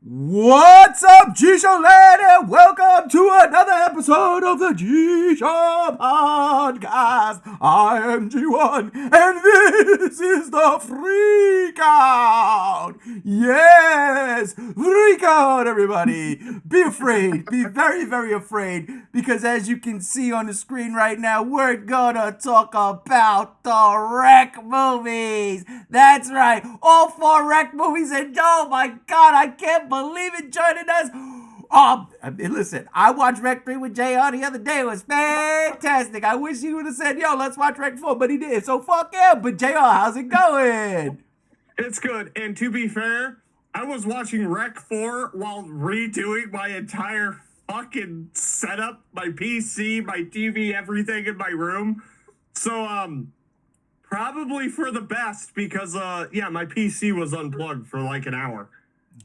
What's up, G-Show land, and welcome to another episode of the G-Show podcast. I am G1, and this is the Freak Out. Yes, Freak Out, everybody. Be afraid. Be very, very afraid, because as you can see on the screen right now, we're gonna talk about the Wreck movies. That's right, all 4 Wreck movies, and oh my God, I can't believe it, joining us. Listen, I watched Rec 3 with JR the other day. It was fantastic. I wish he would have said, yo, let's watch Rec 4, but he did. So fuck him. But JR, how's it going? It's good. And to be fair, I was watching Rec 4 while redoing my entire fucking setup, my PC, my TV, everything in my room. So, probably for the best because, my PC was unplugged for like an hour.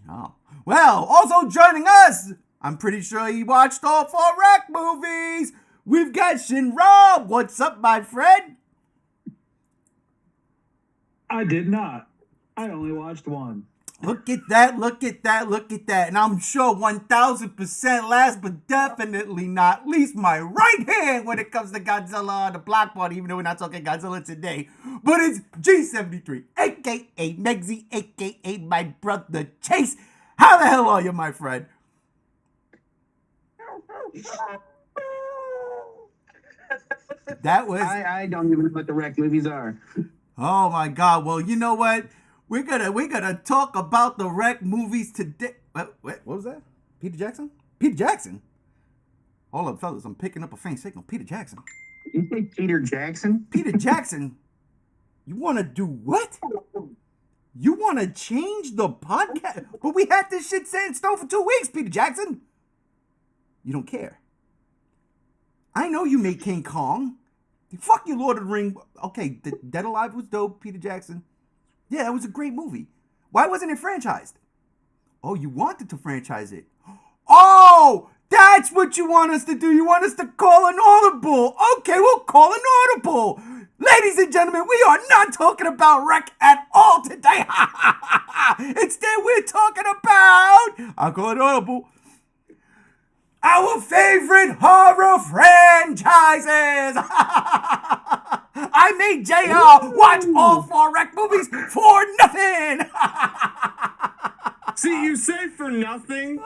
Oh. Well, also joining us, I'm pretty sure he watched all 4 Wreck movies. We've got Shin Rob. What's up, my friend? I did not. I only watched one. Look at that, look at that, look at that. And I'm sure 1000% last but definitely not least my right hand when it comes to Godzilla on the block party, even though we're not talking Godzilla today. But it's G73, a.k.a. Megzy, a.k.a. my brother Chase. How the hell are you, my friend? That was... I don't even know what the Wreck movies are. Oh my God. Well, you know what? We're gonna talk about the Wreck movies today. What was that? Peter Jackson? Peter Jackson? Hold up, fellas. I'm picking up a faint signal. Peter Jackson. You say Peter Jackson? Peter Jackson? You want to do what? You want to change the podcast? But we had this shit set in stone for 2 weeks, Peter Jackson. You don't care. I know you made King Kong. Fuck you, Lord of the Ring. Okay, Dead Alive was dope, Peter Jackson. Yeah, that was a great movie. Why wasn't it franchised? Oh, you wanted to franchise it. Oh, that's what you want us to do. You want us to call an audible. Okay, we'll call an audible. Ladies and gentlemen, we are not talking about Wreck at all today. Instead, we're talking about, I'll call it audible, our favorite horror franchises. I made JR watch all 4 Wreck movies for nothing. See, you say for nothing.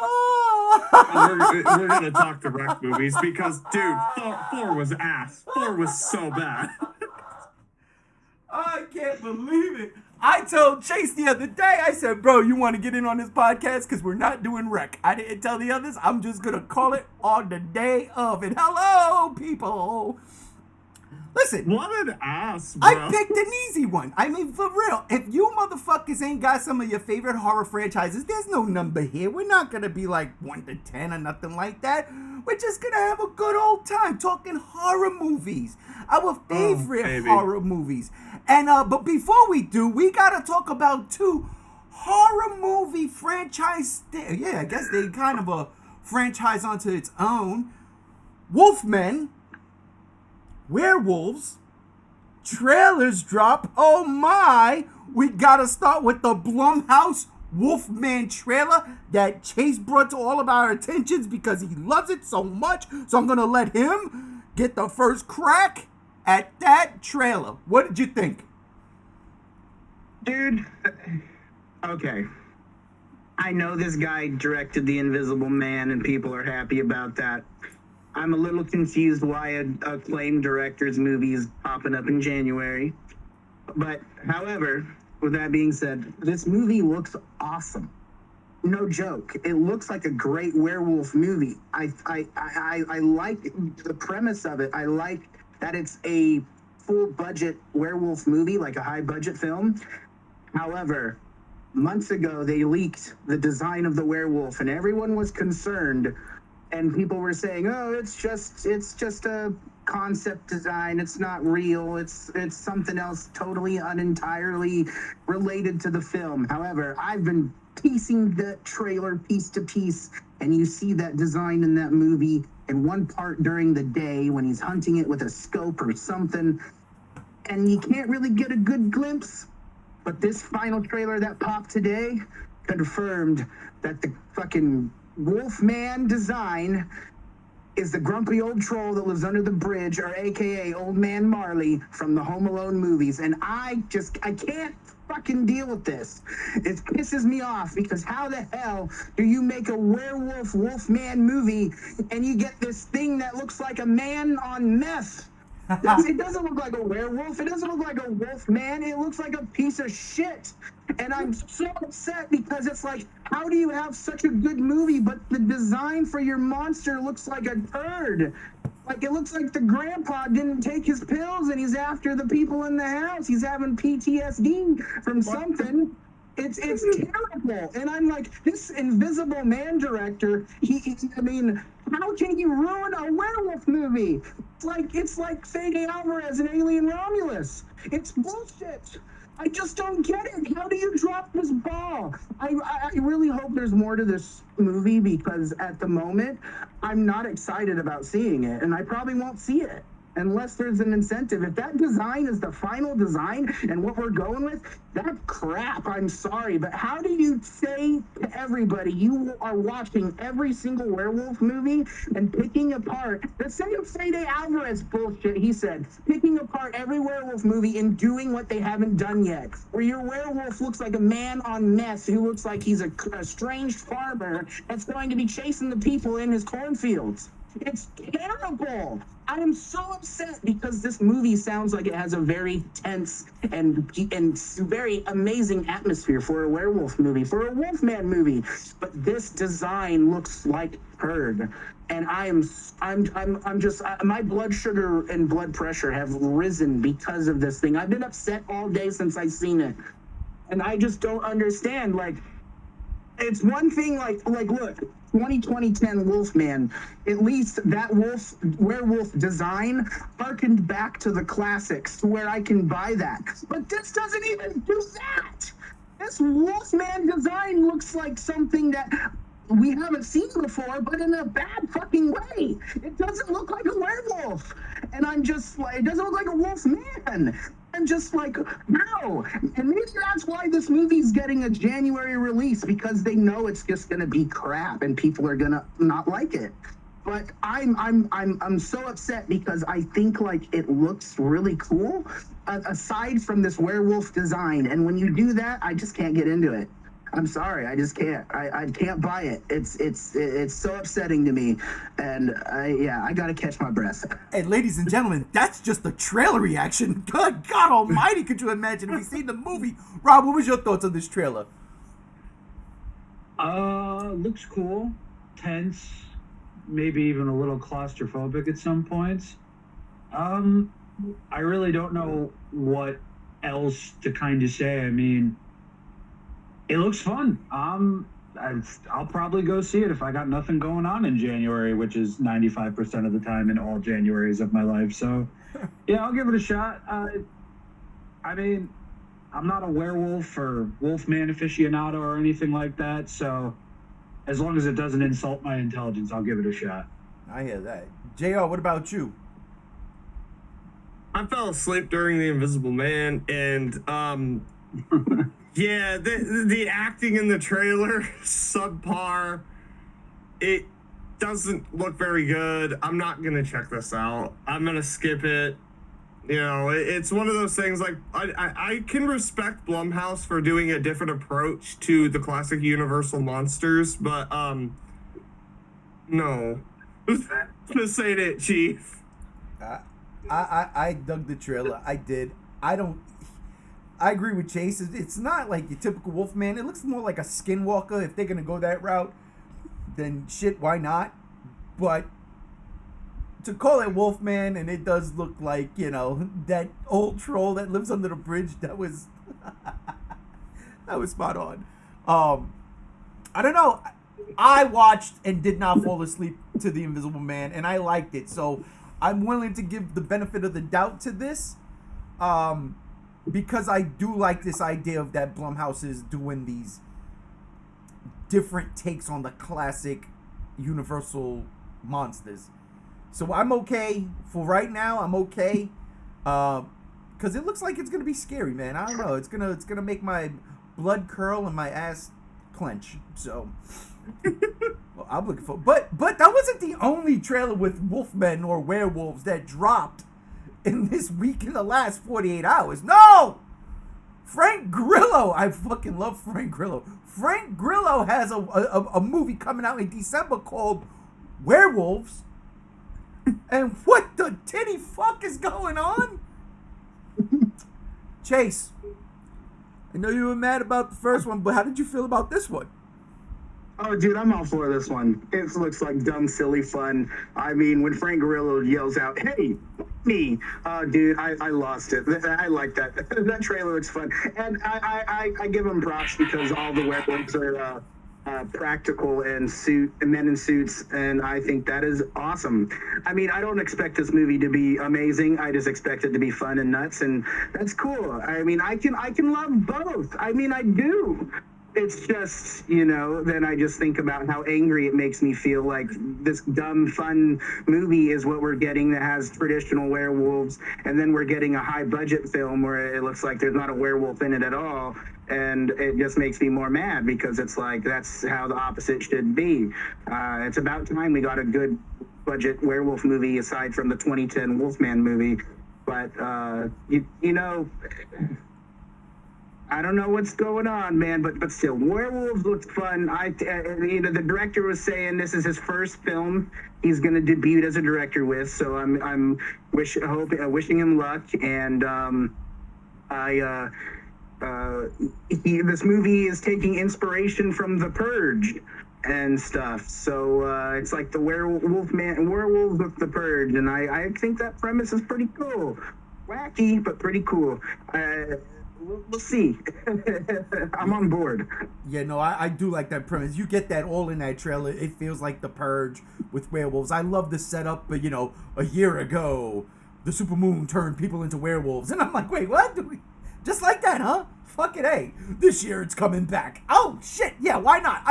We're going to talk to Wreck movies because, dude, Thor was ass. Thor was so bad. I can't believe it. I told Chase the other day, I said, bro, you want to get in on this podcast? Because we're not doing Wreck. I didn't tell the others. I'm just going to call it on the day of it. Hello, people. Listen. What an ass, bro. I picked an easy one. I mean, for real. If you motherfuckers ain't got some of your favorite horror franchises, there's no number here. We're not going to be like 1 to 10 or nothing like that. We're just going to have a good old time talking horror movies. Our favorite horror movies. And but before we do, we gotta talk about 2 horror movie franchise. I guess they kind of a franchise onto its own. Wolfmen, werewolves, trailers drop. Oh my! We gotta start with the Blumhouse Wolfman trailer that Chase brought to all of our attentions because he loves it so much. So I'm gonna let him get the first crack at that trailer. What did you think? Dude, okay. I know this guy directed The Invisible Man and people are happy about that. I'm a little confused why a acclaimed director's movie is popping up in January. But, however, with that being said, this movie looks awesome. No joke. It looks like a great werewolf movie. I like the premise of it. I like that it's a full budget werewolf movie, like a high budget film. However, months ago they leaked the design of the werewolf and everyone was concerned and people were saying, oh, it's just a concept design, it's not real, it's something else totally entirely related to the film. However, I've been piecing that trailer piece to piece and you see that design in that movie in one part during the day when he's hunting it with a scope or something, and you can't really get a good glimpse. But this final trailer that popped today confirmed that the fucking Wolfman design is the grumpy old troll that lives under the bridge, or AKA Old Man Marley from the Home Alone movies. And I can't fucking deal with this. It pisses me off because how the hell do you make a werewolf Wolfman movie and you get this thing that looks like a man on meth? It doesn't look like a werewolf. It doesn't look like a wolf man. It looks like a piece of shit. And I'm so upset because it's like, how do you have such a good movie, but the design for your monster looks like a turd? Like, it looks like the grandpa didn't take his pills and he's after the people in the house. He's having PTSD from something. It's terrible. And I'm like, this Invisible Man director, I mean, how can he ruin a werewolf movie? It's like Fede Alvarez and Alien Romulus. It's bullshit. I just don't get it. How do you drop this ball? I really hope there's more to this movie because at the moment, I'm not excited about seeing it, and I probably won't see it unless there's an incentive. If that design is the final design and what we're going with, that's crap. I'm sorry, but how do you say to everybody you are watching every single werewolf movie and picking apart the same Fede Alvarez bullshit he said, picking apart every werewolf movie and doing what they haven't done yet, where your werewolf looks like a man on meth who looks like he's a estranged farmer that's going to be chasing the people in his cornfields. It's terrible. I am so upset because this movie sounds like it has a very tense and very amazing atmosphere for a werewolf movie, for a Wolfman movie. But this design looks like turd, and I'm just my blood sugar and blood pressure have risen because of this thing. I've been upset all day since I've seen it, and I just don't understand. Like, it's one thing. Like look. 2010 Wolfman, at least that werewolf design harkened back to the classics to where I can buy that. But this doesn't even do that. This Wolfman design looks like something that we haven't seen before, but in a bad fucking way. It doesn't look like a werewolf. And I'm just like, it doesn't look like a wolf man. I'm just like, no. And maybe that's why this movie's getting a January release, because they know it's just gonna be crap and people are gonna not like it. But I'm so upset because I think like it looks really cool, aside from this werewolf design. And when you do that, I just can't get into it. I'm sorry, I just can't. I can't buy it. It's so upsetting to me, and I gotta catch my breath. And ladies and gentlemen, that's just the trailer reaction. Good God Almighty, could you imagine if you seen the movie? Rob, what was your thoughts on this trailer? Looks cool, tense, maybe even a little claustrophobic at some points. I really don't know what else to kind of say. I mean, it looks fun. I'll probably go see it if I got nothing going on in January, which is 95% of the time in all Januaries of my life. So, yeah, I'll give it a shot. I mean, I'm not a werewolf or Wolfman aficionado or anything like that. So, as long as it doesn't insult my intelligence, I'll give it a shot. I hear that. JR, what about you? I fell asleep during The Invisible Man, and yeah, the acting in the trailer, subpar. It doesn't look very good. I'm not gonna check this out. I'm gonna skip it. You know, it's one of those things, like, I can respect Blumhouse for doing a different approach to the classic Universal monsters, but no. Just say it, Chief. I dug the trailer. I did. I agree with Chase. It's not like your typical Wolfman. It looks more like a Skinwalker. If they're going to go that route, then shit, why not? But to call it Wolfman, and it does look like, you know, that old troll that lives under the bridge, that was that was spot on. I don't know. I watched and did not fall asleep to The Invisible Man, and I liked it. So I'm willing to give the benefit of the doubt to this. Because I do like this idea of that Blumhouse is doing these different takes on the classic Universal monsters. So I'm okay for right now. I'm okay, because it looks like it's gonna be scary, man. I don't know. It's gonna make my blood curl and my ass clench. So, well, I'm looking for. But that wasn't the only trailer with wolfmen or werewolves that dropped in this week in the last 48 hours. No! Frank Grillo. I fucking love Frank Grillo. Frank Grillo has a movie coming out in December called Werewolves. And what the titty fuck is going on? Chase, I know you were mad about the first one, but how did you feel about this one? Oh, dude, I'm all for this one. It looks like dumb, silly fun. I mean, when Frank Grillo yells out, "Hey, me!" Dude, I lost it. I like that. That trailer looks fun, and I give him props because all the werewolves are practical and men in suits, and I think that is awesome. I mean, I don't expect this movie to be amazing. I just expect it to be fun and nuts, and that's cool. I mean, I can love both. I mean, I do. It's just, then I just think about how angry it makes me feel like this dumb, fun movie is what we're getting that has traditional werewolves, and then we're getting a high-budget film where it looks like there's not a werewolf in it at all, and it just makes me more mad because it's like that's how the opposite should be. It's about time we got a good budget werewolf movie aside from the 2010 Wolfman movie, but, I don't know what's going on, man, but still, Werewolves looked fun. The director was saying this is his first film he's going to debut as a director with, so I'm wishing him luck. And this movie is taking inspiration from The Purge and stuff. So it's like the werewolves with The Purge, and I think that premise is pretty cool, wacky but pretty cool. We'll see. I'm on board. Yeah, no, I do like that premise. You get that all in that trailer. It feels like The Purge with werewolves. I love the setup, but a year ago, the supermoon turned people into werewolves. And I'm like, wait, what? Just like that, huh? Fuck it, hey. This year it's coming back. Oh, shit. Yeah, why not?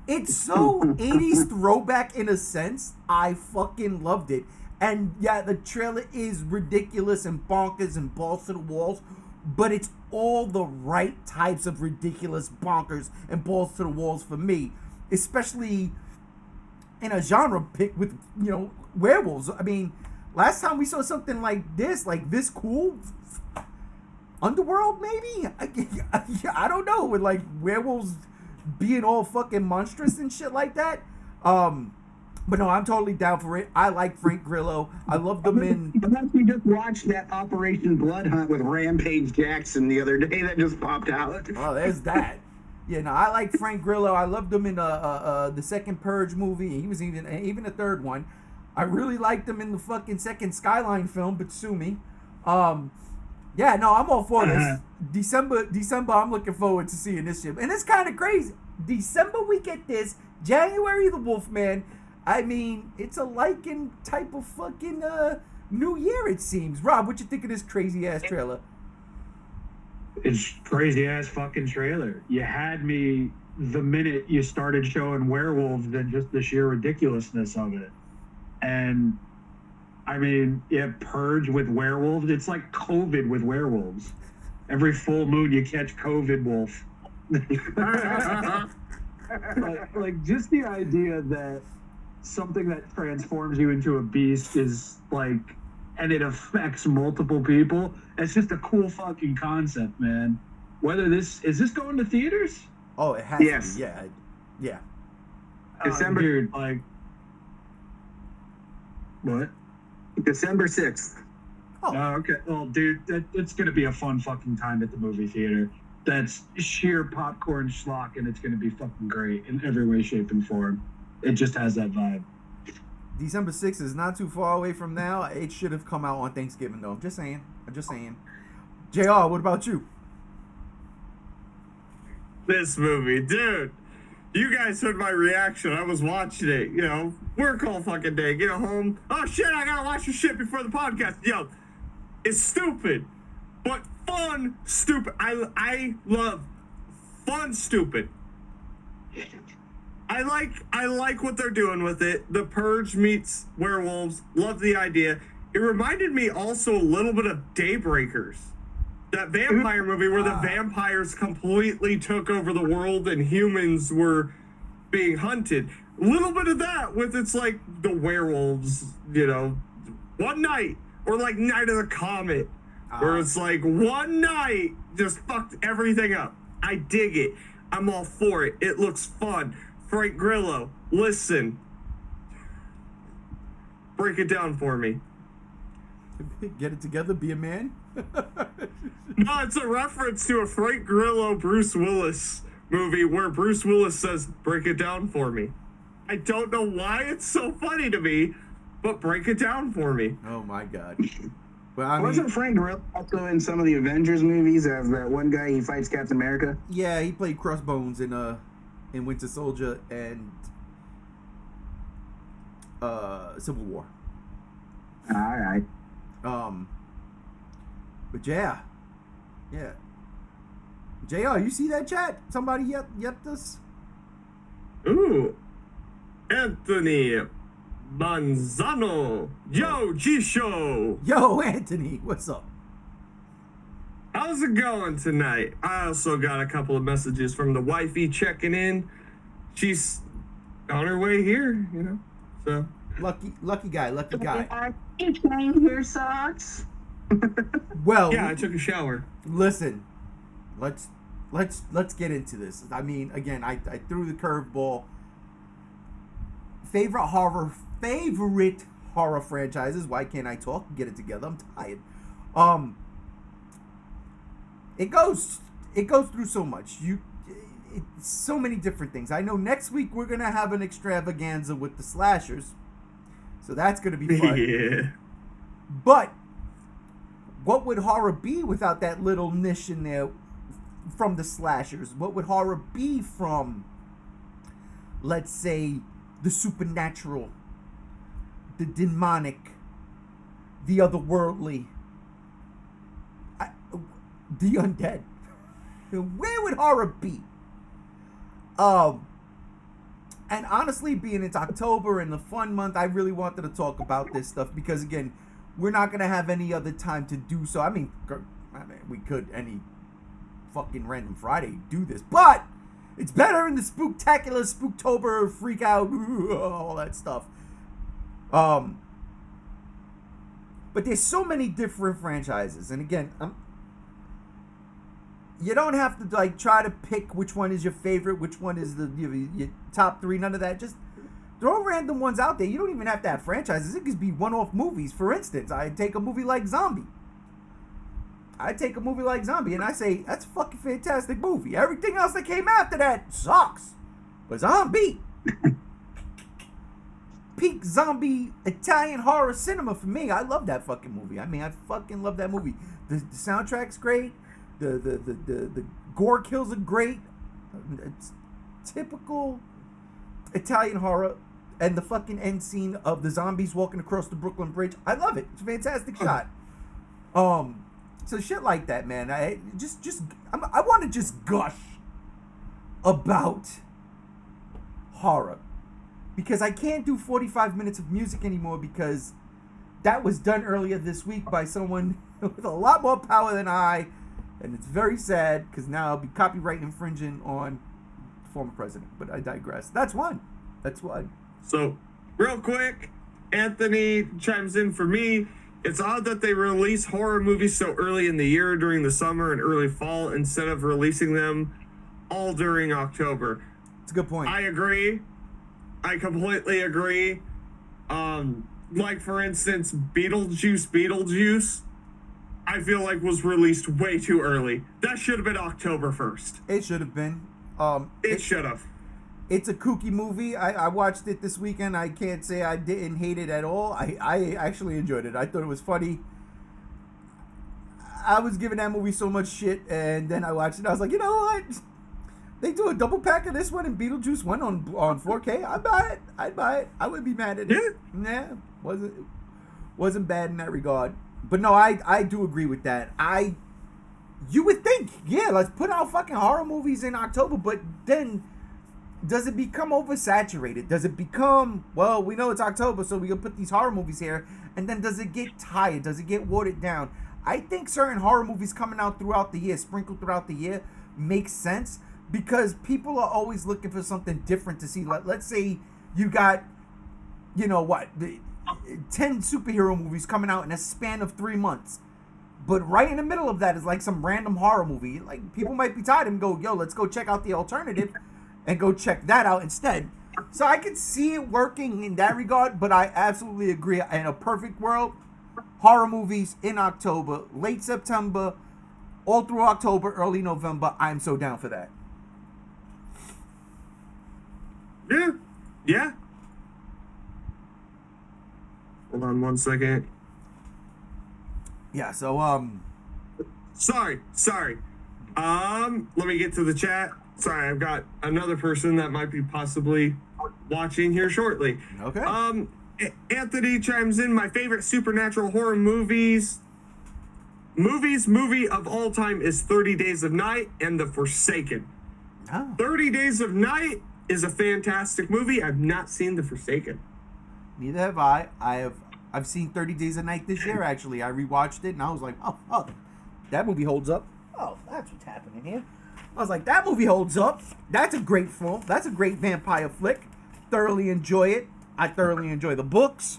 It's so 80s throwback in a sense. I fucking loved it. And yeah, the trailer is ridiculous and bonkers and balls to the walls. But it's all the right types of ridiculous, bonkers, and balls to the walls for me, especially in a genre pick with werewolves. I mean, last time we saw something like this cool, Underworld maybe. I don't know, with like werewolves being all fucking monstrous and shit like that. But no, I'm totally down for it. I like Frank Grillo. I love them in. Unless we just watched that Operation Blood Hunt with Rampage Jackson the other day that just popped out. Oh, there's that. Yeah, no, I like Frank Grillo. I loved him in the second Purge movie. He was even the third one. I really liked him in the fucking second Skyline film, but sue me. Yeah, no, I'm all for this. December, I'm looking forward to seeing this shit. And it's kind of crazy. December, we get this. January, the Wolfman. I mean, it's a Lycan type of fucking New Year, it seems. Rob, what you think of this crazy-ass trailer? It's crazy-ass fucking trailer. You had me the minute you started showing werewolves and just the sheer ridiculousness of it. And, I mean, yeah, Purge with werewolves. It's like COVID with werewolves. Every full moon you catch COVID wolf. like, just the idea that something that transforms you into a beast is like, and it affects multiple people. It's just a cool fucking concept, man. Whether is this going to theaters? Oh, it has yes. to be. Yeah. December. Dude, like, what? December 6th. Oh, okay. Well, dude, it's gonna be a fun fucking time at the movie theater. That's sheer popcorn schlock, and it's gonna be fucking great in every way, shape, and form. It just has that vibe. December 6th is not too far away from now. It should have come out on Thanksgiving, though. I'm just saying. JR, what about you? This movie, dude. You guys heard my reaction. I was watching it, work all fucking day, get home. Oh shit, I gotta watch your shit before the podcast. Yo, it's stupid, but fun, stupid. I love fun, stupid. I like what they're doing with it. The Purge meets werewolves. Love the idea. It reminded me also a little bit of Daybreakers. That vampire movie where the vampires completely took over the world and humans were being hunted. A little bit of that with it's like the werewolves, you know, one night, or like Night of the Comet, where it's like one night just fucked everything up. I dig it. I'm all for it. It looks fun. Frank Grillo, listen. Break it down for me. Get it together, be a man. No, it's a reference to a Frank Grillo Bruce Willis movie where Bruce Willis says, break it down for me. I don't know why it's so funny to me, but break it down for me. Oh my God. Well, I mean, Wasn't Frank Grillo also in some of the Avengers movies as that one guy he fights Captain America? yeah, he played Crossbones in Winter Soldier and Civil War. All right. But yeah. JR, you see that chat? Somebody yep this? Ooh. Anthony Manzano. Yo, G-Show. Yo, Anthony, what's up? How's it going tonight? I also got a couple of messages from the wifey checking in. She's on her way here, you know, so. Lucky guy. You change your socks? Well, Yeah, I took a shower. listen, let's get into this. I mean, again, I threw the curveball. Favorite horror franchises. Why can't I talk? Get it together. I'm tired. It goes through so much. So many different things. I know next week we're gonna have an extravaganza with the slashers, so that's gonna be fun. Yeah. But what would horror be without that little niche in there from the slashers? What would horror be from, let's say, the supernatural, the demonic, the otherworldly, the undead? Where would horror be? And honestly, being it's October and the fun month, I really wanted to talk about this stuff because, again, we're not going to have any other time to do so. I mean, we could any fucking random Friday do this, but it's better in the Spooktacular, Spooktober, freak out, all that stuff. But there's so many different franchises, and again, you don't have to like try to pick which one is your favorite, which one is your top three. None of that. Just throw random ones out there. You don't even have to have franchises. It could be one-off movies. For instance, I take a movie like Zombie. And I say, that's a fucking fantastic movie. Everything else that came after that sucks. But Zombie. Peak zombie Italian horror cinema for me. I love that fucking movie. I mean, I fucking love that movie. The soundtrack's great. The gore kills are great. It's typical Italian horror. And the fucking end scene of the zombies walking across the Brooklyn Bridge. I love it. It's a fantastic shot. So shit like that, man. I want to just gush about horror. Because I can't do 45 minutes of music anymore because that was done earlier this week by someone with a lot more power than I. And it's very sad because now I'll be copyright infringing on the former president. But I digress. That's one. So, real quick, Anthony chimes in for me. It's odd that they release horror movies so early in the year during the summer and early fall instead of releasing them all during October. It's a good point. I agree. I completely agree. Like, for instance, Beetlejuice, I feel like was released way too early. That should have been October 1st. It should have been. It should have. It's a kooky movie. I watched it this weekend. I can't say I didn't hate it at all. I actually enjoyed it. I thought it was funny. I was giving that movie so much shit, and then I watched it. I was like, you know what? They do a double pack of this one and Beetlejuice one on 4K. I'd buy it. I wouldn't be mad at it. Yeah, wasn't bad in that regard. But no, I do agree with that. You would think, yeah, let's put out fucking horror movies in October, but then does it become oversaturated? Does it become, well, we know it's October, so we're going to put these horror movies here, and then does it get tired? Does it get watered down? I think certain horror movies coming out throughout the year, sprinkled throughout the year, makes sense because people are always looking for something different to see. Let's say you got, 10 superhero movies coming out in a span of 3 months. But right in the middle of that is like some random horror movie. Like, people might be tired and go, yo, let's go check out the alternative and go check that out instead. So I could see it working in that regard, but I absolutely agree. In a perfect world, horror movies in October, late September, all through October, early November. I'm so down for that. Yeah. Hold on 1 second. Yeah, so, Sorry. Let me get to the chat. Sorry, I've got another person that might be possibly watching here shortly. Okay. Anthony chimes in, my favorite supernatural horror movie of all time is 30 Days of Night and The Forsaken. Oh. 30 Days of Night is a fantastic movie. I've not seen The Forsaken. Neither have I. I've seen 30 Days a Night this year, actually. I rewatched it, and I was like, oh, that movie holds up. Oh, that's what's happening here. I was like, that movie holds up. That's a great film. That's a great vampire flick. Thoroughly enjoy it. I thoroughly enjoy the books.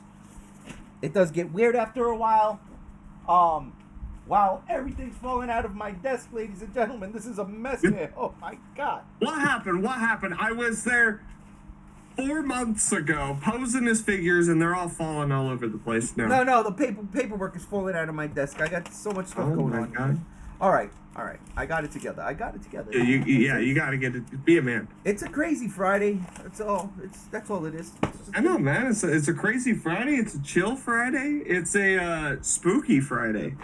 It does get weird after a while. Wow, everything's falling out of my desk, ladies and gentlemen. This is a mess here. Oh, my God. What happened? I was there 4 months ago posing his figures, and they're all falling all over the place now. No, the paperwork is falling out of my desk. I got so much stuff going on. God. All right. I got it together. You got to get it. Be a man. It's a crazy Friday. That's all it is. I know, man. It's a crazy Friday. It's a chill Friday. It's a spooky Friday.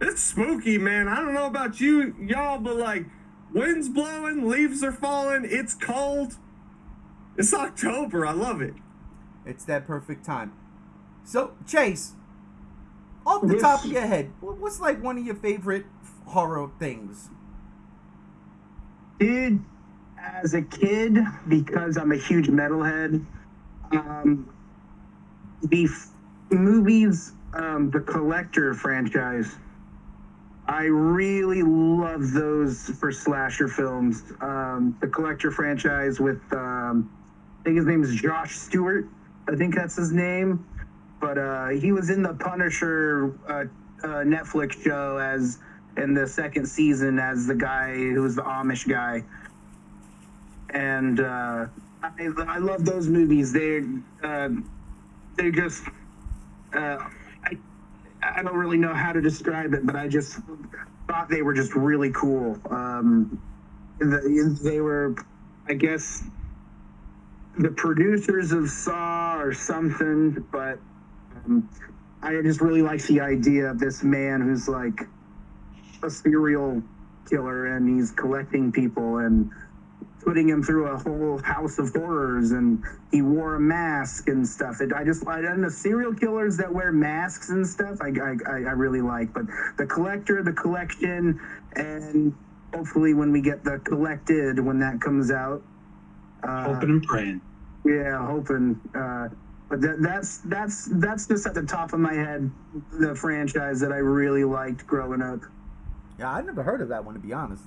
It's spooky, man. I don't know about y'all, but like, wind's blowing, leaves are falling. It's cold. It's October. I love it. It's that perfect time. So, Chase, off the top of your head, what's like one of your favorite horror things? Dude, as a kid, because I'm a huge metalhead, the movies, the Collector franchise, I really love those for slasher films. The Collector franchise with, I think his name is Josh Stewart. I think that's his name. But he was in the Punisher Netflix show in the second season as the guy who was the Amish guy. And I love those movies. They're just I don't really know how to describe it, but I just thought they were just really cool. They were, I guess, the producers of Saw or something, but I just really like the idea of this man who's like a serial killer, and he's collecting people and putting him through a whole house of horrors, and he wore a mask and stuff. And the serial killers that wear masks and stuff, I really like. But the Collector, the Collection, and hopefully when we get the Collected, when that comes out. Hoping and praying. Yeah, hoping. But that's just at the top of my head, the franchise that I really liked growing up. Yeah, I never heard of that one, to be honest.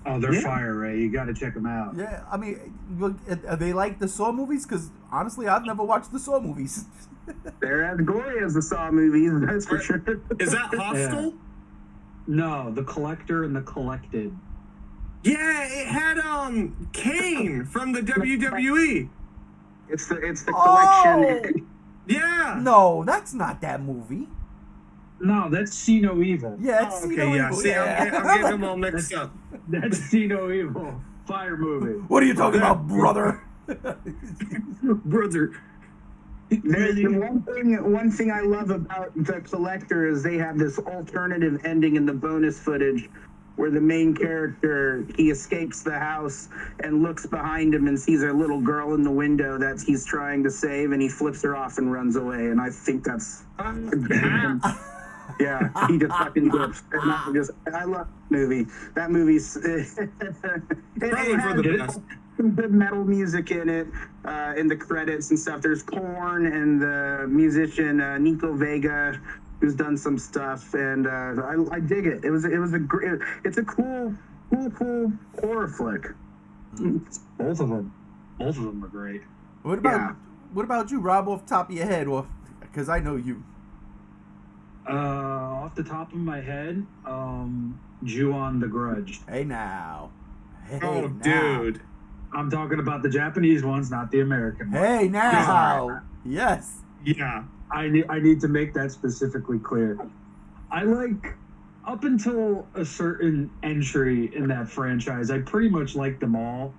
Oh, they're fire, Ray. You got to check them out. Yeah, I mean, are they like the Saw movies? Because honestly, I've never watched the Saw movies. They're as gory as the Saw movies, that's for sure. Is that Hostel? Yeah. No, the Collector and the Collected. Yeah, it had Kane from the WWE. It's the collection. Yeah. No, that's not that movie. No, that's See No Evil. Yeah, it's See No Evil. See, Yeah. I'm getting them all mixed up. That's See No Evil. Fire movie. What are you talking about, brother? Brother. The one thing I love about the Collector is they have this alternative ending in the bonus footage where the main character, he escapes the house and looks behind him and sees a little girl in the window that he's trying to save, and he flips her off and runs away. And I think that's yeah, he just fucking dips. And I love that movie. That movie's Probably for the best. some good metal music in it, in the credits and stuff. There's Korn and the musician Nico Vega who's done some stuff, and I dig it. It's a cool horror flick. Both of them are great. What about Yeah. what about you, Rob? Off the top of your head, or because I know you. Off the top of my head, Ju-on the Grudge. Hey now. Hey Oh, now. dude. I'm talking about the Japanese ones, not the American ones. Hey now. Yes. Yeah. I need to make that specifically clear. I like, up until a certain entry in that franchise, I pretty much like them all.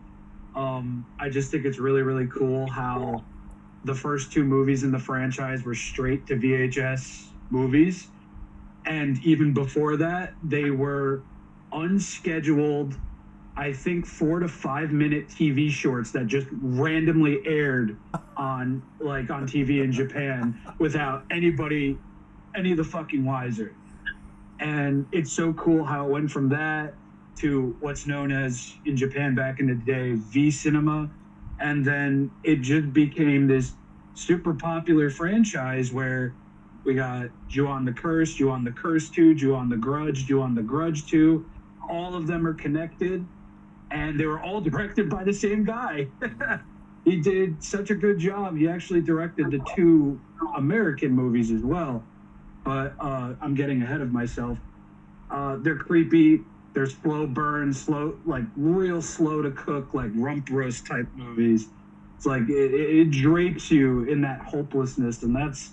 I just think it's really, really cool how the first two movies in the franchise were straight to VHS movies. And even before that, they were unscheduled, I think 4 to 5 minute TV shorts that just randomly aired on TV in Japan without any of the fucking wiser. And it's so cool how it went from that to what's known as in Japan back in the day V Cinema, and then it just became this super popular franchise where we got Ju-on the Curse, Ju-on the Curse 2, Ju-on the Grudge, Ju-on the Grudge 2. All of them are connected, and they were all directed by the same guy. He did such a good job. He actually directed the 2 American movies as well. But I'm getting ahead of myself. They're creepy. They're slow burn, real slow to cook, like rump roast type movies. It's like it drapes you in that hopelessness, and that's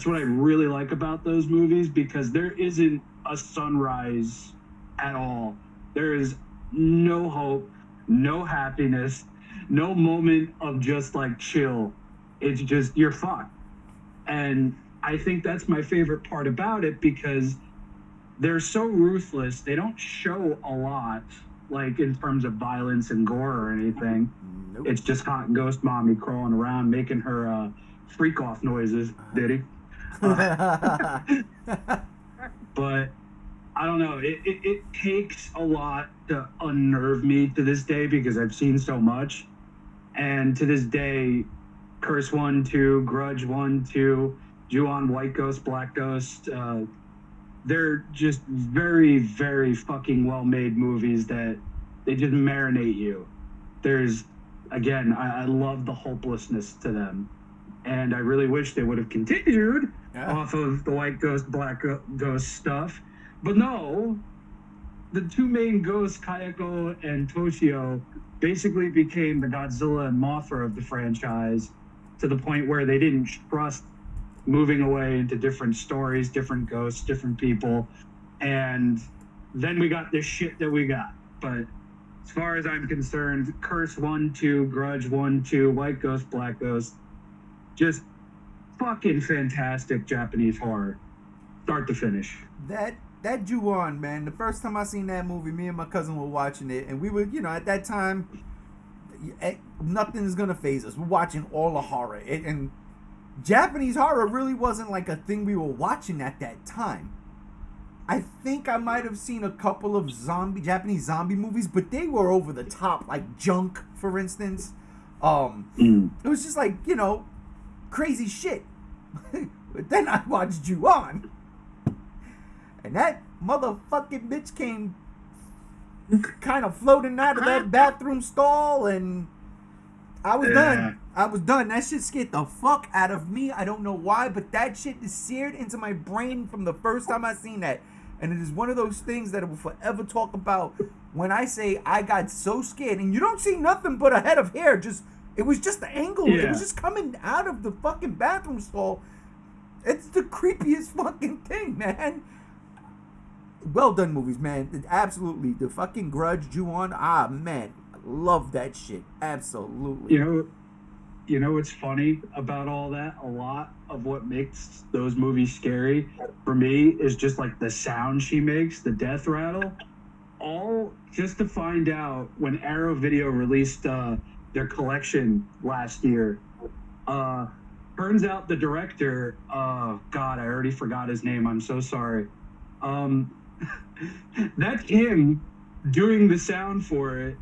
what I really like about those movies, because there isn't a sunrise at all. There is no hope, no happiness, no moment of just like chill. It's just you're fucked. And I think that's my favorite part about it, because they're so ruthless. They don't show a lot, like in terms of violence and gore or anything. Nope. It's just hot ghost mommy crawling around making her freak off noises, Diddy. But I don't know. It takes a lot to unnerve me to this day, because I've seen so much. And to this day, Curse 1, 2, Grudge 1, 2, Ju-on, White Ghost, Black Ghost, they're just very, very fucking well-made movies that they just marinate you. There's, again, I love the hopelessness to them. And I really wish they would have continued off of the White Ghost, Black Ghost stuff. But no, the 2 main ghosts, Kayako and Toshio, basically became the Godzilla and Mothra of the franchise, to the point where they didn't trust moving away into different stories, different ghosts, different people. And then we got this shit that we got. But as far as I'm concerned, Curse 1, 2, Grudge 1, 2, White Ghost, Black Ghost, just fucking fantastic Japanese horror, start to finish. That Ju-on, man, the first time I seen that movie, me and my cousin were watching it, and we were, at that time, nothing's gonna faze us. We're watching all the horror, and Japanese horror really wasn't like a thing we were watching at that time. I think I might have seen a couple of Japanese zombie movies, but they were over the top, like Junk, for instance. It was just like, crazy shit. But then I watched Ju-on, and that motherfucking bitch came kind of floating out of that bathroom stall, and I was done. I was done. That shit scared the fuck out of me. I don't know why, but that shit is seared into my brain from the first time I seen that. And it is one of those things that I will forever talk about when I say I got so scared. And you don't see nothing but a head of hair. It was just the angle. Yeah. It was just coming out of the fucking bathroom stall. It's the creepiest fucking thing, man. Well done movies, man. Absolutely. The fucking Grudge, Ju-on. Man. I love that shit. Absolutely. You know what's funny about all that? A lot of what makes those movies scary for me is just like the sound she makes, the death rattle. All just to find out when Arrow Video released their collection last year. Turns out the director, God, I already forgot his name. I'm so sorry. That's him doing the sound for it.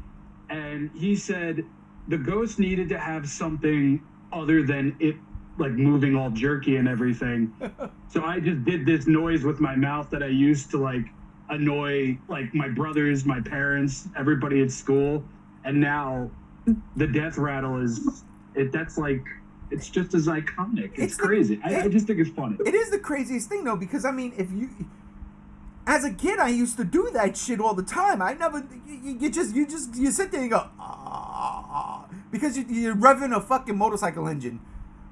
And he said the ghost needed to have something other than it like moving all jerky and everything. So I just did this noise with my mouth that I used to like annoy like my brothers, my parents, everybody at school. And now the death rattle that's like, it's just as iconic. It's crazy. I just think it's funny. It is the craziest thing though, because I mean, if you, as a kid, I used to do that shit all the time. I never, you sit there and go, ah, because you're revving a fucking motorcycle engine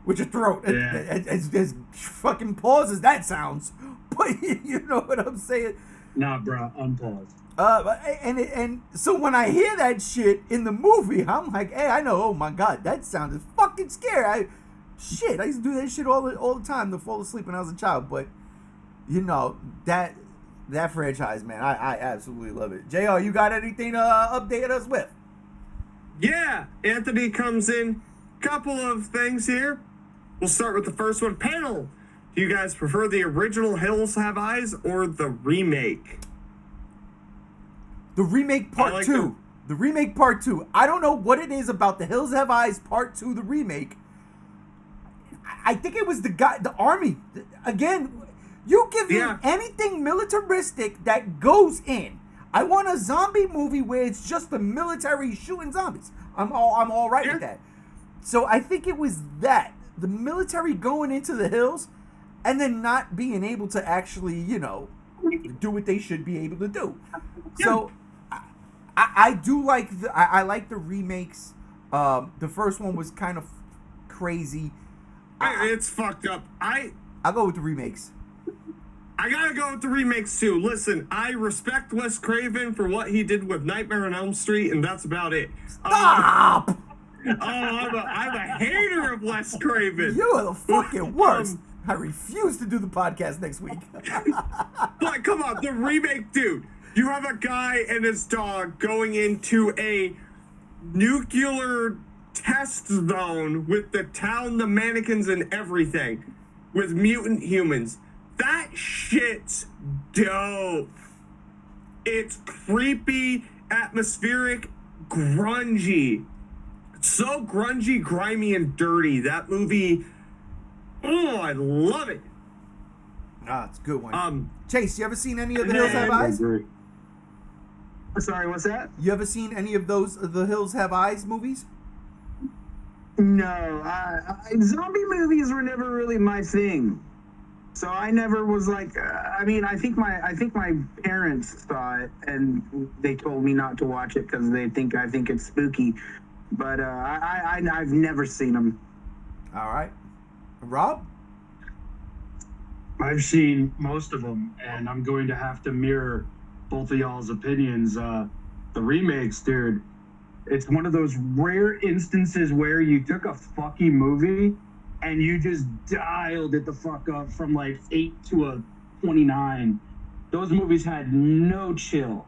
with your throat. Yeah. As fucking pause as that sounds, but you know what I'm saying. Nah, bro, unpause. And so when I hear that shit in the movie, I'm like, hey, I know, oh my god, that sounded fucking scary. I used to do that shit all the time to fall asleep when I was a child. But you know that franchise, man, I absolutely love it. JR, you got anything to update us with? Yeah, Anthony comes in. Couple of things here. We'll start with the first one. Panel. Do you guys prefer the original Hills Have Eyes or the remake? The remake part 2. The remake part 2. I don't know what it is about the Hills Have Eyes part 2, the remake. I think it was the army. Again, you give me anything militaristic that goes in. I want a zombie movie where it's just the military shooting zombies. I'm all right with that. So I think it was that. The military going into the hills and then not being able to actually, you know, do what they should be able to do. So I do like I like the remakes. The first one was kind of crazy. It's fucked up. I'll go with the remakes. I gotta go with the remakes too. Listen, I respect Wes Craven for what he did with Nightmare on Elm Street, and that's about it. Stop! I'm a hater of Wes Craven. You are the fucking worst. I refuse to do the podcast next week. But come on, the remake, dude. You have a guy and his dog going into a nuclear test zone with the town, the mannequins, and everything, with mutant humans. That shit's dope. It's creepy, atmospheric, grungy. So grungy, grimy, and dirty. That movie, oh, I love it. Ah, it's a good one. Chase, you ever seen any of the Hills Have Eyes? Sorry, what's that? You ever seen any of those the Hills Have Eyes movies? No, zombie movies were never really my thing. So I never was like. I mean, I think my parents saw it and they told me not to watch it because I think it's spooky. But I've never seen them. All right, Rob. I've seen most of them, and I'm going to have to mirror both of y'all's opinions. The remakes, dude. It's one of those rare instances where you took a fucking movie and you just dialed it the fuck up from like 8 to a 29. Those movies had no chill.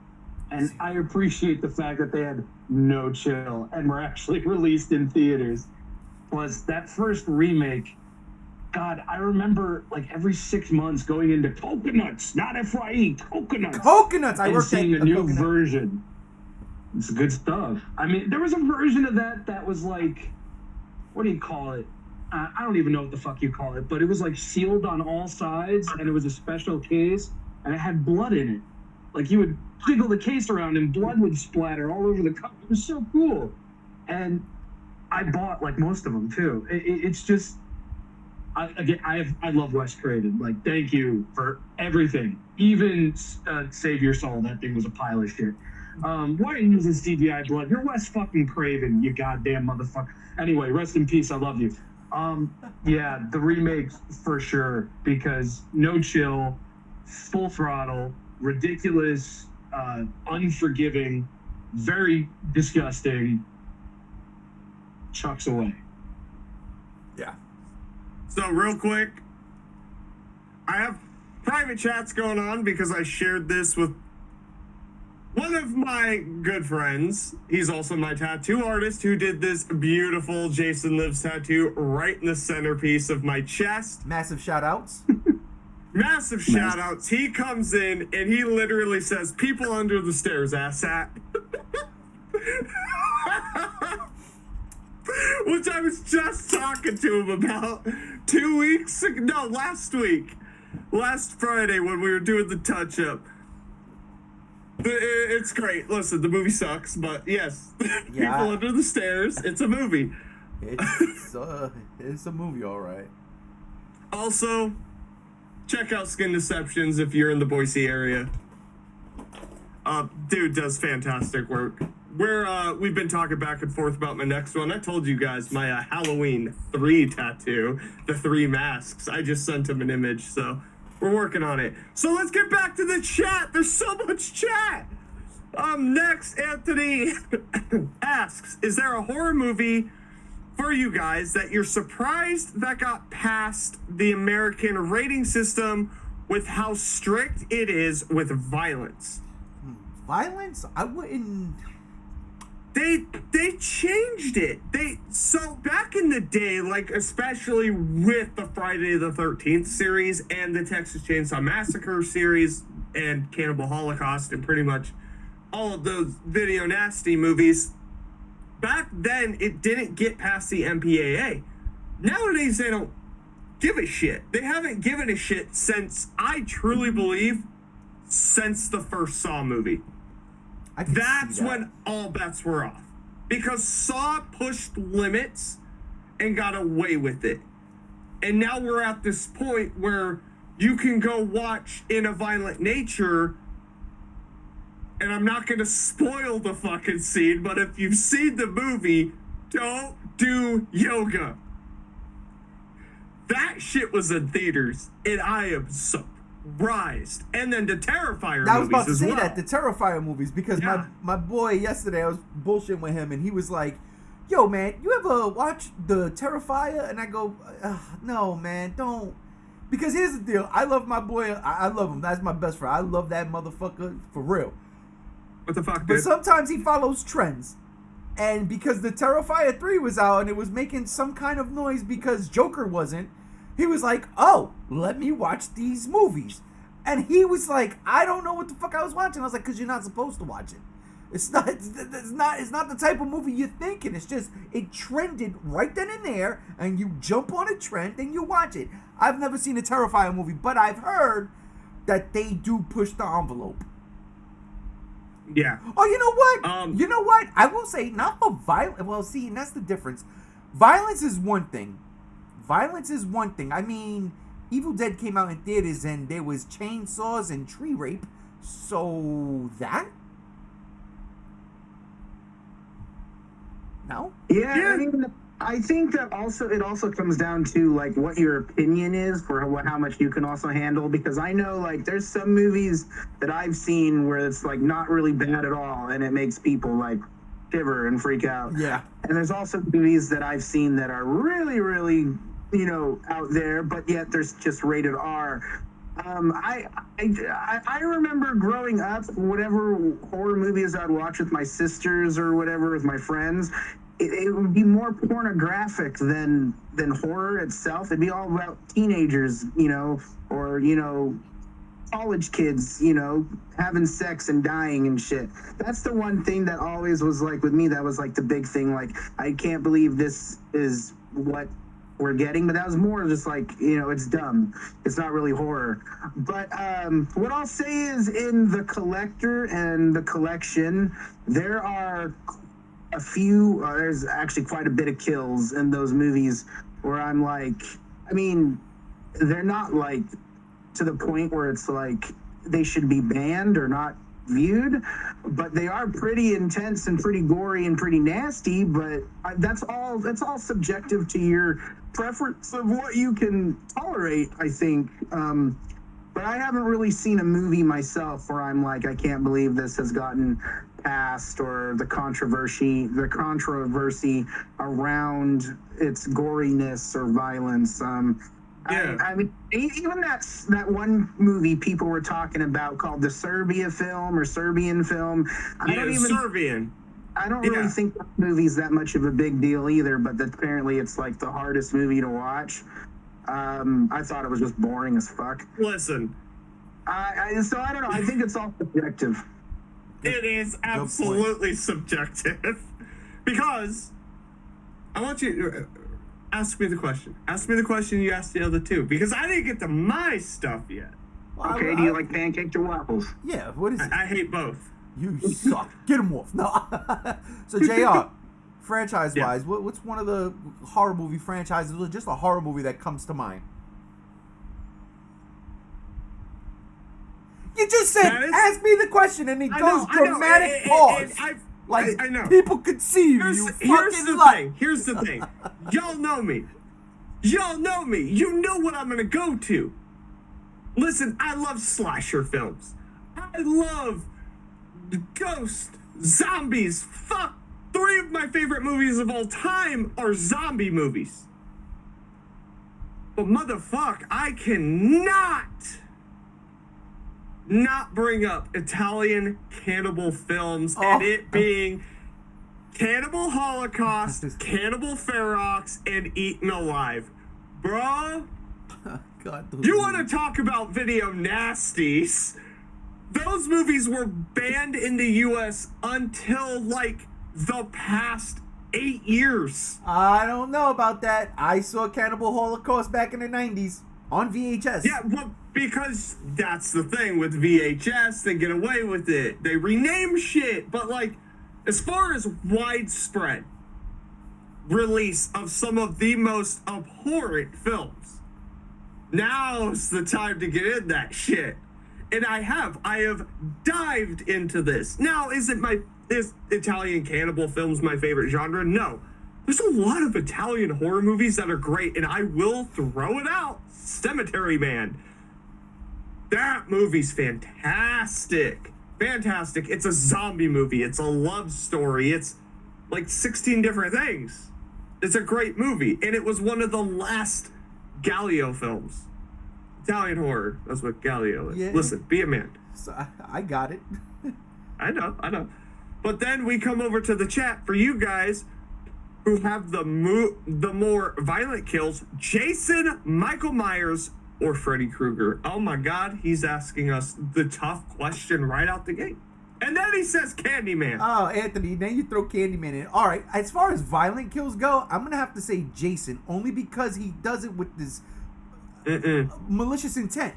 And I appreciate the fact that they had no chill and were actually released in theaters. Plus, that first remake, God, I remember like every 6 months going into Coconuts, not FYE, Coconuts. Coconuts! I worked at seeing a new version. It's good stuff. I mean, there was a version of that was like, what do you call it? I don't even know what the fuck you call it, but it was like sealed on all sides, and it was a special case, and it had blood in it. Like you would jiggle the case around, and blood would splatter all over the cup. It was so cool, and I bought like most of them too. It's just, I love Wes Craven. Like, thank you for everything. Even Save Your Soul, that thing was a pile of shit. Why are you using CGI blood? You're Wes fucking Craven, you goddamn motherfucker. Anyway, rest in peace. I love you. Yeah, the remakes for sure, because no chill, full throttle, ridiculous, unforgiving, very disgusting. Chucks away. Yeah. So real quick, I have private chats going on because I shared this with one of my good friends. He's also my tattoo artist who did this beautiful Jason Lives tattoo right in the centerpiece of my chest. Massive shout outs. Massive shout outs. He comes in and he literally says, "People under the stairs, asshat." which I was just talking to him about 2 weeks ago. No, last week. Last Friday when we were doing the touch-up. It's great. Listen, the movie sucks, but yes. Yeah. People Under the Stairs, it's a movie. It's a movie, all right. Also, check out Skin Deceptions if you're in the Boise area. Dude does fantastic work. We've been talking back and forth about my next one. I told you guys my Halloween 3 tattoo, the 3 masks. I just sent him an image, so we're working on it. So let's get back to the chat. There's so much chat. Next, Anthony asks, is there a horror movie for you guys that you're surprised that got past the American rating system with how strict it is with violence? Violence? I wouldn't. They changed it. So back in the day, like especially with the Friday the 13th series and the Texas Chainsaw Massacre series and Cannibal Holocaust and pretty much all of those video nasty movies, back then it didn't get past the MPAA. Nowadays they don't give a shit. They haven't given a shit since, I truly believe, since the first Saw movie. That's when all bets were off. Because Saw pushed limits and got away with it. And now we're at this point where you can go watch In a Violent Nature, and I'm not going to spoil the fucking scene, but if you've seen the movie, don't do yoga. That shit was in theaters, and I am surprised. And then the Terrifier movies. I was about to say well. that, the Terrifier movies, because Yeah. my boy yesterday, I was bullshitting with him, and he was like, yo, man, you ever watch the Terrifier? And I go, no, man, don't. Because here's the deal. I love my boy. I love him. That's my best friend. I love that motherfucker for real. What the fuck, But dude? sometimes he follows trends. And because the Terrifier 3 was out and it was making some kind of noise because Joker wasn't, he was like, oh, let me watch these movies. And he was like, I don't know what the fuck I was watching. I was like, because you're not supposed to watch it. It's not the type of movie you're thinking. It's just, it trended right then and there, and you jump on a trend and you watch it. I've never seen a Terrifier movie, but I've heard that they do push the envelope. Yeah. Oh, you know what? I will say, not for violence. Well, see, and that's the difference. Violence is one thing. I mean, Evil Dead came out in theaters and there was chainsaws and tree rape. So that? No? Yeah, I mean, I think that it also comes down to like what your opinion is for how much you can also handle, because I know like there's some movies that I've seen where it's like not really bad at all and it makes people like shiver and freak out. Yeah. And there's also movies that I've seen that are really, really, out there, but yet there's just rated R. I remember growing up, whatever horror movies I'd watch with my sisters or whatever with my friends, it would be more pornographic than horror itself. It'd be all about teenagers, or college kids, having sex and dying and shit. That's the one thing that always was like with me. That was like the big thing. Like, I can't believe this is what we're getting, but that was more just like, it's dumb. It's not really horror. But what I'll say is, in the collector and the collection, there are a few, there's actually quite a bit of kills in those movies where I'm like, I mean, they're not like to the point where it's like they should be banned or not viewed, but they are pretty intense and pretty gory and pretty nasty. But that's all subjective to your preference of what you can tolerate, I think. But I haven't really seen a movie myself where I'm like, I can't believe this has gotten past, or the controversy around its goriness or violence. Yeah. I mean, even that one movie people were talking about called the Serbian film. Serbian. I don't really think that movie's that much of a big deal either, but apparently it's like the hardest movie to watch. I thought it was just boring as fuck. Listen. So I don't know. I think it's all subjective. It is absolutely subjective. Because I want you to ask me the question. Ask me the question you asked the other two, because I didn't get to my stuff yet. Well, Okay, do you like pancakes or waffles? Yeah, what is it? I hate both. You suck. Get him off. No. So, JR, franchise-wise, what's one of the horror movie franchises, or just a horror movie that comes to mind? You just said, ask me the question, and he goes dramatic pause. I know. People could see you. Here's the thing. Y'all know me. Y'all know me. You know what I'm going to go to. Listen, I love slasher films. I love ghosts, zombies. Fuck. 3 of my favorite movies of all time are zombie movies. But motherfuck, I cannot not bring up Italian cannibal films and it being Cannibal Holocaust, Cannibal Ferox, and Eaten Alive. Bro, God, you want to talk about video nasties? Those movies were banned in the US until like the past 8 years. I don't know about that. I saw Cannibal Holocaust back in the 90s on VHS. Yeah, well, because that's the thing with VHS, they get away with it. They rename shit, but like, as far as widespread release of some of the most abhorrent films, now's the time to get in that shit. And I have dived into this. Now, is Italian cannibal films my favorite genre? No. There's a lot of Italian horror movies that are great, and I will throw it out. Cemetery Man. That movie's fantastic. Fantastic. It's a zombie movie. It's a love story. It's like 16 different things. It's a great movie. And it was one of the last Galileo films. Italian horror. That's what Galileo is. Yeah. Listen, be a man. So I got it. I know. But then we come over to the chat for you guys who have the more violent kills. Jason, Michael Myers, or Freddy Krueger. Oh my God, he's asking us the tough question right out the gate. And then he says Candyman. Oh, Anthony, then you throw Candyman in. All right, as far as violent kills go, I'm going to have to say Jason, only because he does it with this malicious intent.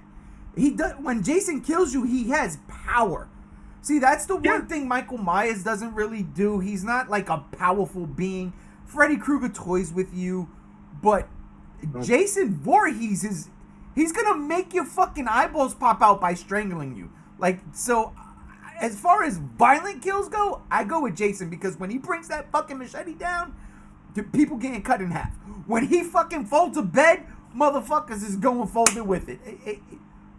When Jason kills you, he has power. See, that's the one thing Michael Myers doesn't really do. He's not like a powerful being. Freddy Krueger toys with you, but Jason Voorhees he's gonna make your fucking eyeballs pop out by strangling you. Like, so as far as violent kills go, I go with Jason, because when he brings that fucking machete down, the people getting cut in half. When he fucking folds a bed, motherfuckers is going folded with it.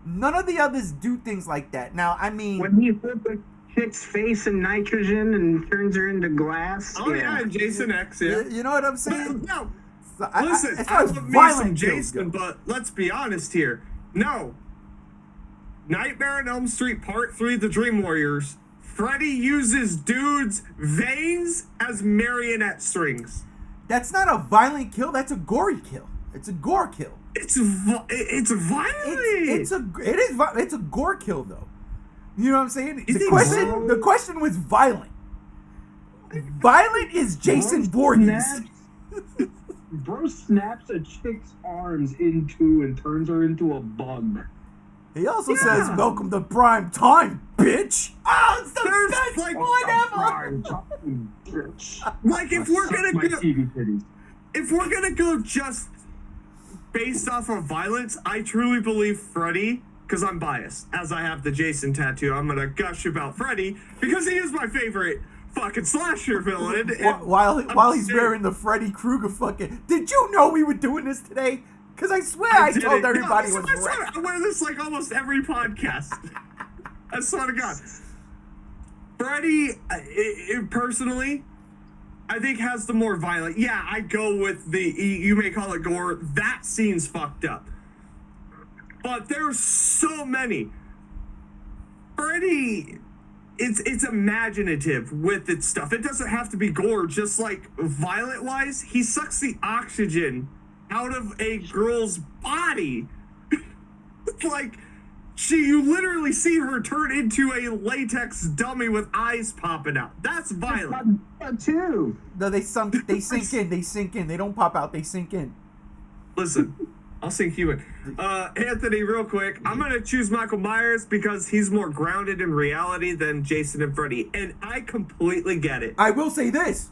None of the others do things like that. Now, I mean, when he puts a chick's face in nitrogen and turns her into glass. Oh yeah, Jason X. Yeah, you know what I'm saying? No. So Listen, as far I as love me some violent kills Jason, go. but let's be honest here. No. Nightmare on Elm Street Part 3, The Dream Warriors. Freddy uses dudes' veins as marionette strings. That's not a violent kill. That's a gory kill. It's a gore kill. It's violent. It's a gore kill though. You know what I'm saying? You think The question was violent. Violent is Jason Voorhees. Bro snaps a chick's arms in two and turns her into a bug. He also says, "Welcome to prime time, bitch." Oh, it's the best like, one ever. Prime time, bitch. Like if we're gonna my go, TV titties. if we're gonna go just based off of violence, I truly believe Freddy, because I'm biased, as I have the Jason tattoo. I'm gonna gush about Freddy because he is my favorite fucking slasher villain. While he's wearing the Freddy Krueger fucking. Did you know we were doing this today? Because I swear I told everybody it was right. I wear this like almost every podcast. I swear to God. Freddy, personally, I think has the more violent. Yeah, I go with you may call it gore. That scene's fucked up. But there's so many. Freddy, it's imaginative with its stuff. It doesn't have to be gore. Just like violent-wise, he sucks the oxygen out of a girl's body. Like, You literally see her turn into a latex dummy with eyes popping out. That's violent. Too. No, they sink in. They don't pop out, they sink in. Listen, I'll sink you in. Anthony, real quick, I'm going to choose Michael Myers because he's more grounded in reality than Jason and Freddy. And I completely get it. I will say this.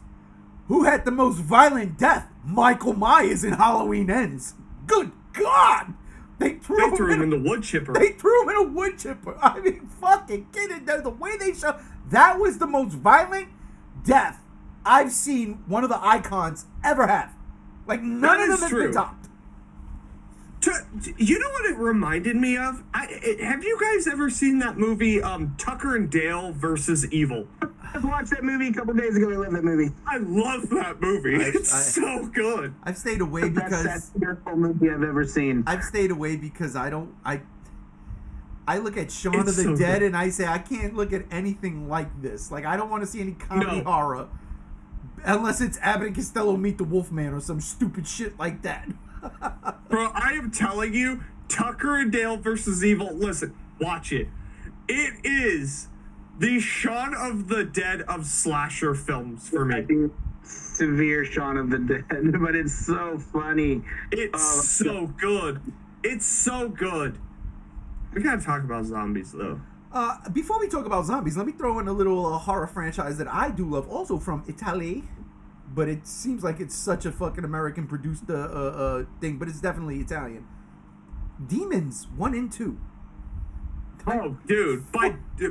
Who had the most violent death? Michael Myers in Halloween Ends. Good God! They threw him in the wood chipper. They threw him in a wood chipper. I mean, fucking kidding. The way they show, that was the most violent death I've seen one of the icons ever have. Like, none of them has been topped. You know what it reminded me of? Have you guys ever seen that movie, Tucker and Dale versus Evil? I watched that movie a couple days ago. I love that movie. I love that movie. It's so good. I've stayed away because that's the best movie I've ever seen. I've stayed away because I look at Shaun of the Dead and I say I can't look at anything like this. Like, I don't want to see any comedy horror unless it's Abbott and Costello Meet the Wolfman or some stupid shit like that. Bro, I am telling you, Tucker and Dale versus Evil. Listen, watch it. It is the Shaun of the Dead of slasher films for me. Severe Shaun of the Dead, but it's so funny. It's so good. It's so good. We gotta talk about zombies, though. Before we talk about zombies, let me throw in a little horror franchise that I do love, also from Italy. But it seems like it's such a fucking American-produced thing, but it's definitely Italian. Demons 1 and 2. Oh, dude.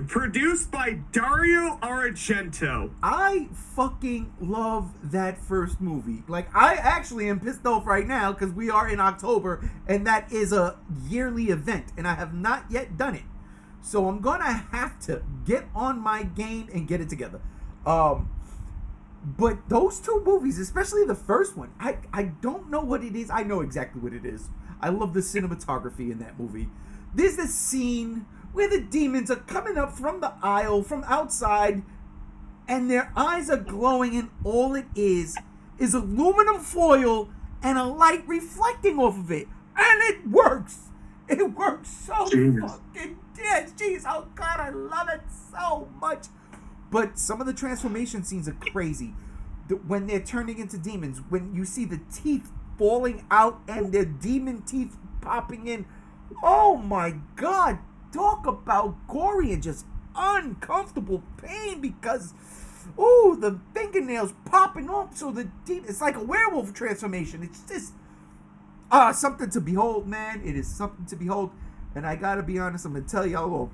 Produced by Dario Argento. I fucking love that first movie. Like, I actually am pissed off right now because we are in October, and that is a yearly event, and I have not yet done it. So I'm going to have to get on my game and get it together. But those two movies, especially the first one, I don't know what it is. I know exactly what it is. I love the cinematography in that movie. There's this scene where the demons are coming up from the aisle from outside and their eyes are glowing, and all it is aluminum foil and a light reflecting off of it. And it works. It works so fucking dead. Jeez, oh God, I love it so much. But some of the transformation scenes are crazy. When they're turning into demons, when you see the teeth falling out and their demon teeth popping in. Oh my God. Talk about gory and just uncomfortable pain because, the fingernails popping off. So it's like a werewolf transformation. It's just something to behold, man. It is something to behold. And I gotta be honest, I'm gonna tell y'all,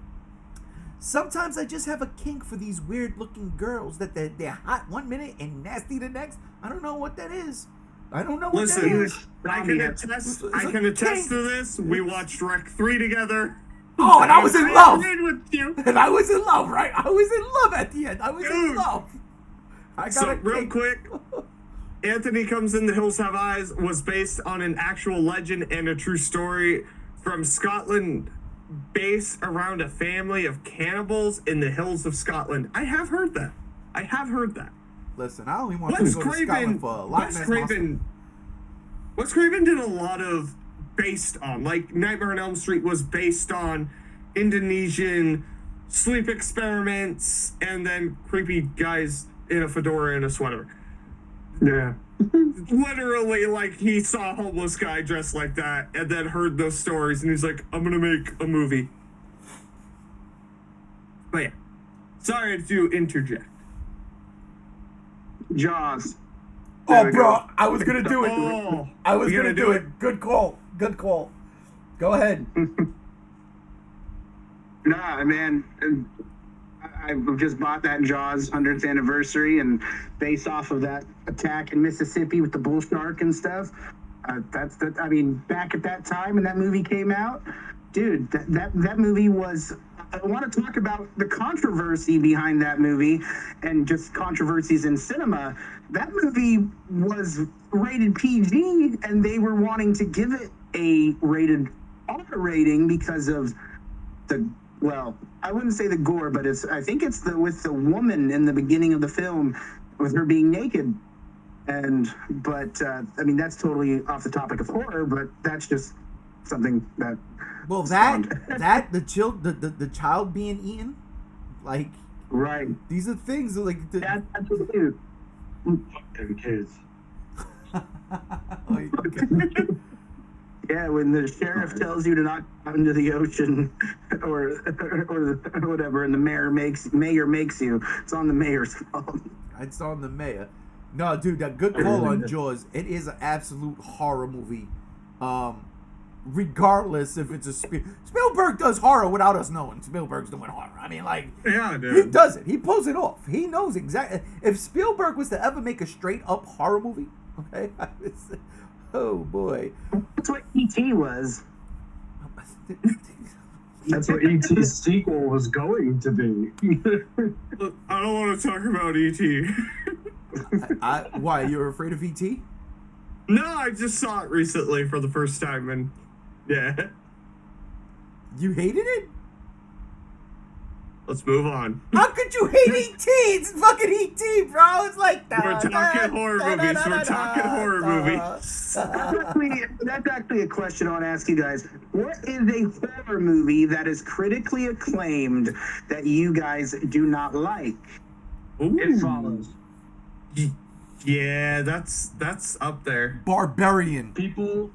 sometimes I just have a kink for these weird-looking girls that they're hot one minute and nasty the next. I don't know what that is. I don't know what that is. I can attest to this. We watched Rec 3 together. Oh, and I was in love. With you. And I was in love, right? I was in love at the end. I was in love. Real quick, Anthony Comes in, The Hills Have Eyes was based on an actual legend and a true story from Scotland, based around a family of cannibals in the hills of Scotland. I have heard that. Listen, I only want to go to Scotland for a Loch Ness Monster. Wes Craven did a lot of based on, like Nightmare on Elm Street was based on Indonesian sleep experiments and then creepy guys in a fedora and a sweater. Yeah. Literally, like, he saw a homeless guy dressed like that and then heard those stories and he's like, I'm gonna make a movie. But yeah, sorry to interject. Jaws. Oh, bro, I was gonna do it. Oh, I was gonna do it. Good call. Go ahead. Nah, man. I've just bought that Jaws 100th anniversary, and based off of that attack in Mississippi with the bull shark and stuff, I mean, back at that time when that movie came out, dude, that movie was. I want to talk about the controversy behind that movie and just controversies in cinema. That movie was rated PG, and they were wanting to give it a rated R rating because of I wouldn't say the gore, but I think it's with the woman in the beginning of the film with her being naked. But I mean, that's totally off the topic of horror, but that's just something that Well, the child being eaten, like, Right. these are things that, like, That's what dude. Fucking kids. Yeah, when the sheriff tells you to not go out into the ocean, or whatever, and the mayor makes you, it's on the mayor's fault. It's on the mayor. No, dude, that good call on Jaws. It is an absolute horror movie. Regardless if it's a Spielberg does horror without us knowing Spielberg's doing horror. I mean, like, Yeah, dude. he does it. He pulls it off. He knows exactly. If Spielberg was to ever make a straight up horror movie, okay, oh boy, That's what E.T. was. That's what E.T.'s sequel was going to be. I don't want to talk about E.T. Why, you're afraid of E.T.? No, I just saw it recently for the first time, and yeah. You hated it? Let's move on. How could you hate E.T.? It's fucking E.T., bro. It's like that. We're talking horror movies. We're talking horror movies. That's actually a question I want to ask you guys. What is a horror movie that is critically acclaimed that you guys do not like? It Follows. Yeah, that's up there. Barbarian. People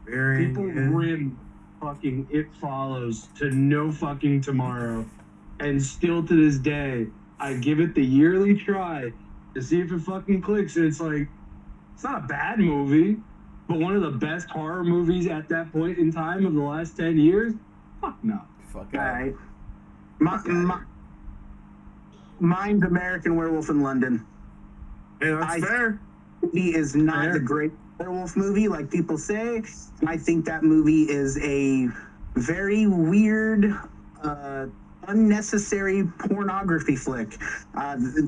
rim fucking It Follows to no fucking tomorrow. And still to this day, I give it the yearly try to see if it fucking clicks. And it's like, it's not a bad movie, but one of the best horror movies at that point in time of the last 10 years? Fuck no. Fuck All out. right. Mine's American Werewolf in London. Yeah, that's fair. Movie is not the great werewolf movie like people say. I think that movie is a very weird, unnecessary pornography flick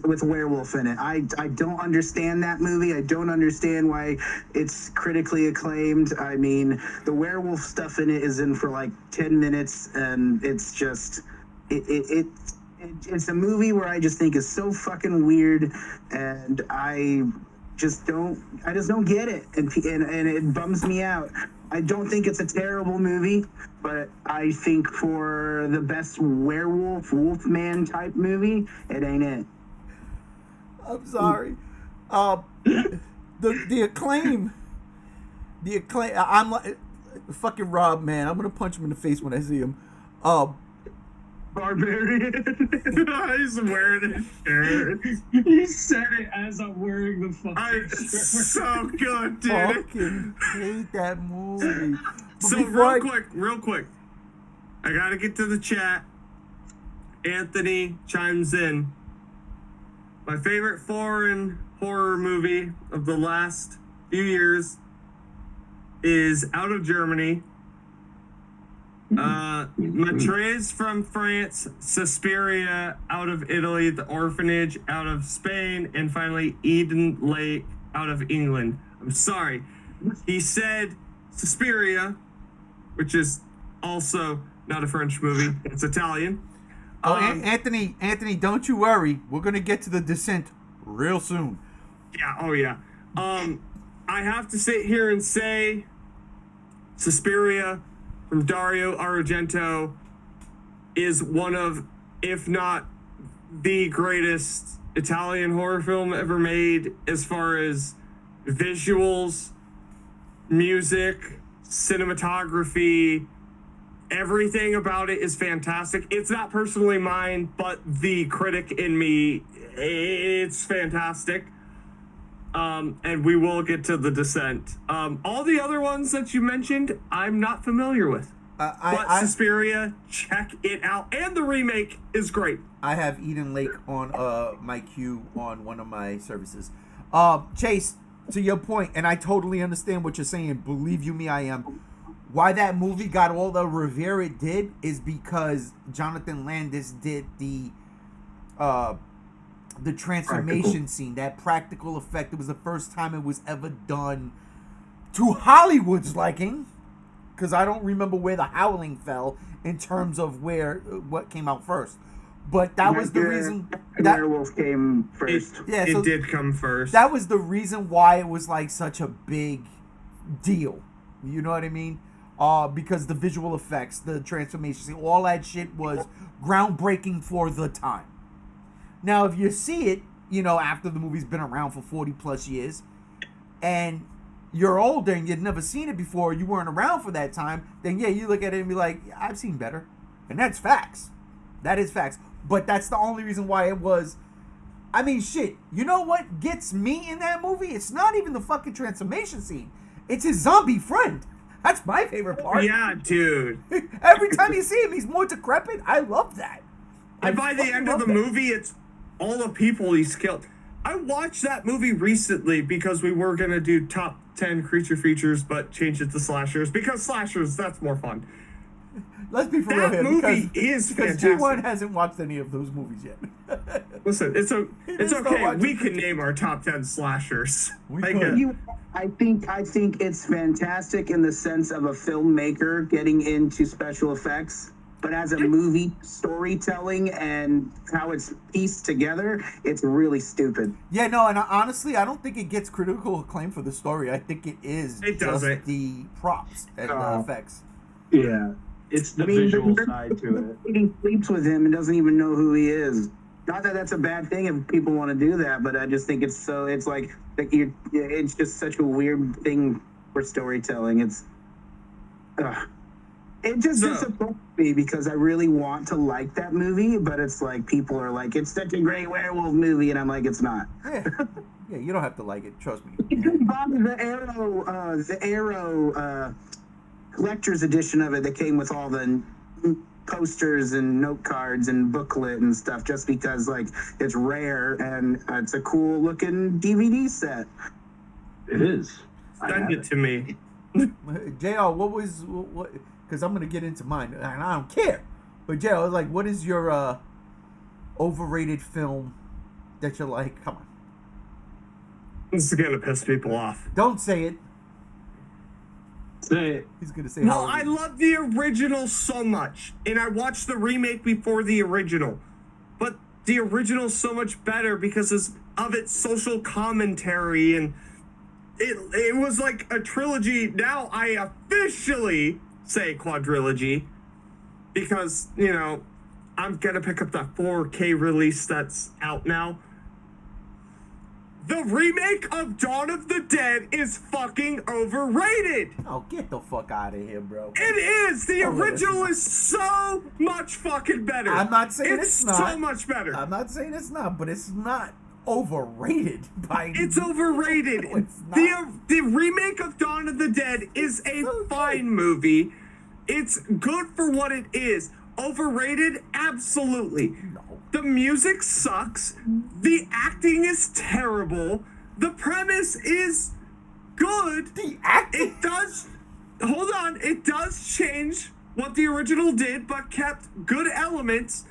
with a werewolf in it. I don't understand that movie. I don't understand why it's critically acclaimed. I mean, the werewolf stuff in it is in for like 10 minutes, and it's just it's a movie where I just think is so fucking weird, and I just don't get it, and it bums me out. I don't think it's a terrible movie, but I think for the best Wolfman type movie, it ain't it. I'm sorry. The acclaim. I'm like fucking Rob, man. I'm gonna punch him in the face when I see him. Barbarian. He's wearing his shirt. You said it as I'm wearing the fucking It's so good, dude. Fucking hate that movie. But So real quick, I gotta get to the chat. Anthony chimes in. My favorite foreign horror movie of the last few years is out of Germany. Matres from France, Suspiria out of Italy, The Orphanage out of Spain, and finally Eden Lake out of England. I'm sorry. He said Suspiria, which is also not a French movie. It's Italian. Anthony, don't you worry. We're gonna get to The Descent real soon. Yeah, oh yeah. I have to sit here and say Suspiria from Dario Argento is one of, if not the greatest Italian horror film ever made as far as visuals, music, cinematography. Everything about it is fantastic. It's not personally mine, but the critic in me, it's fantastic. And we will get to The Descent. All the other ones that you mentioned, I'm not familiar with. But Suspiria, check it out. And the remake is great. I have Eden Lake on my queue on one of my services. Chase, to your point, and I totally understand what you're saying. Believe you me, I am. Why that movie got all the revere it did is because Jonathan Landis did the transformation scene, that practical effect. It was the first time it was ever done to Hollywood's liking, because I don't remember where The Howling fell in terms of what came out first. But that was the reason that Werewolf came first. It did come first. That was the reason why it was like such a big deal. You know what I mean? because the visual effects, the transformations, all that shit was groundbreaking for the time. Now, if you see it, you know, after the movie's been around for 40 plus years, and you're older and you'd never seen it before, you weren't around for that time, then yeah, you look at it and be like, yeah, I've seen better. And that's facts. That is facts. But that's the only reason why it was. I mean, shit, you know what gets me in that movie? It's not even the fucking transformation scene. It's his zombie friend. That's my favorite part. Yeah, dude. Every time you see him, he's more decrepit. I love that. And by the end of the movie, it's all the people he's killed. I watched that movie recently because we were going to do top 10 creature features, but change it to slashers. Because slashers, that's more fun. Let's be for real That here. movie is because fantastic. G1 hasn't watched any of those movies yet. Listen, it's just don't okay. watch We it. can name our top 10 slashers. We Like, could. I think it's fantastic in the sense of a filmmaker getting into special effects, but as a movie storytelling and how it's pieced together, it's really stupid. Yeah, no, and honestly, I don't think it gets critical acclaim for the story. I think it is It just doesn't. the props and the effects. Yeah, it's the visual side to it. He sleeps with him and doesn't even know who he is. Not that that's a bad thing if people want to do that, but I just think it's just such a weird thing for storytelling. It just disappoints me because I really want to like that movie, but it's like people are like, it's such a great werewolf movie, and I'm like, it's not. Yeah. Yeah, you don't have to like it. Trust me. The Arrow collector's edition of it that came with all the posters and note cards and booklet and stuff, just because like it's rare and it's a cool looking DVD set. It is. Send it to me. JR, what? Because I'm gonna get into mine, and I don't care. But JR, like, what is your overrated film that you like? Come on, This is going to piss people off. don't say it. Say it. He's gonna say. No, I Halloween. love the original so much, and I watched the remake before the original. But the original's so much better because of its social commentary, and it was like a trilogy. Now I officially say quadrilogy because, you know, I'm gonna pick up that 4K release that's out now. The remake of Dawn of the Dead is fucking overrated. Oh, get the fuck out of here, bro. It is. The Oh, original is so much fucking better. I'm not saying it's not. so much better. I'm not saying it's not, but it's not overrated by. It's overrated. No, it's not. The remake of Dawn of the Dead is a fine movie. It's good for what it is. Overrated? Absolutely. No. The music sucks. The acting is terrible. The premise is good. The acting. It does. Hold on. It does change what the original did, but kept good elements.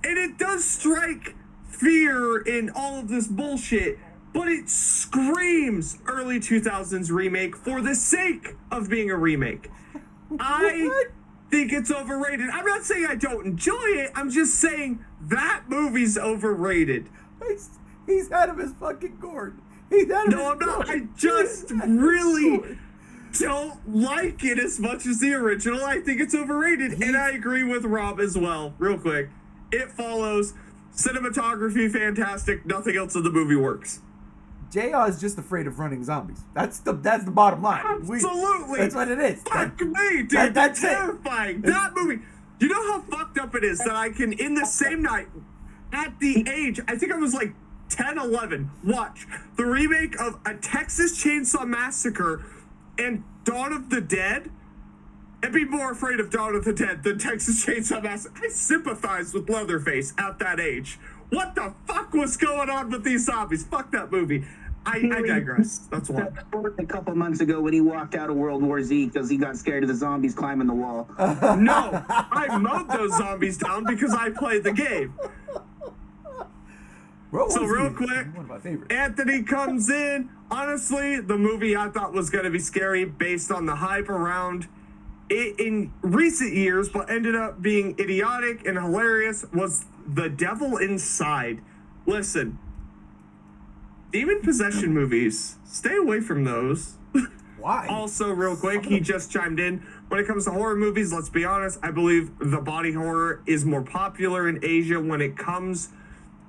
And it does strike fear in all of this bullshit, but it screams early 2000s remake for the sake of being a remake. I What? think it's overrated. I'm not saying I don't enjoy it. I'm just saying that movie's overrated. He's out of his fucking gourd. He's out of his No, I'm not. gourd. I just He's out of his really gourd. don't like it as much as the original. I think it's overrated. And I agree with Rob as well. Real quick. It follows. Cinematography, fantastic. Nothing else in the movie works. JR is just afraid of running zombies. That's the bottom line. Absolutely. That's what it is. Fuck me, dude. that's That's it. terrifying. That movie. You know how fucked up it is that I can, in the same night, at the age, I think I was like 10, 11, watch the remake of A Texas Chainsaw Massacre and Dawn of the Dead and be more afraid of Dawn of the Dead than Texas Chainsaw Massacre. I sympathize with Leatherface at that age. What the fuck was going on with these zombies? Fuck that movie. I digress. That's why. A couple months ago when he walked out of World War Z because he got scared of the zombies climbing the wall. No, I mowed those zombies down because I played the game. So real quick, one of my favorites. Anthony comes in. Honestly, the movie I thought was going to be scary based on the hype around it in recent years, but ended up being idiotic and hilarious, was The Devil Inside. Listen, demon possession movies, stay away from those. Why? Also, real quick, he just chimed in. When it comes to horror movies, let's be honest, I believe the body horror is more popular in Asia. When it comes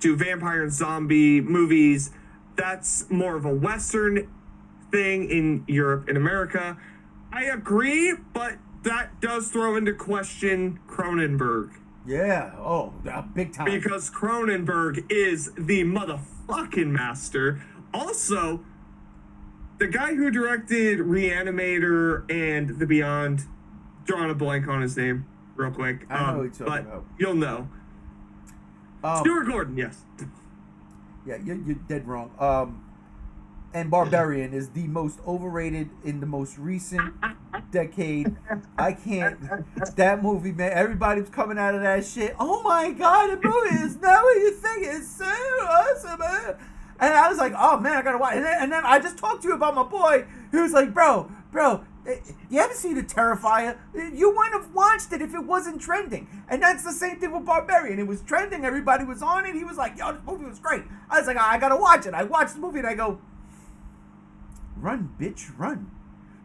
to vampire and zombie movies, that's more of a Western thing in Europe and America. I agree, but that does throw into question Cronenberg. Yeah. Oh, big time. Because Cronenberg is the motherfucking master. Also, the guy who directed Reanimator and The Beyond, drawing a blank on his name real quick. I know what you're talking about. You'll know. Stuart Gordon, yes. Yeah, you're dead wrong. And Barbarian is the most overrated in the most recent decade. I can't. That movie, man. Everybody was coming out of that shit. Oh my god, the movie is not what you think. It's so awesome, man. And I was like, oh man, I gotta watch. And then I just talked to you about my boy, who was like, bro, you haven't seen The Terrifier? You wouldn't have watched it if it wasn't trending. And that's the same thing with Barbarian. It was trending. Everybody was on it. He was like, yo, this movie was great. I was like, I gotta watch it. I watched the movie and I go, run, bitch, run.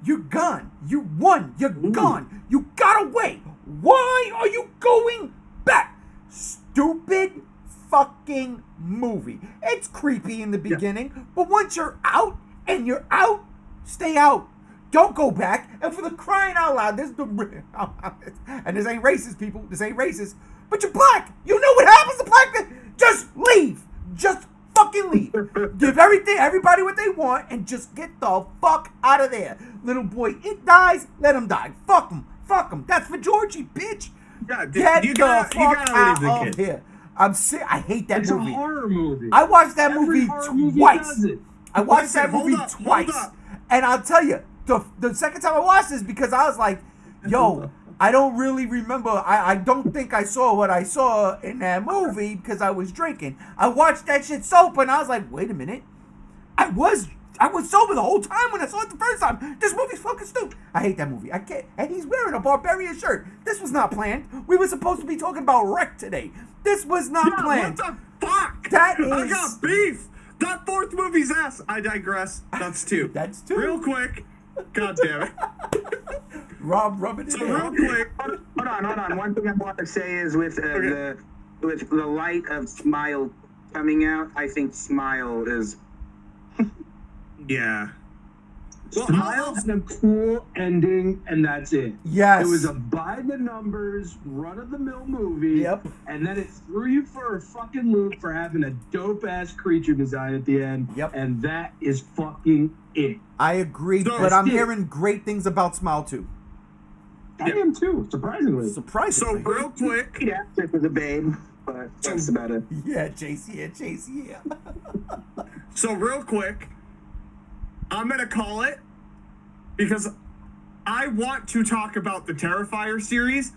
You're gone. You won. You're gone. You got away. Why are you going back? Stupid fucking movie. It's creepy in the beginning, but once you're out and you're out, stay out. Don't go back. And for the crying out loud, and this ain't racist, people. This ain't racist. But you're black. You know what happens to black people? Just leave. Just fucking leave. Give everybody what they want, and just get the fuck out of there. Little boy, it dies. Let him die. Fuck him. Fuck him. That's for Georgie, bitch. Yeah, get you the gotta fuck out leave the of kid. here. I'm sick. I hate that It's movie. a horror movie. I watched that Every movie horror movie twice. does it. I watched Listen, that hold movie up, hold twice. up. And I'll tell you, the second time I watched this, because I was like, yo, I don't really remember. I don't think I saw what I saw in that movie because I was drinking. I watched that shit sober and I was like, wait a minute. I was sober the whole time when I saw it the first time. This movie's fucking stupid. I hate that movie. I can't. And he's wearing a Barbarian shirt. This was not planned. We were supposed to be talking about Wreck today. This was not planned. What the fuck? That I is- got beef. That fourth movie's ass. I digress. That's two. That's two. Real quick. God damn it. Rob rubbing it So in. real quick. Hold on. One thing I want to say is with the light of Smile coming out, I think Smile is. Yeah. Well, Smile had a cool ending, and that's it. Yes. It was a by-the-numbers, run-of-the-mill movie. Yep. And then it threw you for a fucking loop for having a dope-ass creature design at the end. Yep. And that is fucking it. I agree, So- but I'm hearing great things about Smile too. I am too, surprisingly. So Surprisingly. real quick. Pete actor for the babe, but that's about it. Yeah, Chase, yeah. So real quick. I'm gonna call it because I want to talk about the Terrifier series,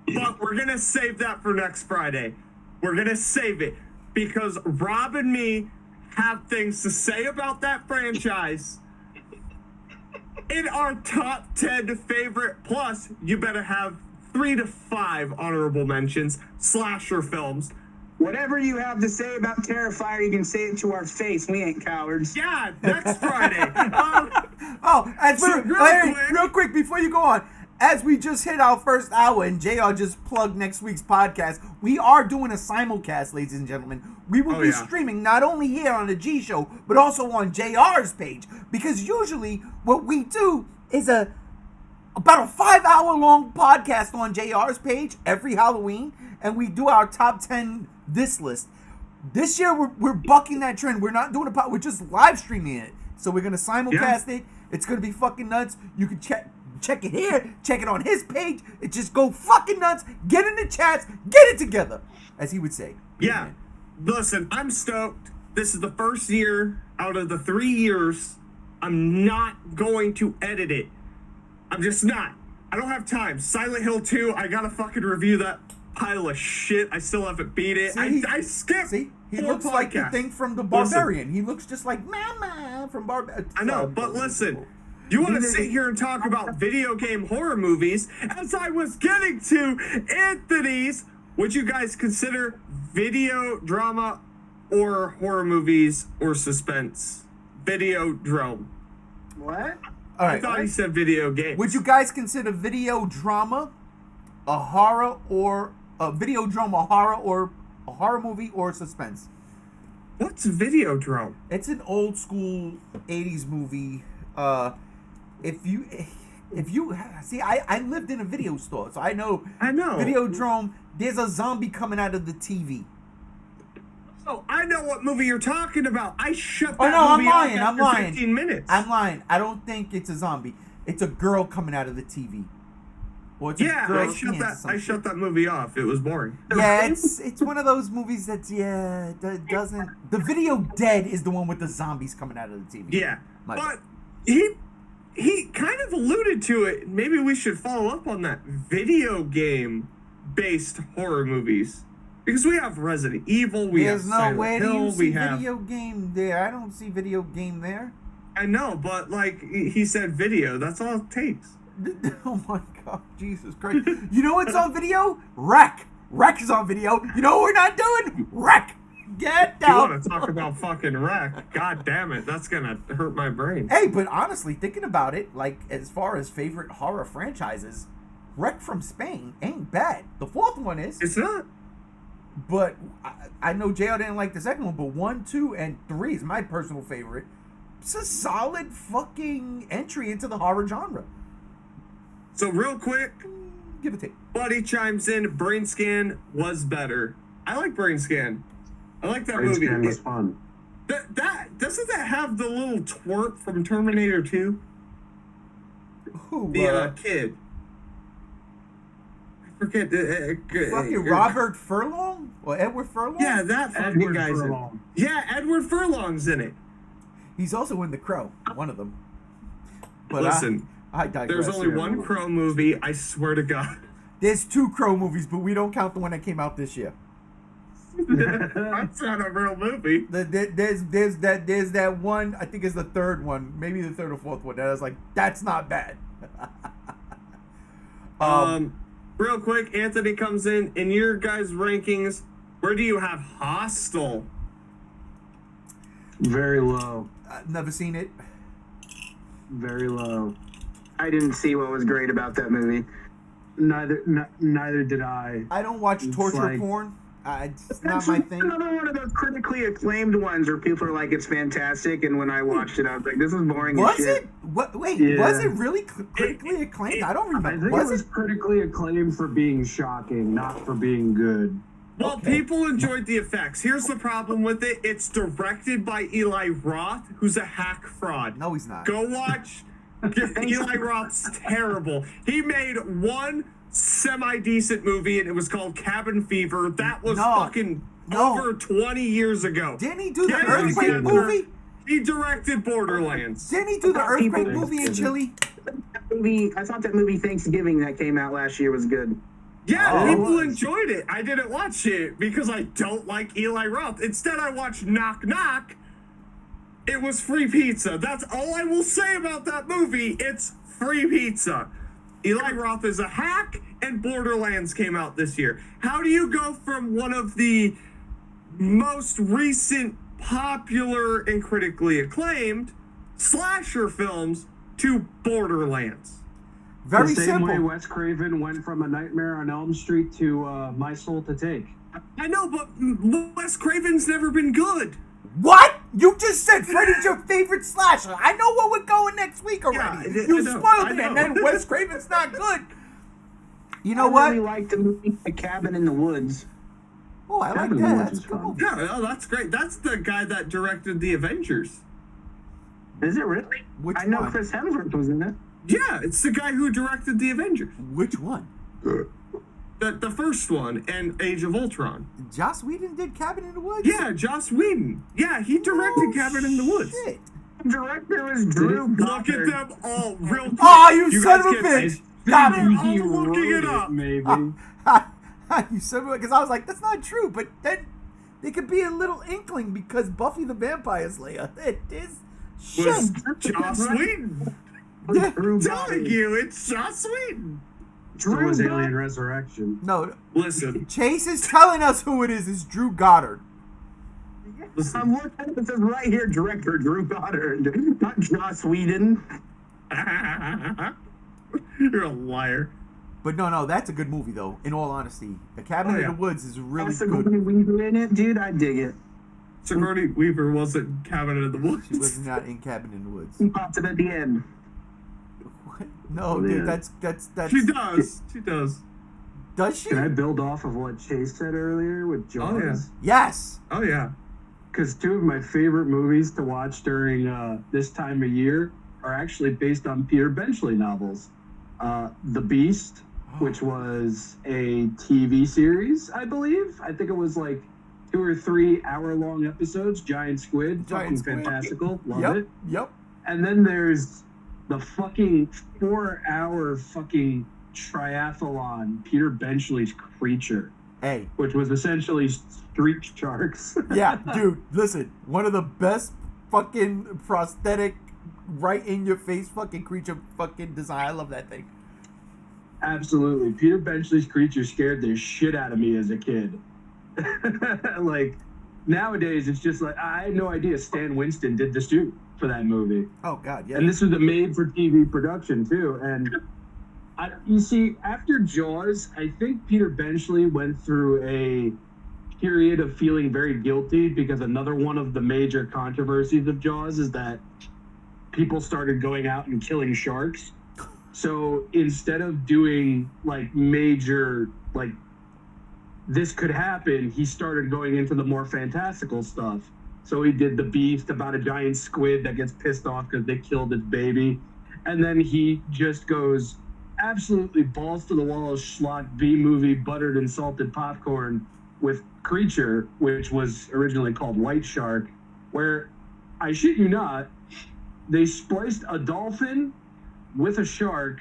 but we're gonna save that for next Friday. We're gonna save it because Rob and me have things to say about that franchise in our top 10 favorite. Plus, you better have 3 to 5 honorable mentions, slasher films. Whatever you have to say about Terrifier, you can say it to our face. We ain't cowards. Yeah, next Friday. Real quick before you go on, as we just hit our first hour and JR just plugged next week's podcast, we are doing a simulcast, ladies and gentlemen. We will be streaming not only here on the G Show, but also on JR's page. Because usually what we do is about a 5-hour long podcast on JR's page every Halloween, and we do our top 10 this list. This year we're bucking that trend. We're not doing a pod, we're just live streaming it. So we're gonna simulcast it. It's gonna be fucking nuts. You can check it here, check it on his page. It just go fucking nuts. Get in the chats, get it together, as he would say. Yeah. Amen. Listen, I'm stoked. This is the first year out of the 3 years I'm not going to edit it. I'm just not. I don't have time. Silent Hill 2, I gotta fucking review that pile of shit. I still haven't beat it. I skipped. See, he 4 looks like the podcasts. thing from the Barbarian. He looks just like Mama from Barbarian. I know, but listen, you want to sit here and talk about video game horror movies? As I was getting to Anthony's, would you guys consider video drama or horror movies or suspense? Video drone. What? All I right. thought he said video games. Would you guys consider video drama a horror or a video drama or a horror movie or suspense? What's Videodrome? It's an old school 80s movie. If you see, I lived in a video store, so I know. Videodrome. There's a zombie coming out of the TV. Oh, I know what movie you're talking about. I shut that I'm movie lying. off I'm after lying. 15 minutes. I'm lying. I don't think it's a zombie. It's a girl coming out of the TV. Or it's a Yeah, girl's I hands or I something. shut that movie off. It was boring. Yeah, it's one of those movies that doesn't. The Video Dead is the one with the zombies coming out of the TV. Yeah, My but he kind of alluded to it. Maybe we should follow up on that. Video game based horror movies, because we have Resident Evil, we There's have no Silent way Hill, you see we have. video game there. I don't see video game there. I know, but like he said, video. That's all it takes. Oh my God, Jesus Christ! You know what's on video? Wreck. Wreck is on video. You know what we're not doing? Wreck. Get You down. want to talk about fucking wreck? God damn it, that's gonna hurt my brain. Hey, but honestly, thinking about it, like as far as favorite horror franchises, Wreck from Spain ain't bad. The fourth one is. It's not. But I know JL didn't like the second one, but 1, 2, and 3 is my personal favorite. It's a solid fucking entry into the horror genre. So real quick, Give it take. Buddy chimes in. Brain Scan was better. I like Brain Scan. I like that Brain movie. Scan was fun. That doesn't that have the little twerp from Terminator 2? Who? The kid. I forget the Fucking Robert Furlong? Or Edward Furlong? Yeah, that fucking Edward guy's in. Furlong. Yeah, Edward Furlong's in it. He's also in The Crow, one of them. But Listen, I digress. there's only here. one Crow movie. I swear to God. There's 2 Crow movies, but we don't count the one that came out this year. That's not a real movie. There's that one. I think it's the third one, maybe the third or fourth one. That I was like, that's not bad. Real quick, Anthony comes in your guys' rankings. Where do you have Hostel? Very low. Never seen it. Very low. I didn't see what was great about that movie. Neither did I. I don't watch It's torture like- porn. It's not That's my thing. another one of those critically acclaimed ones where people are like, it's fantastic, and when I watched it, I was like, this is boring as Was shit. it? What? Wait, Yeah. was it really critically acclaimed? I don't I remember. think Was it was critically acclaimed for being shocking, not for being good. Well, Okay. people enjoyed the effects. Here's the problem with it. It's directed by Eli Roth, who's a hack fraud. No, he's not. Go watch. Eli Roth's terrible. He made one semi-decent movie, and it was called Cabin Fever. That was No. over 20 years ago. Didn't he do the Get earthquake together. movie? He directed Borderlands. Didn't he do the earthquake People- movie in Chile? I thought that movie Thanksgiving that came out last year was good. Yeah, Oh. people enjoyed it. I didn't watch it because I don't like Eli Roth. Instead, I watched Knock Knock. It was free pizza. That's all I will say about that movie. It's free pizza. Eli Roth is a hack, and Borderlands came out this year. How do you go from one of the most recent popular and critically acclaimed slasher films to Borderlands? Very the same way simple. Wes Craven went from A Nightmare on Elm Street to My Soul to Take. I know, but Wes Craven's never been good. What? You just said Freddy's your favorite slasher. I know where we're going next week already. Yeah, You I know, spoiled I it, and know. then Wes Craven's not good. You know I what? really liked the movie The Cabin in the Woods. Oh, I like Cabin in the that. Woods That's is a good fun. movie. Yeah, well, that's great. That's the guy that directed the Avengers. Is it really? Which I know one? Chris Hemsworth was in it. Yeah, it's the guy who directed the Avengers. Which one? The first one and Age of Ultron. Joss Whedon did Cabin in the Woods? Yeah, Joss Whedon. Yeah, he directed Oh, Cabin in the Woods. shit. The director was Drew Look Goddard. at them all real quick. Oh, you son of a guys bitch. can't- Stop They're it. all He looking wrote it up. maybe. You said it because I was like, that's not true. But then there could be a little inkling because Buffy the Vampire Slayer. It is Was shit. Joss Whedon. Yeah. Drew I'm telling Goddard. you, it's Joss Whedon. So Drew was Goddard. Alien Resurrection. No, Listen, Chase is telling us who it is. It's Drew Goddard. listen. I'm looking at it says right here, director Drew Goddard, not Joss Whedon. You're a liar. But no, that's a good movie though. In all honesty, The Cabin in the Woods is really That's good. Sigourney Weaver in it, dude. I dig it. Sigourney Weaver wasn't Cabin in the Woods. She was not in Cabin in the Woods. He pops it at the end. What? No, Yeah. dude, that's. She does. She does. Does she? Can I build off of what Chase said earlier with Jaws? Oh, yeah. Yes. Oh yeah. Because two of my favorite movies to watch during this time of year are actually based on Peter Benchley novels. The Beast, which was a TV series, I believe. I think it was like 2 or 3 hour-long episodes. Giant Squid, fucking fantastical. Love it. Yep. And then there's the fucking 4-hour fucking triathlon, Peter Benchley's Creature, Hey. which was essentially street sharks. Yeah, dude. Listen, one of the best fucking prosthetic, right in your face fucking creature fucking design. I love that thing. Absolutely. Peter Benchley's Creature scared the shit out of me as a kid. Like, nowadays, it's just like, I had no idea Stan Winston did the shoot for that movie. Oh God, yeah. And this was a made-for-TV production, too. And, you see, after Jaws, I think Peter Benchley went through a period of feeling very guilty because another one of the major controversies of Jaws is that people started going out and killing sharks. So instead of doing like major, like this could happen, he started going into the more fantastical stuff. So he did The Beast about a giant squid that gets pissed off because they killed its baby. And then he just goes absolutely balls to the wall schlock B-movie buttered and salted popcorn with Creature, which was originally called White Shark, where, I shit you not, they spliced a dolphin with a shark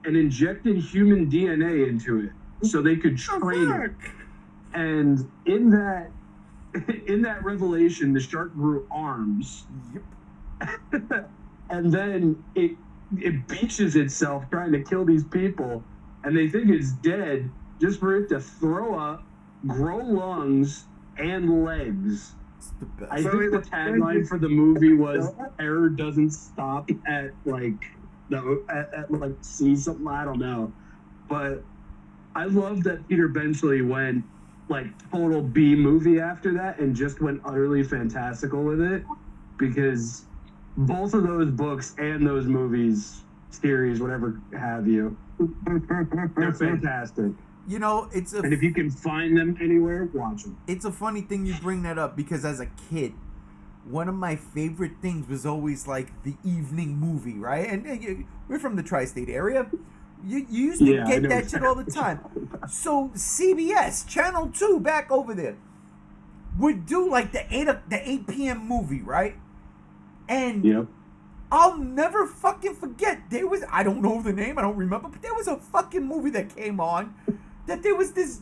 and injected human DNA into it so they could train it. And in that revelation, the shark grew arms. Yep. And then it beaches itself trying to kill these people, and they think it's dead just for it to throw up, grow lungs, and legs. It's the best. I think the tagline for the movie was "Terror doesn't stop at like see something." I don't know, but I love that Peter Benchley went like total B movie after that and just went utterly fantastical with it, because both of those books and those movies, series, whatever have you, they're fantastic. You know, And if you can find them anywhere, watch them. It's a funny thing you bring that up, because as a kid, one of my favorite things was always like the evening movie, right? And we're from the tri-state area. You used to get that shit all the time. So CBS, Channel 2 back over there, would do like the 8 p.m. movie, right? And Yep. I'll never fucking forget, there was, I don't know the name, I don't remember, but there was a fucking movie that came on that there was this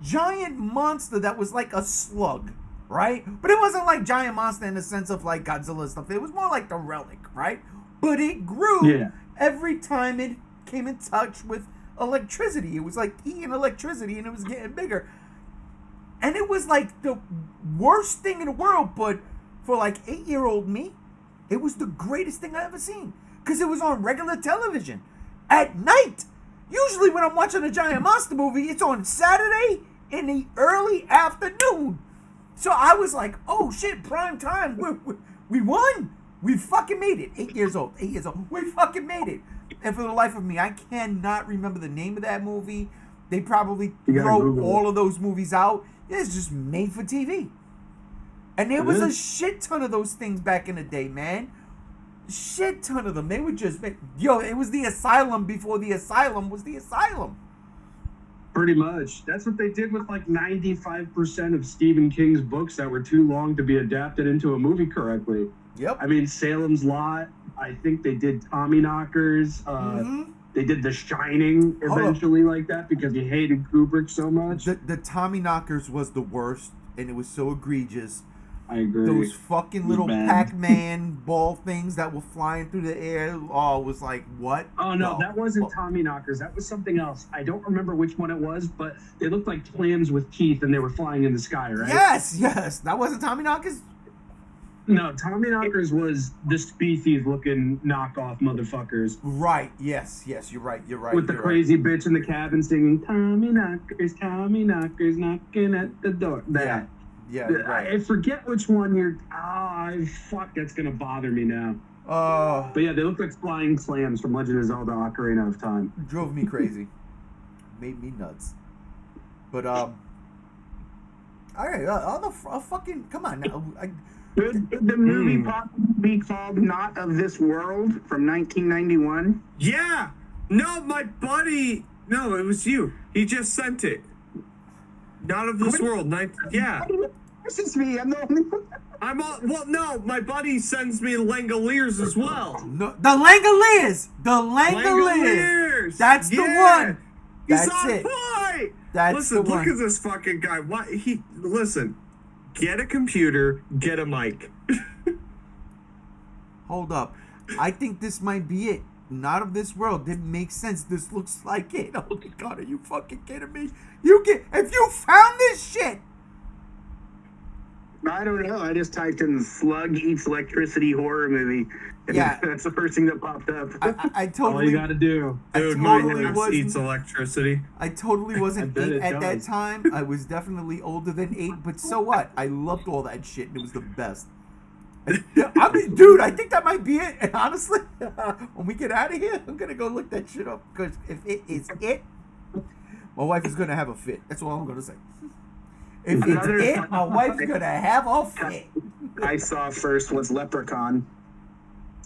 giant monster that was like a slug, right? But it wasn't like giant monster in the sense of like Godzilla stuff. It was more like the Relic, right? But it grew every time it came in touch with electricity. It was like eating electricity, and it was getting bigger. And it was like the worst thing in the world, but for like 8-year-old me, it was the greatest thing I ever seen, because it was on regular television at night. Usually when I'm watching a giant monster movie, it's on Saturday in the early afternoon. So I was like, oh shit, prime time. We won. We fucking made it. 8 years old. We fucking made it. And for the life of me, I cannot remember the name of that movie. They probably throw all of those movies out. It's just made for TV. And there was a shit ton of those things back in the day, man. Shit ton of them. They would just make, it was the Asylum before the Asylum was the Asylum. Pretty much. That's what they did with like 95% of Stephen King's books that were too long to be adapted into a movie correctly. Yep. I mean, Salem's Lot. I think they did Tommyknockers. They did The Shining eventually like that because he hated Kubrick so much. The Tommyknockers was the worst, and it was so egregious. I agree. Those fucking little Pac-Man ball things that were flying through the air. Oh, it was like, what? Oh, no, that wasn't Tommyknockers. That was something else. I don't remember which one it was, but they looked like clams with teeth, and they were flying in the sky, right? Yes. That wasn't Tommyknockers? No, Tommyknockers was the species looking knockoff motherfuckers Right. Yes. You're right. with the you're crazy bitch in the cabin singing Tommyknockers knocking at the door. Right. That. Yeah. You're right. I forget which one you're. Fuck, that's gonna bother me now. But yeah, they look like flying clams from Legend of Zelda: Ocarina of Time. Drove me crazy. Made me nuts. But all right. I'll fucking come on now. Could the movie possibly be called Not of This World from 1991? Yeah. No, my buddy. No, it was you. He just sent it. Not of this world. Yeah. This is me. I'm the only one. Well, no, my buddy sends me Langoliers as well. No, the Langoliers. The Langoliers. That's the one. He's That's on it. point. That's Listen, the look one. at this fucking guy. Listen. Get a computer, get a mic. Hold up. I think this might be it. Not of This World. Didn't make sense. This looks like it. Oh my god, are you fucking kidding me? If you found this shit. I don't know. I just typed in Slug Eats Electricity horror movie. And Yeah. that's the first thing that popped up. I All totally. you gotta do. Dude, totally my house wasn't- eats electricity. I totally wasn't I bet 8 it at that does. time. I was definitely older than 8, but so what? I loved all that shit, and it was the best. I mean, dude, I think that might be it. And honestly, when we get out of here, I'm gonna go look that shit up because if it is it, my wife is gonna have a fit. That's all I'm gonna say. If it's Another- it, my wife's gonna have a fit. I saw first was Leprechaun.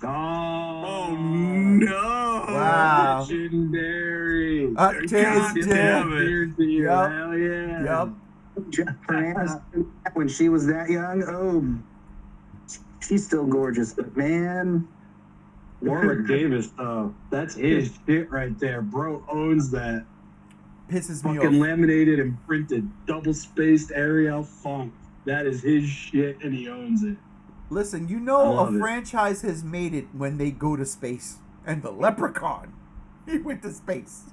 Oh no! Wow. Legendary. Cheers, God Jim. damn it. Cheers to you. Yup. Hell yeah. Yep. Jennifer Aniston, when she was that young, she's still gorgeous. But man, Warwick Davis, though, that's his shit right there. Bro owns that. Pisses me Fucking off. laminated and printed, double spaced Ariel font. That is his shit, and he owns it. Listen, you I know love a it. franchise has made it when they go to space. And the Leprechaun, he went to space.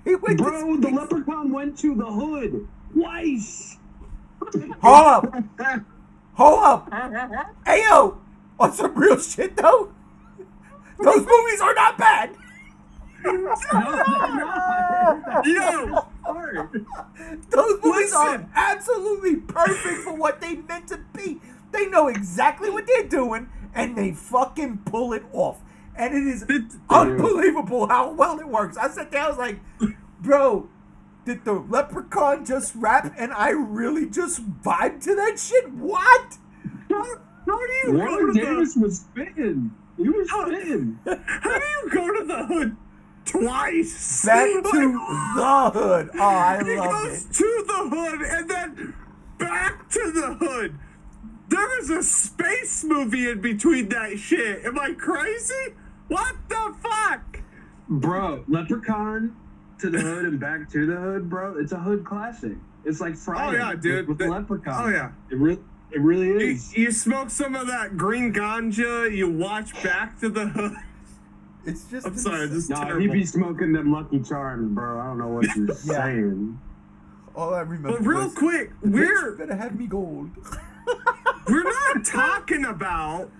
He went to Bro, space. the Leprechaun went to the hood twice. Hold up. Hold up. Hey, yo. On some real shit, though, those movies are not bad. Yo! Those movies are Listen. absolutely perfect for what they meant to be. They know exactly what they're doing, and they fucking pull it off. And it is unbelievable how well it works. I sat there, I was like, bro, did the Leprechaun just rap and I really just vibe to that shit? What? How do you go Warwick to Davis was spitting. He was spitting. How do you go to the hood twice? Back to the hood. Oh, I He love goes it. to the hood and then back to the hood. There is a space movie in between that shit. Am I crazy? What the fuck? Bro, Leprechaun to the hood and back to the hood, bro. It's a hood classic. It's like Friday. yeah, dude. With the Leprechaun. Oh, yeah. It really is. You smoke some of that green ganja, you watch Back to the Hood. It's just. I'm sorry, this is Nah, terrible. he be smoking them Lucky Charms, bro. I don't know what you're saying. All I remember. But real was, quick, "Bitch, we're you better have me gold. not talking about,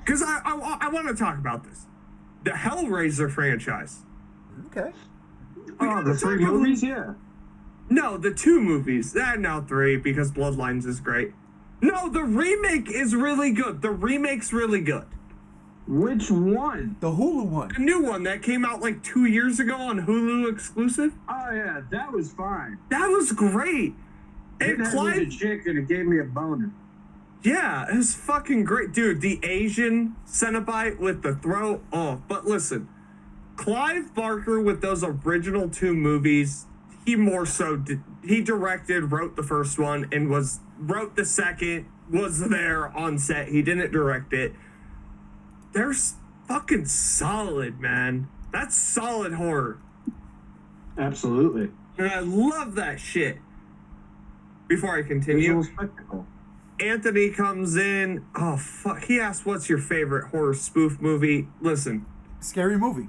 because I want to talk about this, the Hellraiser franchise. Okay. Oh, the three movies? Yeah. No, the 2 movies. No, 3 because Bloodlines is great. No, the remake is really good. The remake's really good. Which one? The Hulu one. The new one that came out like 2 years ago on Hulu exclusive. Oh, yeah, that was fine. That was great. It And had me the Clive, chick and it gave me a boner. yeah, it was fucking great. Dude, the Asian Cenobite with the throat. Oh, but listen, Clive Barker with those original 2 movies, he more so he directed, wrote the first one, and wrote the second, was there on set. He didn't direct it. They're fucking solid, man. That's solid horror. Absolutely. And I love that shit. Before I continue, Visual spectacle. Anthony comes in. Oh, fuck. He asked, what's your favorite horror spoof movie? Listen. Scary movie.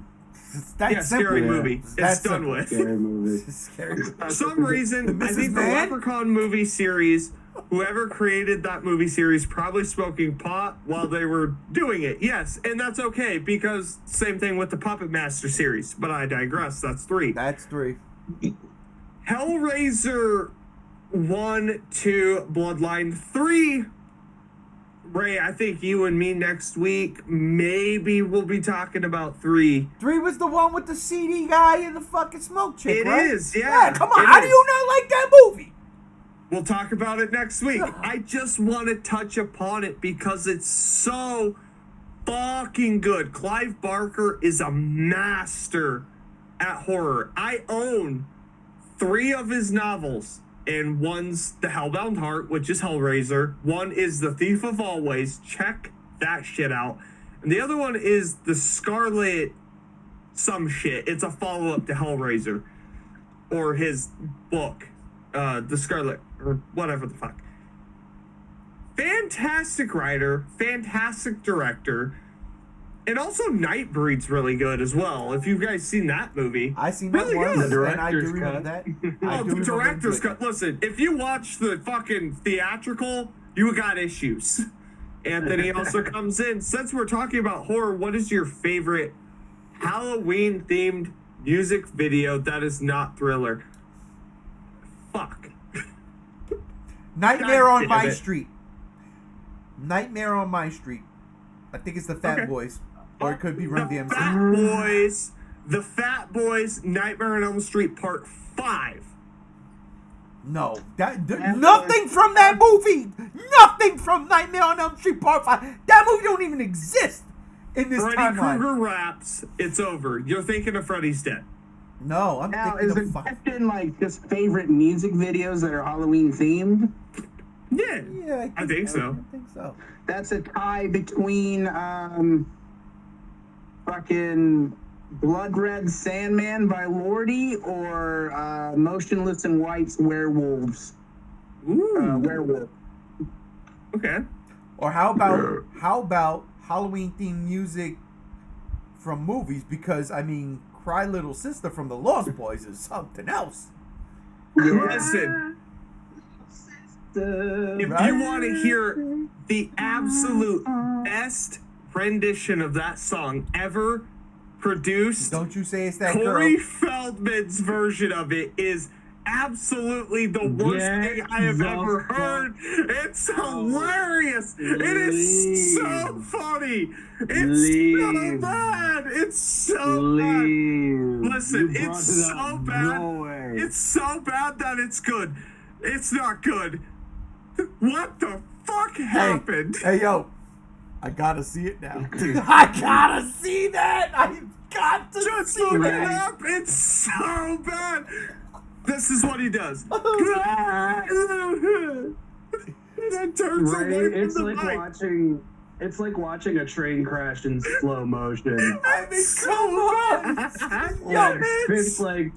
It's that Yeah, simple. scary Yeah. movie. It's It's that done simple. with. Scary movie. Scary. For some reason, I Mrs. think the Man? Leprechaun movie series Whoever created that movie series probably smoking pot while they were doing it. Yes, and that's okay because same thing with the Puppet Master series. But I digress. That's 3. That's 3. Hellraiser 1, 2, Bloodline 3. Ray, I think you and me next week, maybe we'll be talking about 3. 3 was the one with the CD guy and the fucking smoke chick, It right? is, yeah. Come on, It how do is. you not like that movie? We'll talk about it next week. I just want to touch upon it because it's so fucking good. Clive Barker is a master at horror. I own 3 of his novels, and one's The Hellbound Heart, which is Hellraiser. One is The Thief of Always. Check that shit out. And the other one is The Scarlet some shit. It's a follow-up to Hellraiser. Or his book, The Scarlet, or whatever the fuck. Fantastic writer, fantastic director, and also Nightbreed's really good as well. If you guys seen that movie, I seen that Really one, good. The and I do director's remember cut. that. oh, the director's cut. Listen, if you watch the fucking theatrical, you got issues. Anthony also comes in. Since we're talking about horror, what is your favorite Halloween themed music video that is not Thriller? Fuck. Nightmare God on damn My it. Street. Nightmare on My Street. I think it's the Fat Okay. Boys. Or it could be Run The DMC. Fat Boys, Nightmare on Elm Street Part 5. No. Nothing from that movie! Nothing from Nightmare on Elm Street Part 5. That movie don't even exist in this Freddy timeline. Krueger raps, it's over. You're thinking of Freddy's Dead. No, I'm Now, thinking is of there 5. question like just favorite music videos that are Halloween themed? Yeah. Yeah, I think so. I think so. That's a tie between fucking Blood Red Sandman by Lordy or Motionless in White's Werewolves. Ooh. Werewolf. Okay. Or how about Halloween themed music from movies? Because I mean, Cry Little Sister from the Lost Boys is something else. Listen, if Right? you want to hear the absolute best rendition of that song ever produced, Don't you say it's that Corey girl? Feldman's version of it is absolutely the worst Get thing I have the ever fuck heard. It's hilarious. It is Leave. so funny. It's so Leave. bad. It's so bad. Leave. Listen, You brought it's it so up. bad. No way. It's so bad that it's good. It's not good. What the fuck happened? Hey, yo. I gotta see it now. I gotta see that. I got to Just see look it that. up. It's so bad. This is what he does. And then turns Right? away from It's the like mic. watching. It's like watching a train crash in slow motion. I mean, come on. Like, Yo, it's like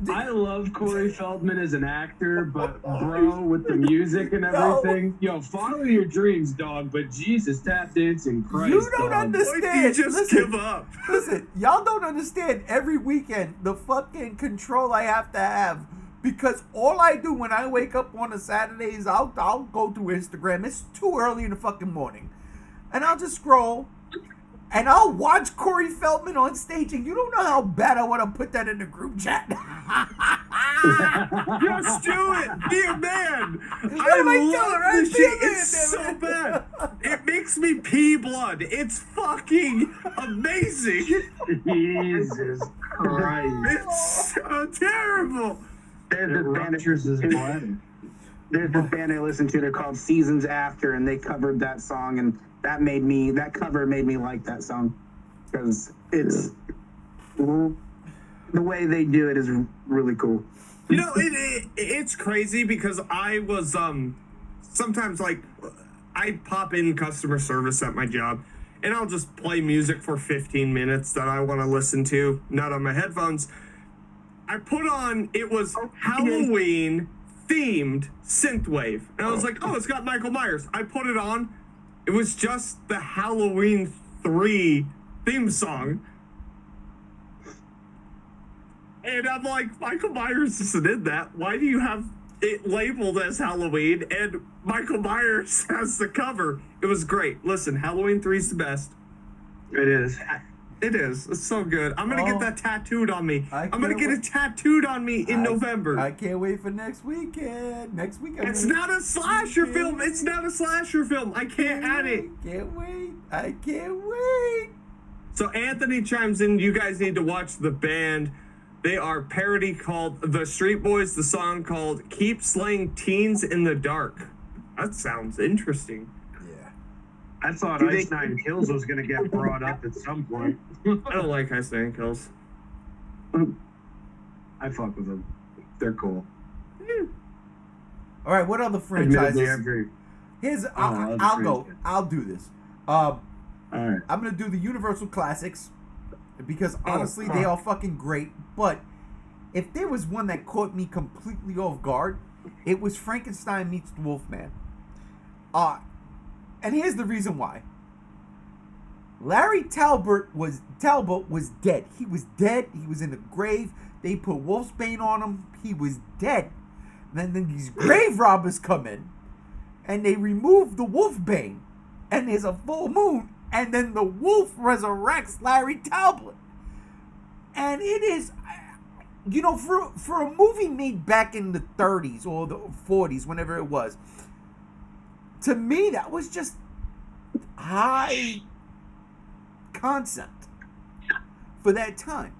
I love Corey Feldman as an actor, but bro, with the music and everything, yo, follow your dreams, dog. But Jesus, tap dancing, Christ, You don't dog. understand. Why do you just Listen. give up? Listen, y'all don't understand every weekend the fucking control I have to have. Because all I do when I wake up on a Saturday is I'll go through Instagram. It's too early in the fucking morning. And I'll just scroll. And I'll watch Corey Feldman on stage. And you don't know how bad I want to put that in the group chat. Just do it. Be a man. What I am I doing, love right? this Be a shit. man, It's damn so it. bad. It makes me pee blood. It's fucking amazing. Jesus Christ. It's so terrible. There's It this band. ruptures his blood. There's this band I listen to. They're called Seasons After, and they covered that song, and that cover made me like that song because it's the way they do it is really cool. You know, it's crazy because I was sometimes like I pop in customer service at my job and I'll just play music for 15 minutes that I want to listen to, not on my headphones. I put on, it was Halloween themed synthwave, and I was like, oh, it's got Michael Myers. I put it on. It was just the Halloween 3 theme song. And I'm like, Michael Myers isn't in that. Why do you have it labeled as Halloween, and Michael Myers has the cover. It was great. Listen, Halloween 3 is the best. It is. It is. It's so good. I'm gonna get that tattooed on me. I I'm gonna can't get it tattooed on me in November. I can't wait for next weekend. Next weekend. It's not a slasher film. It's not a slasher film. I can't add it. Can't wait. I can't wait. So Anthony chimes in. You guys need to watch the band. They are parody called The Street Boys. The song called "Keep Slaying Teens in the Dark." That sounds interesting. Yeah. I thought Ice Nine Kills was going to get brought up at some point. I don't like Ice Nine Kills. I fuck with them. They're cool. All right. What other Admittedly, franchises? I agree. Here's other I'll go. franchises. I'll do this. All right. I'm gonna do the Universal classics because honestly fuck. they are fucking great. But if there was one that caught me completely off guard, it was Frankenstein meets the Wolfman. And here's the reason why. Larry Talbot was dead. He was dead. He was in the grave. They put wolfsbane on him. He was dead. Then these grave robbers come in, and they remove the wolfbane, and there's a full moon, and then the wolf resurrects Larry Talbot. And it is, you know, for a movie made back in the 30s or the 40s, whenever it was, to me that was just high concept for that time.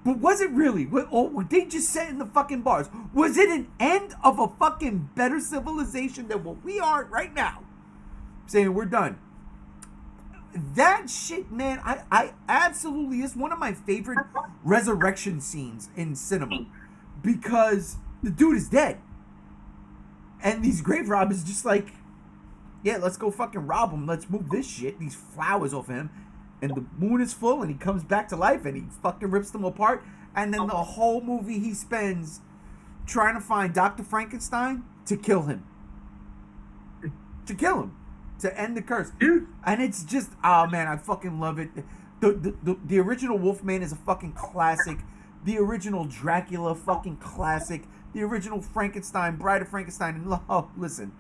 But was it really? Or were they just setting the fucking bars? Was it an end of a fucking better civilization than what we are right now? Saying we're done. That shit, man, I absolutely, it's one of my favorite resurrection scenes in cinema. Because the dude is dead. And these grave robbers just like, yeah, let's go fucking rob him. Let's move this shit, these flowers off him. And the moon is full and he comes back to life and he fucking rips them apart. And then the whole movie he spends trying to find Dr. Frankenstein to kill him. To kill him. To end the curse. And it's just, oh man, I fucking love it. The original Wolfman is a fucking classic. The original Dracula, fucking classic. The original Frankenstein, Bride of Frankenstein. And oh, listen.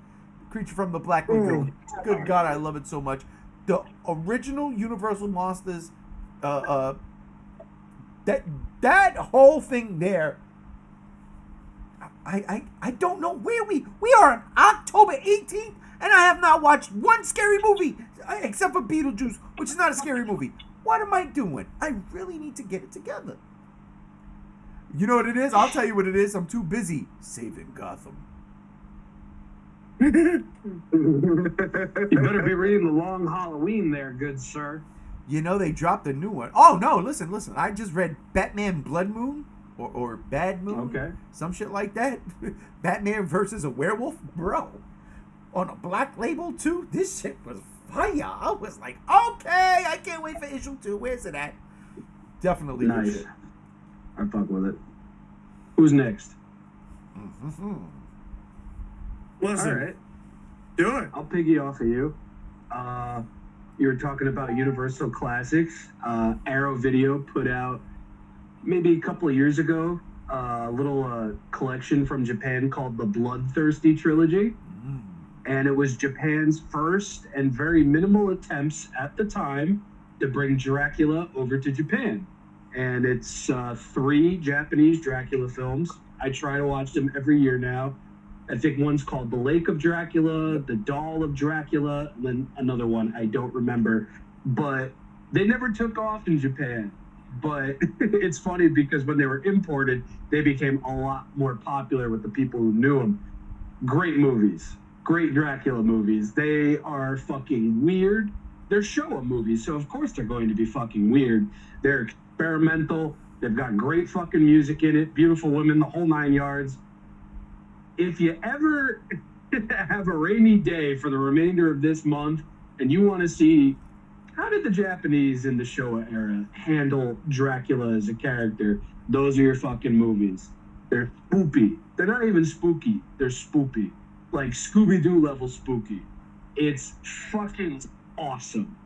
Creature from the Black Lagoon. Good God, I love it so much. The original Universal Monsters, that whole thing there, I don't know where we are on October 18th, and I have not watched one scary movie except for Beetlejuice, which is not a scary movie. What am I doing? I really need to get it together. You know what it is? I'll tell you what it is. I'm too busy saving Gotham. You better be reading The Long Halloween there, good sir. You know, they dropped a new one. Oh, no, listen. I just read Batman Blood Moon or Bad Moon. Okay. Some shit like that. Batman versus a werewolf. Bro, on a Black Label, too? This shit was fire. I was like, okay, I can't wait for issue 2. Where's it at? Definitely good Nice. shit. I fuck with it. Who's next? Mm-hmm. Listen, All right. do it. I'll piggy off of you. You were talking about Universal Classics. Arrow Video put out maybe a couple of years ago a little collection from Japan called the Bloodthirsty Trilogy. And it was Japan's first and very minimal attempts at the time to bring Dracula over to Japan. And it's 3 Japanese Dracula films. I try to watch them every year now. I think one's called The Lake of Dracula, The Doll of Dracula, and then another one I don't remember. But they never took off in Japan. But it's funny because when they were imported, they became a lot more popular with the people who knew them. Great movies. Great Dracula movies. They are fucking weird. They're Showa movies, so of course they're going to be fucking weird. They're experimental. They've got great fucking music in it. Beautiful women, the whole 9 yards. If you ever have a rainy day for the remainder of this month and you want to see how did the Japanese in the Showa era handle Dracula as a character, those are your fucking movies. They're spoopy. They're not even spooky. They're spoopy. Like Scooby-Doo level spooky. It's fucking awesome.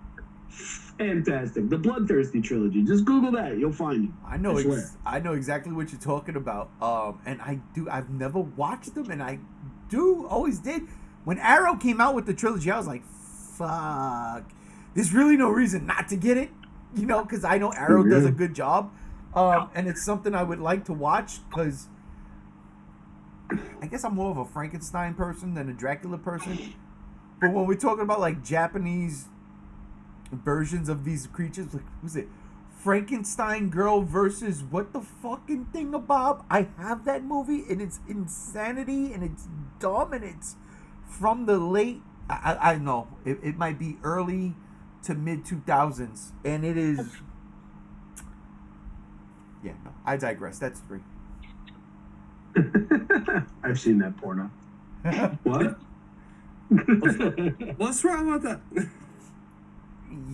fantastic. The Bloodthirsty trilogy. Just Google that. You'll find it. I know. swear. I know exactly what you're talking about. And I've never watched them, and I always did. When Arrow came out with the trilogy, I was like, fuck. There's really no reason not to get it, because I know Arrow does a good job. And it's something I would like to watch, because I guess I'm more of a Frankenstein person than a Dracula person. But when we're talking about like Japanese versions of these creatures, like who's it? Frankenstein girl versus what the fucking thingamabob? I have that movie, and it's insanity, and it's dumb, and it's from the late. I know it might be early to mid 2000s, and it is. Yeah, no, I digress. That's 3. I've seen that porno. What? What's wrong with that?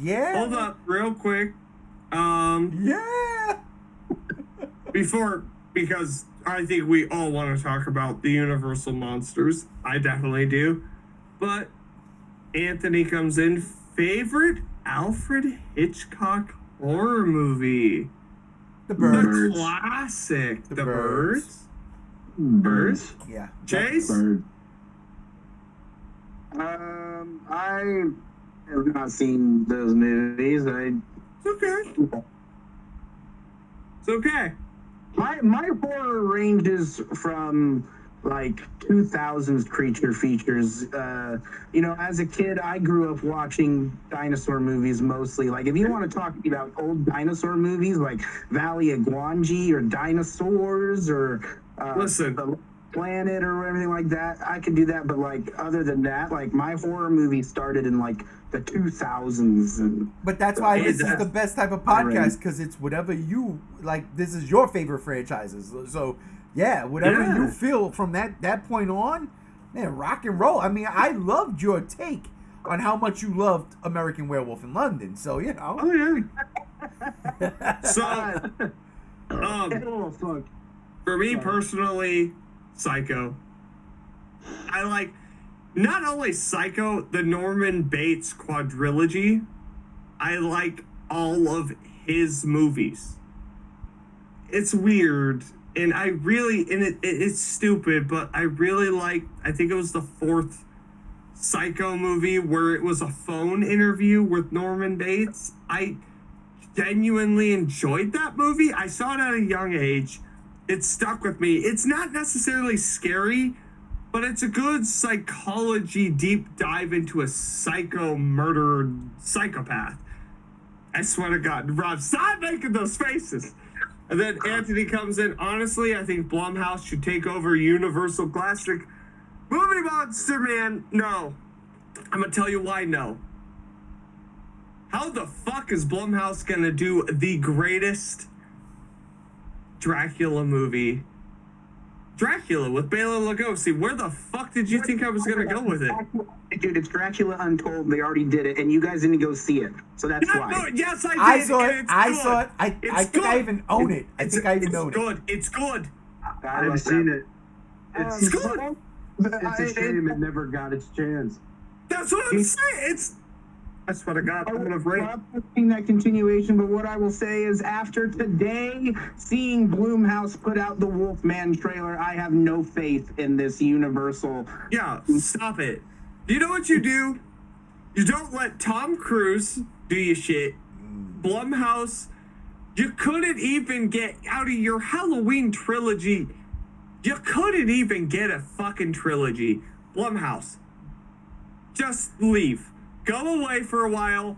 Yeah. Hold up, real quick. Yeah. Because I think we all want to talk about the Universal monsters. I definitely do. But Anthony comes in. Favorite Alfred Hitchcock horror movie? The Birds. The classic. The The Birds. Birds? Yeah. Chase? Bird. I have not seen those movies. It's okay. It's okay. My horror ranges from like 2000s creature features. As a kid, I grew up watching dinosaur movies mostly. Like, if you want to talk about old dinosaur movies like Valley of Gwangi or Dinosaurs or Listen. The Planet or everything like that, I could do that. But like, other than that, like, my horror movie started in like the 2000s. But that's why this is that's- the best type of podcast, because it's whatever you like. This is your favorite franchises, so yeah, whatever Yeah. you feel from that point on, man, rock and roll. I mean, I loved your take on how much you loved American Werewolf in London. So Oh, yeah. So, Oh, fuck. for me personally, Psycho. I like not only Psycho, the Norman Bates quadrilogy. I like all of his movies. It's weird, and it's stupid, but I really like. I think it was the 4th Psycho movie where it was a phone interview with Norman Bates. I genuinely enjoyed that movie. I saw it at a young age. It stuck with me. It's not necessarily scary, but it's a good psychology deep dive into a psycho murderer psychopath. I swear to God, Rob, stop making those faces. And then Anthony comes in. Honestly, I think Blumhouse should take over Universal Classic Movie Monster, man. No. I'm going to tell you why no. How the fuck is Blumhouse going to do the greatest Dracula movie? Dracula with Bela Lugosi. Where the fuck did you think I was going to go with it? Dude, it's Dracula Untold. They already did it, and you guys didn't go see it, so that's Yeah, why. no, yes, I did. I saw and it. it's I good. saw it. I think good. I even own it. I think I even own It's it. good. It's good. I've seen it. It's good. It's a shame it never got its chance. That's what I'm saying. I swear to God, I'm gonna break. I'm not seeing that continuation, but what I will say is, after today, seeing Blumhouse put out the Wolfman trailer, I have no faith in this Universal. Yeah, stop it. You know what you do? You don't let Tom Cruise do your shit. Blumhouse, you couldn't even get out of your Halloween trilogy. You couldn't even get a fucking trilogy. Blumhouse, just leave. Go away for a while.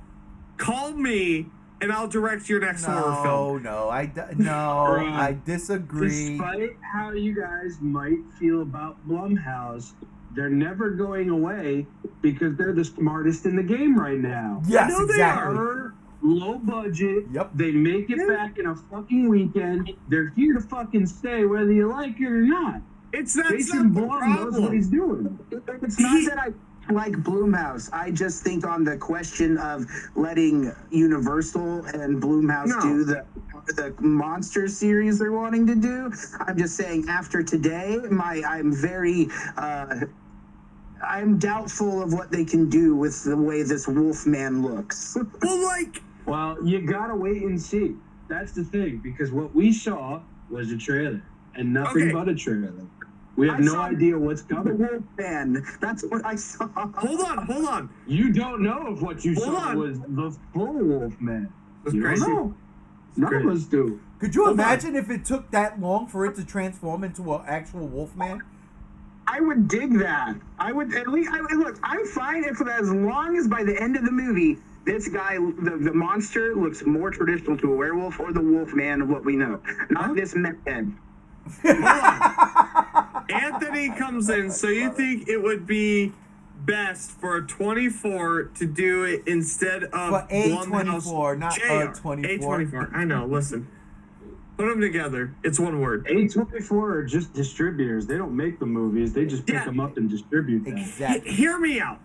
Call me, and I'll direct your next horror film. No, I disagree. Despite how you guys might feel about Blumhouse, they're never going away because they're the smartest in the game right now. Yes, No, they exactly. They're low budget. Yep. They make it back in a fucking weekend. They're here to fucking stay whether you like it or not. That's Jason not the Blum knows what problem. he's doing. It's not that I like Blumhouse. I just think on the question of letting Universal and Blumhouse do the monster series they're wanting to do, I'm just saying after today, I'm doubtful of what they can do with the way this Wolfman looks. Well, like, Well, you gotta wait and see. That's the thing, because what we saw was a trailer and nothing Okay. but a trailer. We have I no saw idea what's The coming. Wolfman. That's what I saw. Hold on. You don't know if what you Hold saw on. was the full Wolfman. That's You don't crazy. know. None crazy. of us do. Could you Hold on. imagine if it took that long for it to transform into an actual Wolfman? I would dig that. I would at least. Look, I'm fine if as long as by the end of the movie, this guy, the monster, looks more traditional to a werewolf or the Wolfman of what we know, not this meth head. Anthony comes in, so you think it would be best for a 24 to do it instead of For a Blumhouse 24, not a 24. A24. I know, listen. Put them together. It's one word. A24 are just distributors. They don't make the movies. They just pick Yeah. them up and distribute them. Exactly. Hear me out.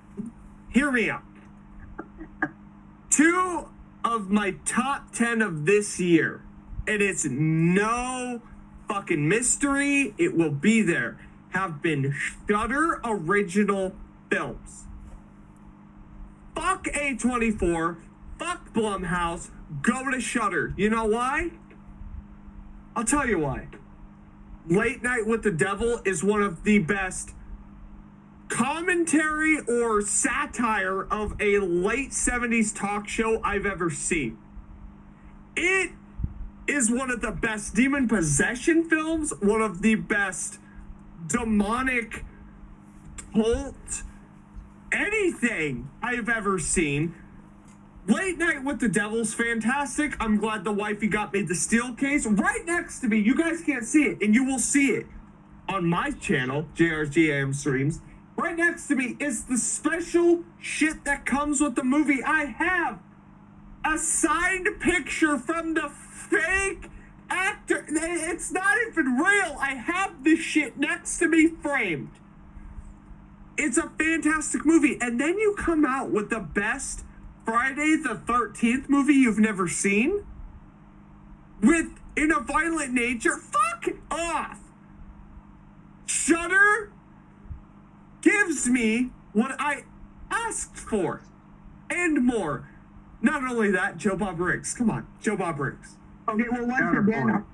Two of my top 10 of this year, and it's no fucking mystery, it will be there, have been Shudder original films. Fuck A24, fuck Blumhouse, go to Shudder. You know why? I'll tell you why. Late Night with the Devil is one of the best commentary or satire of a late 70s talk show I've ever seen. It is one of the best demon possession films, one of the best demonic cult anything I've ever seen. Late Night with the Devil's fantastic. I'm glad the wifey got me the steel case. Right next to me, you guys can't see it, and you will see it on my channel, JRGAM Streams. Right next to me is the special shit that comes with the movie. I have a signed picture from the fake actor. It's not even real. I have this shit next to me framed. It's a fantastic movie. And then you come out with the best Friday the 13th movie you've never seen with In a Violent Nature. Fuck off. Shudder gives me what I asked for and more. Not only that, Joe Bob Briggs. Come on, Joe Bob Briggs. Okay, well, once Counterpoint. again,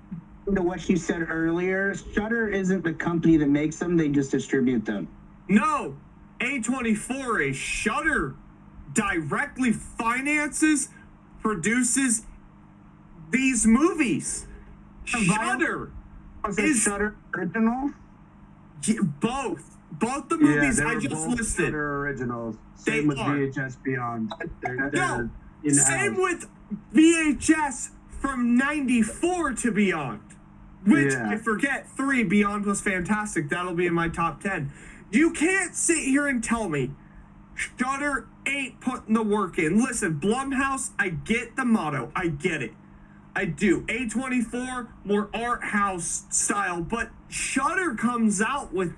to what you said earlier, Shudder isn't the company that makes them; they just distribute them. No, A24 is Shudder directly finances, produces these movies. Shudder Was it is Shudder original? both the movies they I were just both listed. Shudder originals. They Same with are. VHS Beyond. They're No, in-house. same with VHS from 94 to Beyond, which Yeah. I forget 3, Beyond was fantastic. That'll be in my top 10. You can't sit here and tell me Shudder ain't putting the work in. Listen, Blumhouse, I get the motto. I get it. I do. A24, more art house style, but Shudder comes out with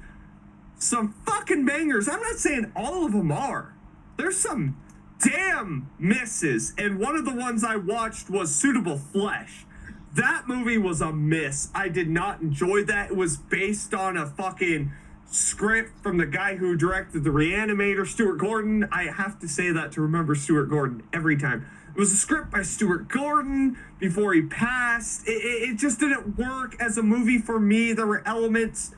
some fucking bangers. I'm not saying all of them are. There's some damn misses, and one of the ones I watched was Suitable Flesh. That movie was a miss. I did not enjoy that. It was based on a fucking script from the guy who directed The Reanimator, Stuart Gordon. I have to say that to remember Stuart Gordon every time. It was a script by Stuart Gordon before he passed. It just didn't work as a movie for me. There were elements.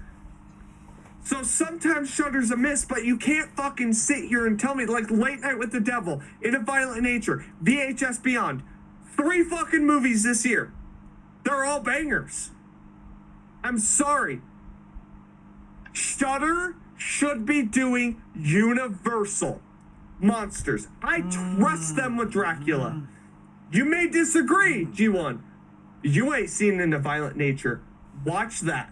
So sometimes Shudder's a miss, but you can't fucking sit here and tell me, like Late Night with the Devil, In a Violent Nature, VHS Beyond, 3 fucking movies this year. They're all bangers. I'm sorry. Shudder should be doing Universal monsters. I trust them with Dracula. You may disagree, G1. You ain't seen In a Violent Nature. Watch that.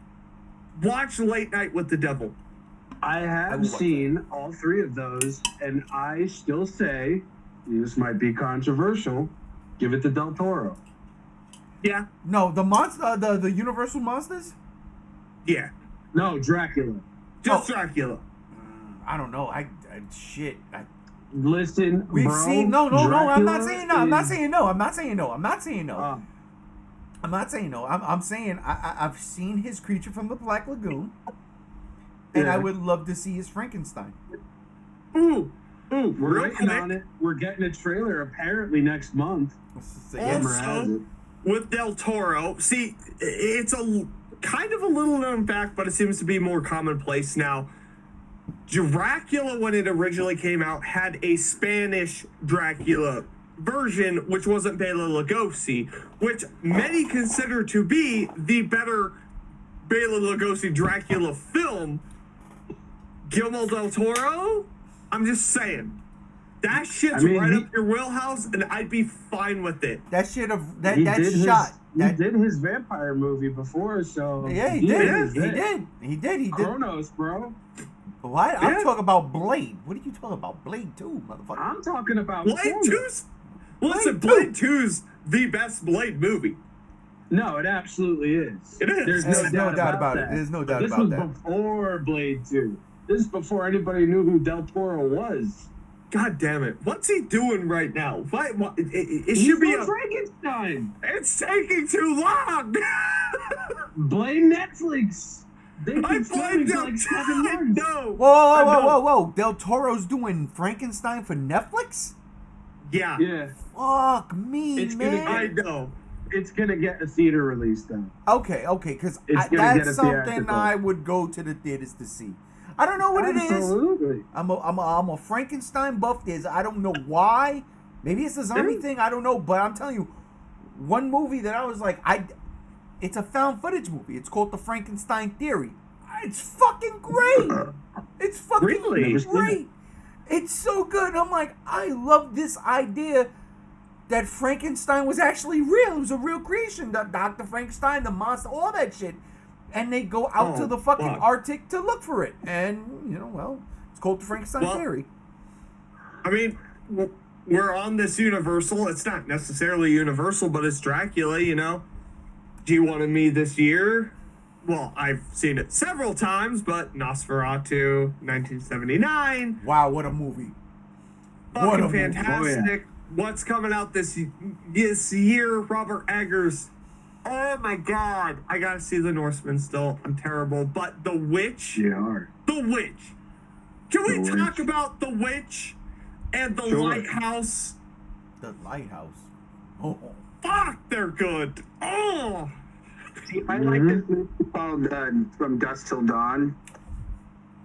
Watch Late Night with the Devil. I have seen all 3 of those, and I still say, this might be controversial, give it to Del Toro. Yeah? No, the monster, the Universal monsters. Yeah. No, Dracula. Just Oh. Dracula. I don't know. Shit. Listen, We've bro, seen no. I'm not Dracula saying no. I'm not is- saying no. I'm not saying no. I'm not saying no. Uh, I'm not saying no. I'm saying I've seen his Creature from the Black Lagoon, and Yeah. I would love to see his Frankenstein. Ooh. Ooh, we're Real waiting quick. on it. We're getting a trailer apparently next month. Rumor has Also, it. with Del Toro, see, it's a kind of a little known fact, but it seems to be more commonplace now. Dracula, when it originally came out, had a Spanish Dracula version, which wasn't Bela Lugosi, which many consider to be the better Bela Lugosi Dracula film. Guillermo del Toro, I'm just saying, that shit's right up your wheelhouse, and I'd be fine with it. That shit of that He that did shot. He did his vampire movie before, so Yeah, he did. Kronos, bro. What? I'm Yeah. talking about Blade. What are you talking about? Blade 2, motherfucker. I'm talking about Blade Kronos. 2's. Listen, Blade Blade 2's the best Blade movie. No, it absolutely is. It is. There's no doubt about it. that. There's no But doubt this about was that. before Blade 2. This is before anybody knew who Del Toro was. God damn it! What's he doing right now? What it He's should be on a. Frankenstein. It's taking too long. Blame Netflix. They've I been blamed filming for them. like 7 months. No. Whoa. Del Toro's doing Frankenstein for Netflix? Yeah. Yeah, Fuck me, It's gonna man. I know. it's gonna get a theater release though. Okay, because It's gonna get that's a something theatrical. I would go to the theaters to see. I don't know what it is. Absolutely. I'm a Frankenstein buff. I don't know why. Maybe it's a zombie thing. I don't know. But I'm telling you, one movie that I was like, it's a found footage movie. It's called The Frankenstein Theory. It's fucking great. It's fucking Really? great. It's so good. I'm like, I love this idea that Frankenstein was actually real. It was a real creation. Dr. Frankenstein, the monster, all that shit. And they go out to the fucking Arctic to look for it. And, it's called The Frankenstein Theory. I mean, we're on this Universal. It's not necessarily Universal, but it's Dracula. Do you want me this year? Well, I've seen it several times, but Nosferatu, 1979. Wow, what a movie. What a Fucking movie. fantastic. What's coming out this year? Robert Eggers. Oh my God. I gotta see The Norseman still. I'm terrible. But The Witch. Yeah. The Witch. Can we The talk Witch. about The Witch and The Sure. Lighthouse? The Lighthouse. Oh. Fuck, they're good. Oh. See, I like this movie called From Dusk Till Dawn.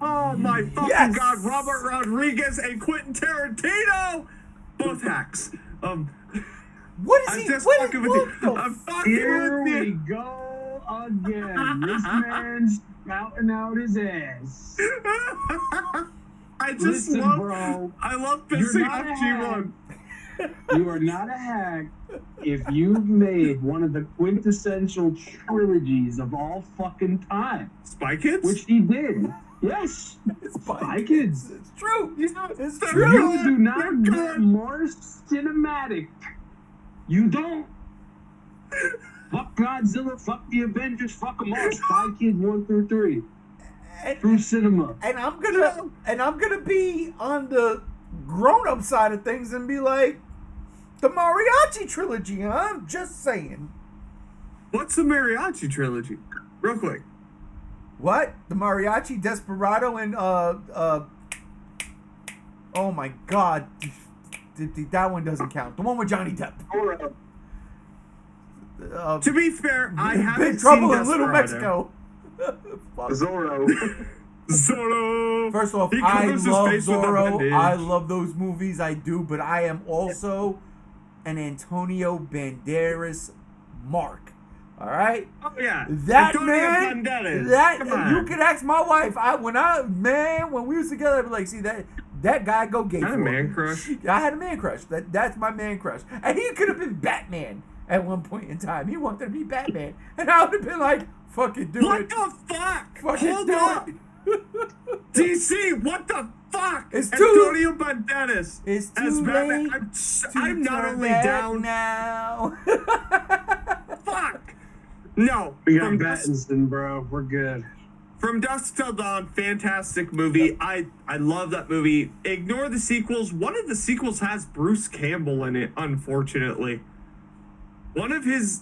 Oh my fucking Yes! God. Robert Rodriguez and Quentin Tarantino. Both hacks. What is I'm he? just What fucking is, with what you. the I'm fucking Here with we you. go again. This man's spouting out his ass. I just Listen, love, bro. I love You're pissing not off a G1. You are not a hack if you've made one of the quintessential trilogies of all fucking time, Spy Kids? which he did. Yes, Spy Kids. It's true. It's They're true. You do They're not good. get more cinematic. You don't. Fuck Godzilla, fuck the Avengers, fuck them all. Spy Kids 1 through 3 through cinema. And I'm gonna be on the grown-up side of things and be like, the Mariachi trilogy, huh? I'm just saying. What's the Mariachi trilogy? Real quick. What? The Mariachi, Desperado, and oh my God, that one doesn't count. The one with Johnny Depp. To be fair, I haven't Big Trouble seen in Little Desperado. Mexico. Fuck. Zorro. Zorro. First off, He I covers his love face with a Zorro. bandage. I love those movies. I do, but I am also an Antonio Banderas mark. All right, Oh yeah, that Antonio man. Banderas. Come on. You can ask my wife. When we was together, I'd be like, see that guy go gay. Had a for man me. crush? I had a man crush. That's my man crush, and he could have been Batman at one point in time. He wanted to be Batman, and I would have been like, fucking do What it. the fuck? Fucking Hold do up. it. DC, what the fuck? It's too- Antonio Banderas. It's as too Batman. late I'm not Turn only back down. now. Fuck. No. We got From Dusk, Battinson, bro. We're good. from Dusk Till Dawn, fantastic movie. I love that movie. Ignore the sequels. One of the sequels has Bruce Campbell in it, unfortunately. One of his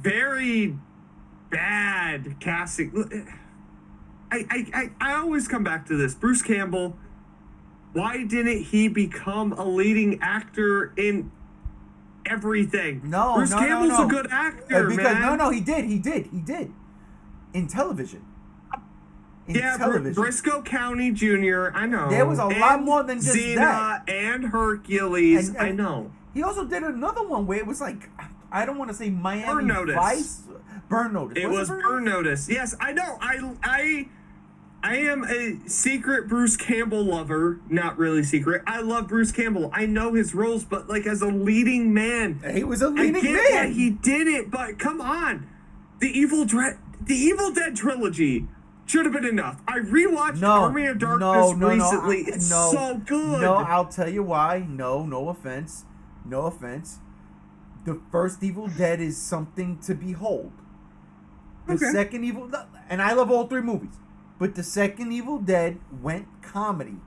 very bad casting. I always come back to this. Bruce Campbell, why didn't he become a leading actor in everything? No, Bruce no, Campbell's no. a good actor, Because man. no, he did. In television. In television. Briscoe County Jr., I know. There was a lot more than just Xena that. and Hercules, And- I know. He also did another one where it was like, I don't want to say Miami Burn Notice. Vice. Burn Notice. It was Burn Notice. Yes, I know. I am a secret Bruce Campbell lover. Not really secret. I love Bruce Campbell. I know his roles, but like as a leading man, He was a leading I get man. why he did it, but come on. The Evil Dead trilogy should have been enough. I rewatched Army of Darkness recently. It's so good. No, I'll tell you why. No offense. No offense. The first Evil Dead is something to behold. The second Evil, and I love all three movies, but the second Evil Dead went comedy.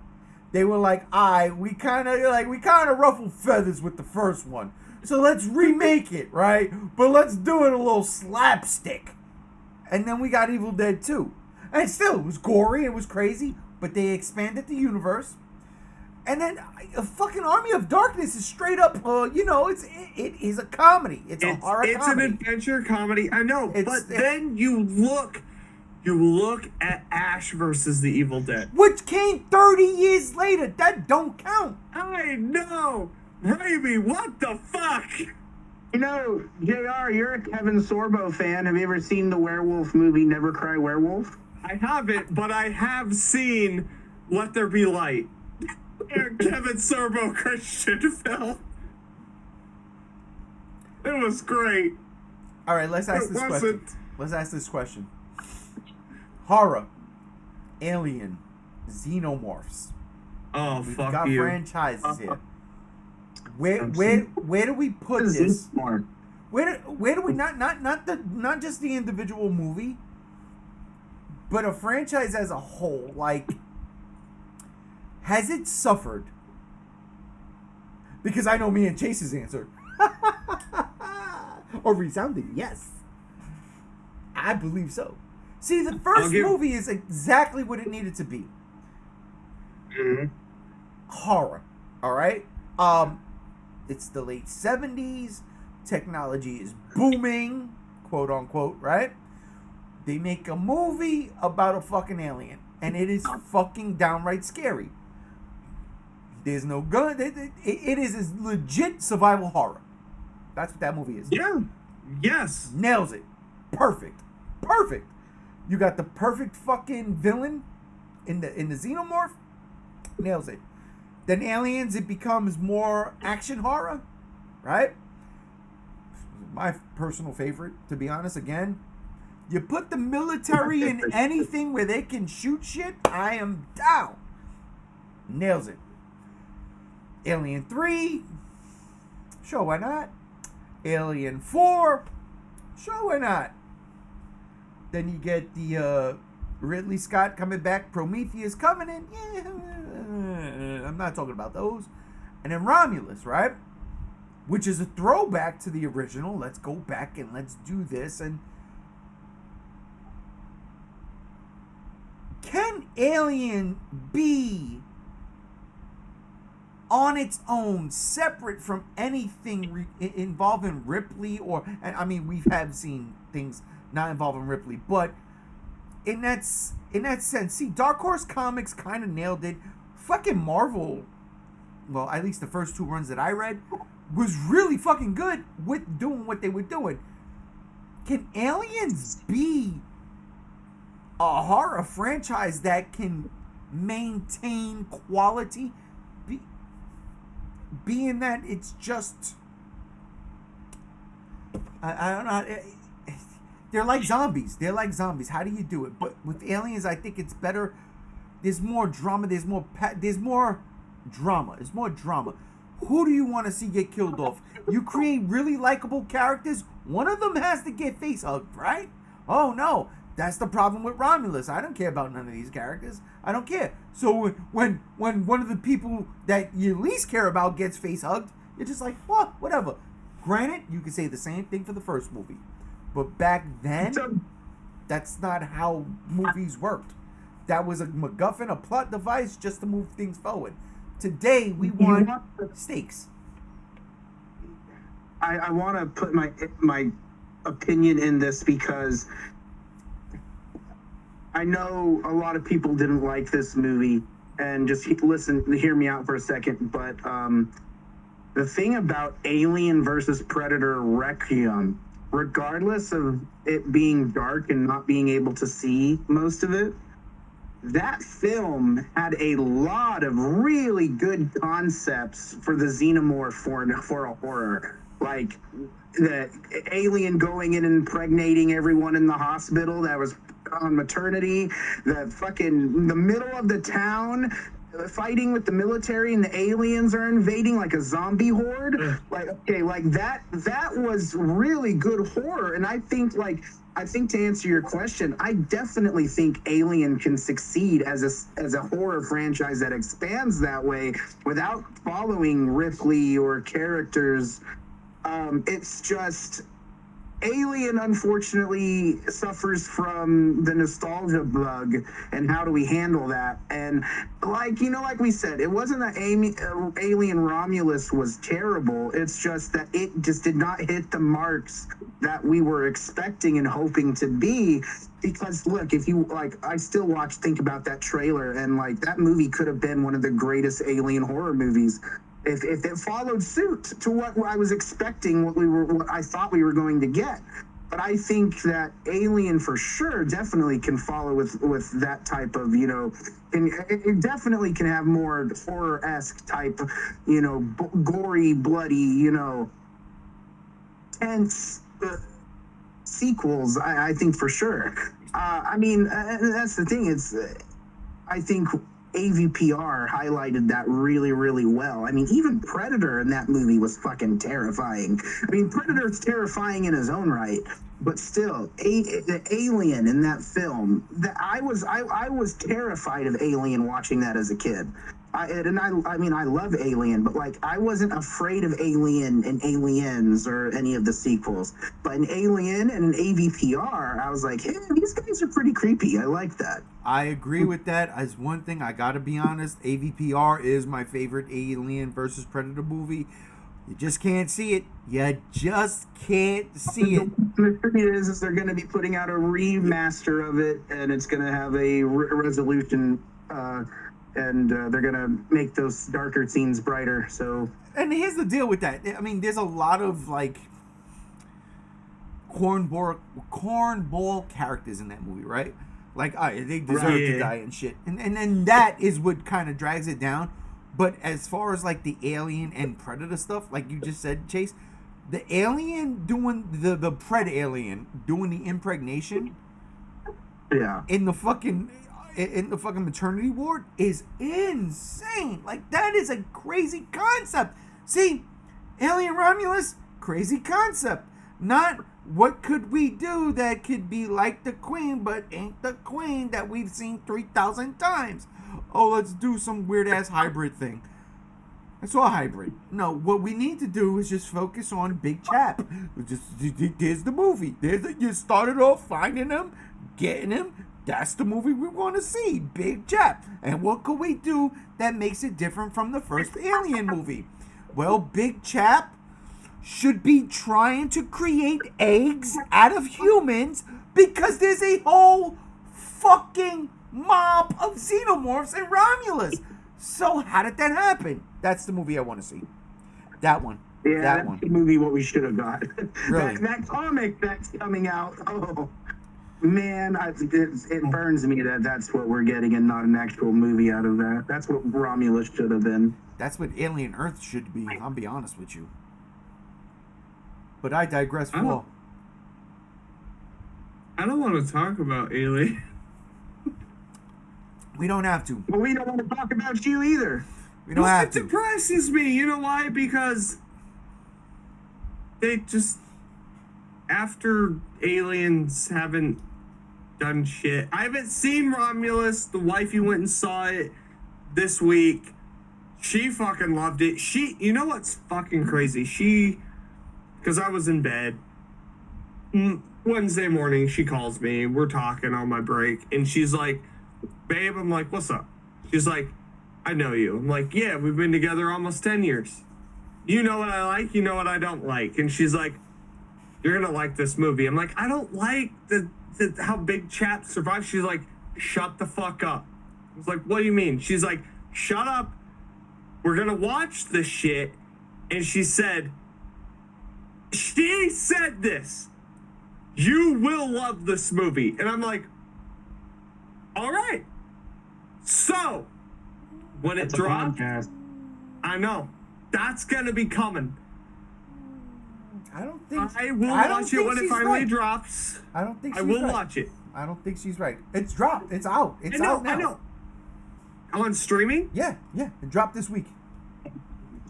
They were like, we kind of ruffled feathers with the first one, so let's remake it, right? But let's do it a little slapstick. And then we got Evil Dead 2. And still, it was gory, it was crazy, but they expanded the universe. And then a fucking Army of Darkness is straight up, it is a comedy. It's a horror It's comedy. an adventure comedy. I know, It's- but then you look at Ash versus the Evil Dead. Which came 30 years later. That don't count. I know, Raimi. What the fuck? You know, JR, you're a Kevin Sorbo fan. Have you ever seen the werewolf movie Never Cry Werewolf? I haven't, but I have seen Let There Be Light. Kevin Sorbo Christian film. It was great. All right, let's ask It this question. wasn't. Let's ask this question. Horror, Alien, Xenomorphs. Oh, We've fuck got you. franchises here. Where do we put this? More. Where do we not just the individual movie, but a franchise as a whole? Like, has it suffered? Because I know me and Chase's answer. Or resounding yes. I believe so. See, the first movie is exactly what it needed to be. Mm-hmm. Horror. All right. It's the late 70s. Technology is booming, quote unquote, right? They make a movie about a fucking alien, and it is fucking downright scary. There's no gun. It is a legit survival horror. That's what that movie is. Yeah. Yes. Nails it. Perfect. You got the perfect fucking villain in the Xenomorph. Nails it. Then Aliens, it becomes more action horror, right? My personal favorite, to be honest. Again, you put the military in anything where they can shoot shit, I am down. Nails it. Alien 3, sure, why not? Alien 4, sure, why not? Then you get the Ridley Scott coming back, Prometheus Covenant. Yeah, I'm not talking about those. And then Romulus, right? Which is a throwback to the original. Let's go back and let's do this. And can Alien be on its own, separate from anything involving Ripley? And I mean, we have seen things not involving Ripley, but in that sense, see, Dark Horse Comics kind of nailed it. Fucking Marvel, well, at least the first two runs that I read, was really fucking good with doing what they were doing. Can Aliens be a horror franchise that can maintain quality? Being that it's just, I don't know. They're like zombies. How do you do it? But with Aliens, I think it's better. There's more drama. There's more drama. It's more drama. Who do you want to see get killed off? You create really likable characters. One of them has to get face hugged, right? Oh no, that's the problem with Romulus. I don't care about none of these characters. I don't care. So when one of the people that you least care about gets face hugged, you're just like, well, whatever. Granted, you could say the same thing for the first movie. But back then, that's not how movies worked. That was a MacGuffin, a plot device just to move things forward. Today we want steaks. I want to put my opinion in this because I know a lot of people didn't like this movie, and just hear me out for a second. But the thing about Alien versus Predator Requiem, regardless of it being dark and not being able to see most of it, that film had a lot of really good concepts for the xenomorph for a horror. Like the alien going in and impregnating everyone in the hospital that was on maternity, the middle of the town fighting with the military and the aliens are invading like a zombie horde. Like, okay, like that was really good horror. And I think to answer your question, I definitely think Alien can succeed as a horror franchise that expands that way without following Ripley or characters. It's just Alien, unfortunately, suffers from the nostalgia bug, and how do we handle that? And like we said, it wasn't that Alien Romulus was terrible. It's just that it just did not hit the marks that we were expecting and hoping to be. Because look, if you I still think about that trailer, and that movie could have been one of the greatest alien horror movies. If it followed suit to what I was expecting, what I thought we were going to get. But I think that Alien for sure definitely can follow with that type of, and it definitely can have more horror-esque type, gory, bloody, tense sequels, I think for sure. That's the thing. I think AVPR highlighted that really, really well. Even Predator in that movie was fucking terrifying. Predator's terrifying in his own right, but still, the Alien in that film, I was terrified of Alien watching that as a kid. I love Alien, but I wasn't afraid of Alien and Aliens or any of the sequels. But in Alien and in AVPR, I was like, hey, these guys are pretty creepy. I like that. I agree with that. As one thing, I gotta be honest, AVPR is my favorite Alien versus Predator movie. You just can't see it. You just can't see it. The thing is they're going to be putting out a remaster of it, and it's going to have a resolution. And they're gonna make those darker scenes brighter. So, and here's the deal with that. There's a lot of cornball characters in that movie, right? They deserve to die and shit. And then that is what kind of drags it down. But as far as the Alien and Predator stuff, like you just said, Chase, the alien doing the Pred alien doing the impregnation, in the fucking maternity ward is insane. That is a crazy concept. See, Alien Romulus, crazy concept. Not what could we do that could be like the Queen, but ain't the Queen that we've seen 3,000 times. Oh, let's do some weird ass hybrid thing. It's all hybrid. No, what we need to do is just focus on Big Chap. There's the movie. You started off finding him, getting him. That's the movie we want to see, Big Chap. And what could we do that makes it different from the first Alien movie? Well, Big Chap should be trying to create eggs out of humans because there's a whole fucking mob of xenomorphs in Romulus. So how did that happen? That's the movie I want to see. That one. Yeah, that's the movie what we should have got. Really? that comic that's coming out. Oh. Man, it burns me that that's what we're getting and not an actual movie out of that. That's what Romulus should have been. That's what Alien Earth should be. I'll be honest with you. But I digress. I don't want to talk about Alien. We don't have to. Well, we don't want to talk about you either. We don't have to. It depresses me. You know why? Because they just, after Aliens haven't done shit. I haven't seen Romulus. The wifey went and saw it this week. She fucking loved it. You know what's fucking crazy? Because I was in bed. Wednesday morning, she calls me. We're talking on my break. And she's like, babe, I'm like, what's up? She's like, I know you. I'm like, yeah, we've been together almost 10 years. You know what I like, you know what I don't like. And she's like, you're gonna like this movie. I'm like, I don't like the how Big Chap survives. She's like, shut the fuck up. I was like, what do you mean? She's like, shut up. We're gonna watch this shit. And she said this. You will love this movie. And I'm like, all right. So when That's it a drops, podcast. I know that's gonna be coming. I don't think I will I don't watch it think when it she's finally right. drops. I don't think I she's will right. watch it. I don't think she's right. It's dropped. It's out. It's I know, out now. I know. On streaming? Yeah, it dropped this week.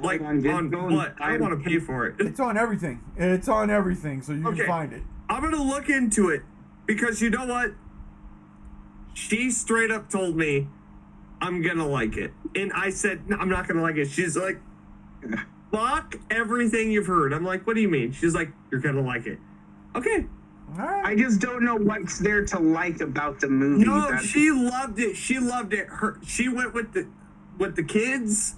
Like Hold on, get on going. what? I don't want to pay for it. It's on everything. It's on everything, so you Okay. can find it. I'm gonna look into it because you know what? She straight up told me I'm gonna like it, and I said no, I'm not gonna like it. She's like, fuck everything you've heard. I'm like, what do you mean? She's like, you're gonna like it. Okay. All right. I just don't know what's there to like about the movie. No, That's- she loved it. She loved it. She went with the kids.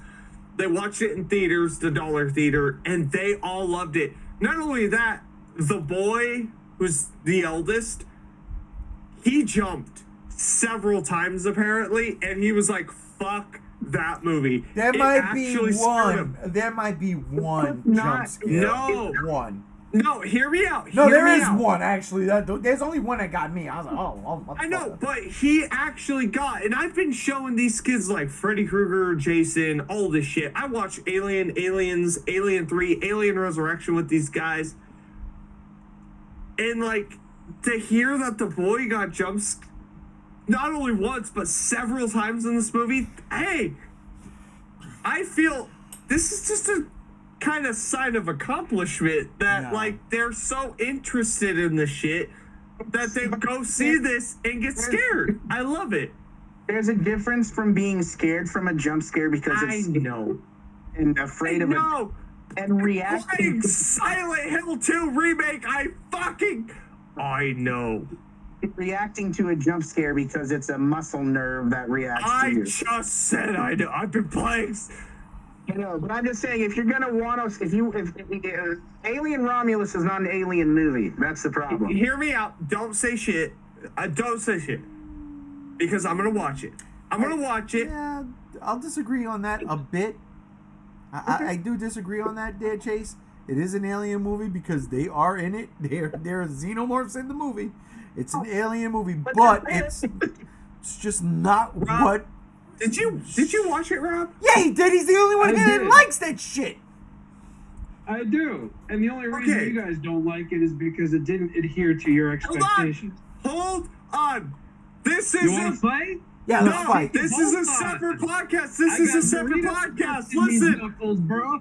They watched it in theaters, the dollar theater, and they all loved it. Not only that, the boy who's the eldest, he jumped several times apparently, and he was like, "Fuck that movie." There It might be actually scared him. one. There might be one Not- jump scare. No. One. No, hear me out. No, Hear there me is out. one actually. There's only one that got me. I was like, I know, but he actually got, and I've been showing these kids like Freddy Krueger, Jason, all this shit. I watch Alien, Aliens, Alien 3, Alien Resurrection with these guys. And like, to hear that the boy got jumps not only once, but several times in this movie, hey, I feel this is just a kind of sign of accomplishment that No. like they're so interested in the shit that they go see this and get scared. I love it. There's a difference from being scared from a jump scare because I it's know. and afraid of it No. and reacting Playing to, Silent Hill 2 remake. I know. reacting to a jump scare because it's a muscle nerve that reacts to I you. just said I know. I've been playing. You know, but I'm just saying, if you're gonna want us, if Alien Romulus is not an alien movie, that's the problem. Hear me out. Don't say shit. Don't say shit. Because I'm gonna watch it. I'm gonna watch it. Yeah, I'll disagree on that a bit. I do disagree on that, there, Chase. It is an alien movie because they are in it. They're xenomorphs in the movie. It's an alien movie, but it's just not Rob, what. Did you watch it, Rob? Yeah, he did. He's the only one I here that did. likes that shit. I do, and the only reason Okay. you guys don't like it is because it didn't adhere to your Hold on. expectations. Hold on. This You want to is fight? Yeah, let's no. fight. This is a separate podcast. This I is a got separate Doritos podcast. stuck in these Listen, knuckles, bro.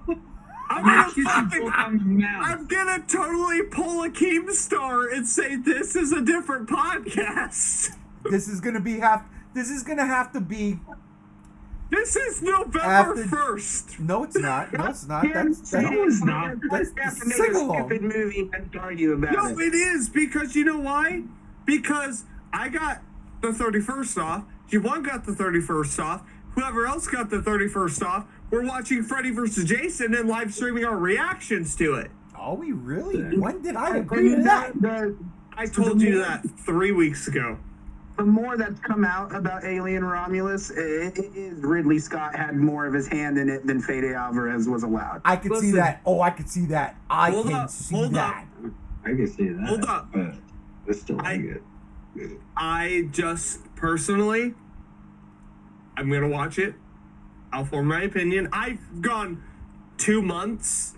I'm Knock gonna you some fucking. out your mouth. I'm gonna totally pull a Keemstar and say this is a different podcast. This is gonna have to be. This is November After- 1st. No, it's not. No, it's not. That's No, it's not. That's Have the to make a sing-along. stupid movie and argue about No, it. it is because you know why? Because I got the 31st off. Juwan got the 31st off. Whoever else got the 31st off. We're watching Freddy vs. Jason and live streaming our reactions to it. Are we really? When did I I agree to mean, that? I told you that 3 weeks ago. the more that's come out about Alien Romulus, it is Ridley Scott had more of his hand in it than Fede Alvarez was allowed. I could see Listen. that. Oh, I could see that. I Hold can up, see hold that. I can see that. Hold up. But I still I- like it. I just personally, I'm gonna watch it. I'll form my opinion. I've gone 2 months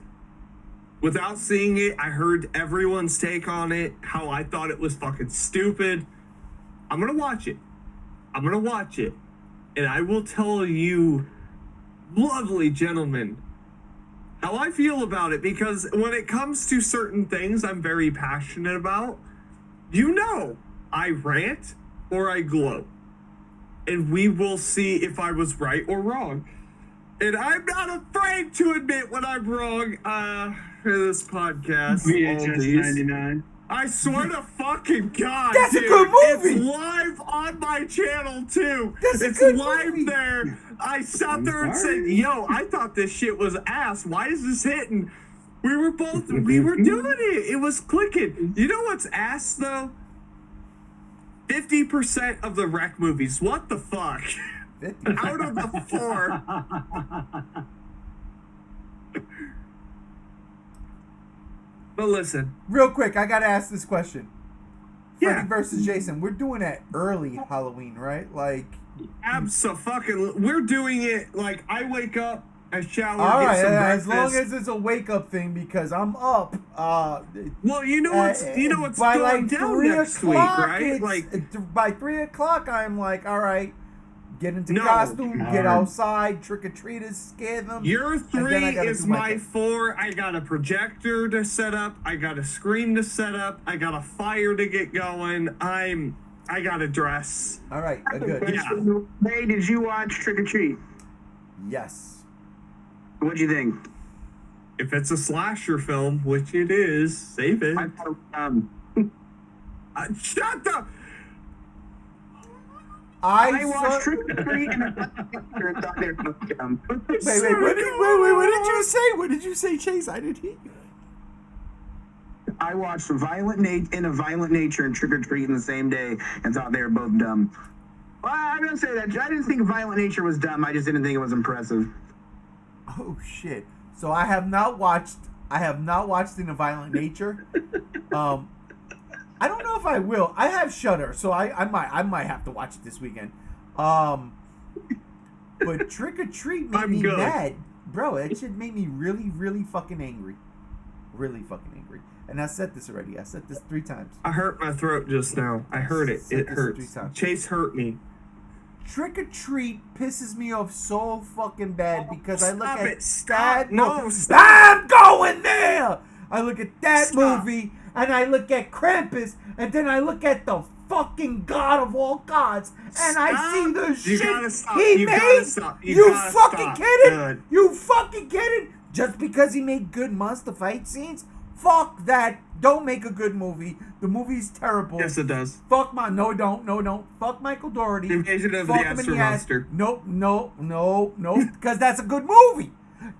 without seeing it. I heard everyone's take on it, how I thought it was fucking stupid. I'm gonna watch it. I'm gonna watch it. And I will tell you, lovely gentlemen, how I feel about it, because when it comes to certain things I'm very passionate about, you know, I rant or I gloat. And we will see if I was right or wrong. And I'm not afraid to admit when I'm wrong for this podcast. all VHS these. 99. I swear to fucking God, That's a dude, good movie. It's live on my channel too. That's a It's good live movie. there. I sat there and sorry. said, "Yo, I thought this shit was ass. Why is this hitting?" We were doing it. It was clicking. You know what's ass though? 50% of the Wreck movies. What the fuck? Out of the 4. But listen, Real quick, I gotta ask this question. Yeah. Freddy versus Jason. We're doing it early Halloween, right? Like, absolutely, we're doing it like I wake up, I shower, all get right, some as breakfast. long as it's a wake up thing because I'm up. Well, you know what's by going like down 3 next week, o'clock, right? Like, by 3 o'clock, I'm like, all right, get into No. costume, get Hard. outside, trick or treaters, scare them. your and 3 then I gotta is do my my thing. 4. I got a projector to set up. I got a screen to set up. I got a fire to get going. I got a dress. All right, good. Yeah. Hey, did you watch Trick or Treat? Yes. What'd you think? If it's a slasher film, which it is, save it. I thought, Shut the. I saw- watched Trick or Treat and I thought they were dumb. Wait, what did you say? What did you say, Chase? I didn't hear you. I watched Violent Nature and Trick or Treat in the same day and thought they were both dumb. Well, I'm gonna say that I didn't think Violent Nature was dumb. I just didn't think it was impressive. Oh shit! So I have not watched In a Violent Nature. I don't know if I will. I have Shudder, so I might have to watch it this weekend. But Trick or Treat made I'm me good. mad, bro. It shit made me really, really fucking angry. Really fucking angry. And I said this already. I said this 3 times. I hurt my throat just now. I heard it. Said It this hurts. 3 times. Chase hurt me. Trick or Treat pisses me off so fucking bad because I look Stop at it. Stop. that. No, stop. I'm going there. I look at that Stop. movie and I look at Krampus and then I look at the fucking God of all gods and I see the You shit gotta stop. he You made. gotta stop. You You gotta fucking stop. kidding? Good. You fucking kidding? Just because he made good monster fight scenes? Fuck that. Don't make a good movie. The movie's terrible. Yes, it does. Fuck my no don't. Fuck Michael Dougherty. Invasion of the Fuck him in Astro ass. Monster. No, because that's a good movie.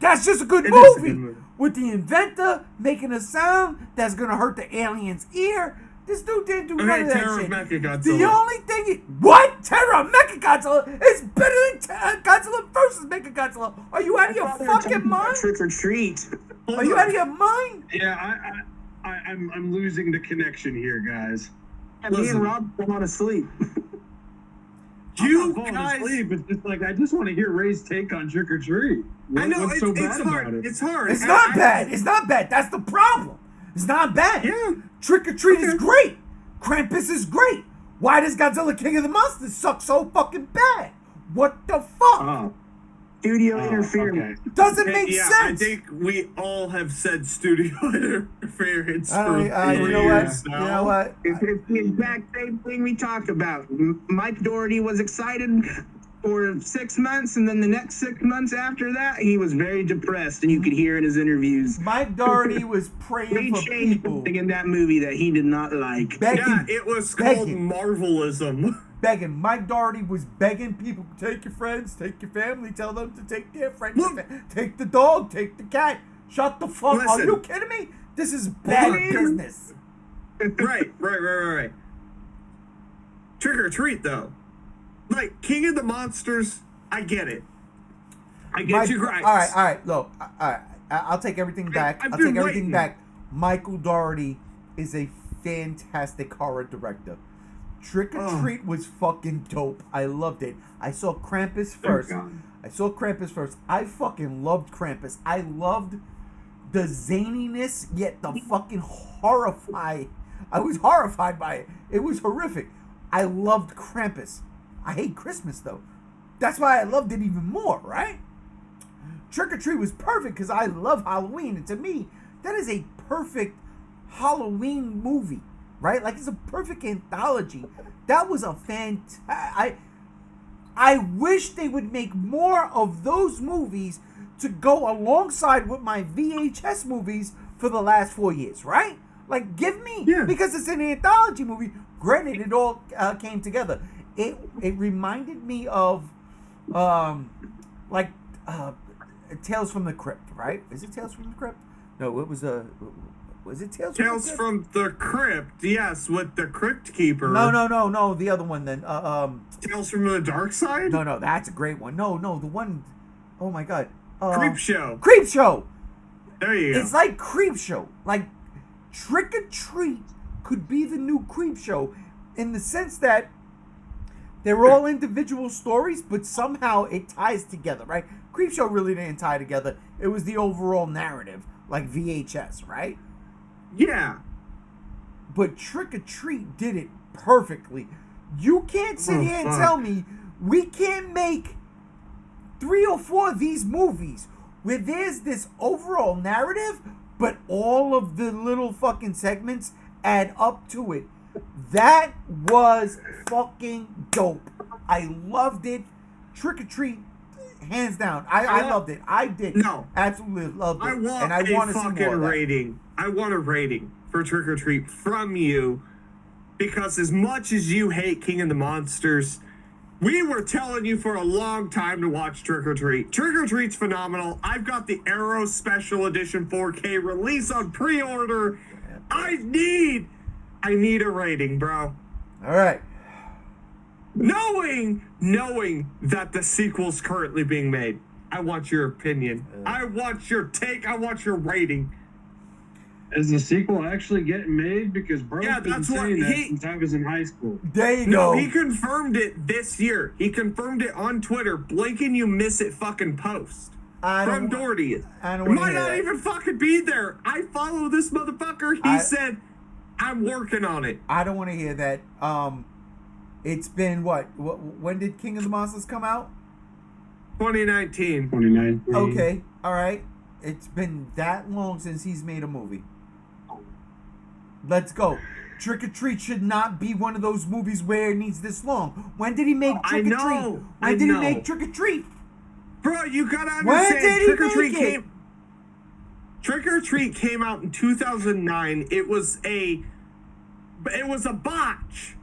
That's just a good It is a movie. good movie. With the inventor making a sound that's gonna hurt the alien's ear. This dude didn't do none Okay, of that Terror of shit. Mechagodzilla. The only thing what? Terror of Mechagodzilla is better than Godzilla versus Mechagodzilla. Are you out of your fucking mind? Trick or Treat. Are you out of your mind? Yeah, I'm losing the connection here, guys. And me Listen. and Rob falling asleep. You I'm not falling guys. asleep. It's just like I just want to hear Ray's take on Trick or Treat. I know What's so bad it's hard. about it? It's hard. It's not bad. It's not bad. That's the problem. It's not bad. Yeah. Trick or Treat is Okay. great. Krampus is great. Why does Godzilla King of the Monsters suck so fucking bad? What the fuck? Oh, Studio oh, interference. okay. Doesn't make Yeah, sense. I think we all have said studio interference for you know what? years You now. know what? It's the exact same thing we talked about. Mike Dougherty was excited for 6 months, and then the next 6 months after that, he was very depressed, and you could hear in his interviews. Mike Dougherty was praying He for changed people, something in that movie that he did not like. begging, Yeah, it was called begging. Marvelism. begging. Mike Dougherty was begging people, take your friends, take your family, tell them to take their friends, Look. take the dog, take the cat. Shut the fuck up. Are Listen. you kidding me? This is bad Look. business. Right. Trick or Treat, though. Like, King of the Monsters, I get it. I get Mike- you gripes. All right. Look, all right. I'll take everything back. I've I'll been take everything waiting. back. Michael Dougherty is a fantastic horror director. Trick or Oh. Treat was fucking dope. I loved it. I saw Krampus first. God. I fucking loved Krampus. I loved the zaniness, yet the fucking horrified. I was horrified by it. It was horrific. I loved Krampus. I hate Christmas though. That's why I loved it even more, right? Trick or Treat was perfect because I love Halloween, and to me, that is a perfect Halloween movie, right? Like it's a perfect anthology. That was a I wish they would make more of those movies to go alongside with my VHS movies for the last 4 years, right? Like, give me, Yeah. because it's an anthology movie. Granted, it all came together. It reminded me of, like, Tales from the Crypt, right? Is it Tales from the Crypt? No, it was was it Tales Tales from the Crypt? from the Crypt, yes, with the Crypt Keeper. No, the other one then. Tales from the Dark Side? No, that's a great one. No, the one, oh my God. Creep Show. Creep Show! There you go. It's like Creep Show. Like, Trick or Treat could be the new Creep Show in the sense that they're all individual stories, but somehow it ties together, right? Creep Show really didn't tie together. It was the overall narrative, like VHS, right? Yeah. But Trick or Treat did it perfectly. You can't sit here and tell me we can't make 3 or 4 of these movies where there's this overall narrative, but all of the little fucking segments add up to it. That was fucking dope. I loved it. Trick or Treat, hands down. I loved it. I did. No. Absolutely loved it. I want and I a want to see fucking more of that. rating. I want a rating for Trick or Treat from you, because as much as you hate King of the Monsters, we were telling you for a long time to watch Trick or Treat. Trick or Treat's phenomenal. I've got the Arrow Special Edition 4K release on pre-order. I need a rating, bro. All right. Knowing that the sequel's currently being made, I want your opinion. I want your take. I want your rating. Is the sequel actually getting made? Because bro's Yeah, been that's what saying that he- since I was in high school. There you No, go. he confirmed it this year. He confirmed it on Twitter. Blink and you miss it fucking post. I From don't- Doherty. I don't It wanna might hear not that. even fucking be there. I follow this motherfucker. He said, I'm working on it. I don't want to hear that. It's been what? When did King of the Monsters come out? 2019. 2019. Okay, all right. It's been that long since he's made a movie. Let's go. Trick or Treat should not be one of those movies where it needs this long. When did he make I Trick or Treat? know, I When did know. he make Trick or Treat? Bro, you gotta When understand. did he Trick or make Treat it? came. Trick or Treat came out in 2009. It was a botch.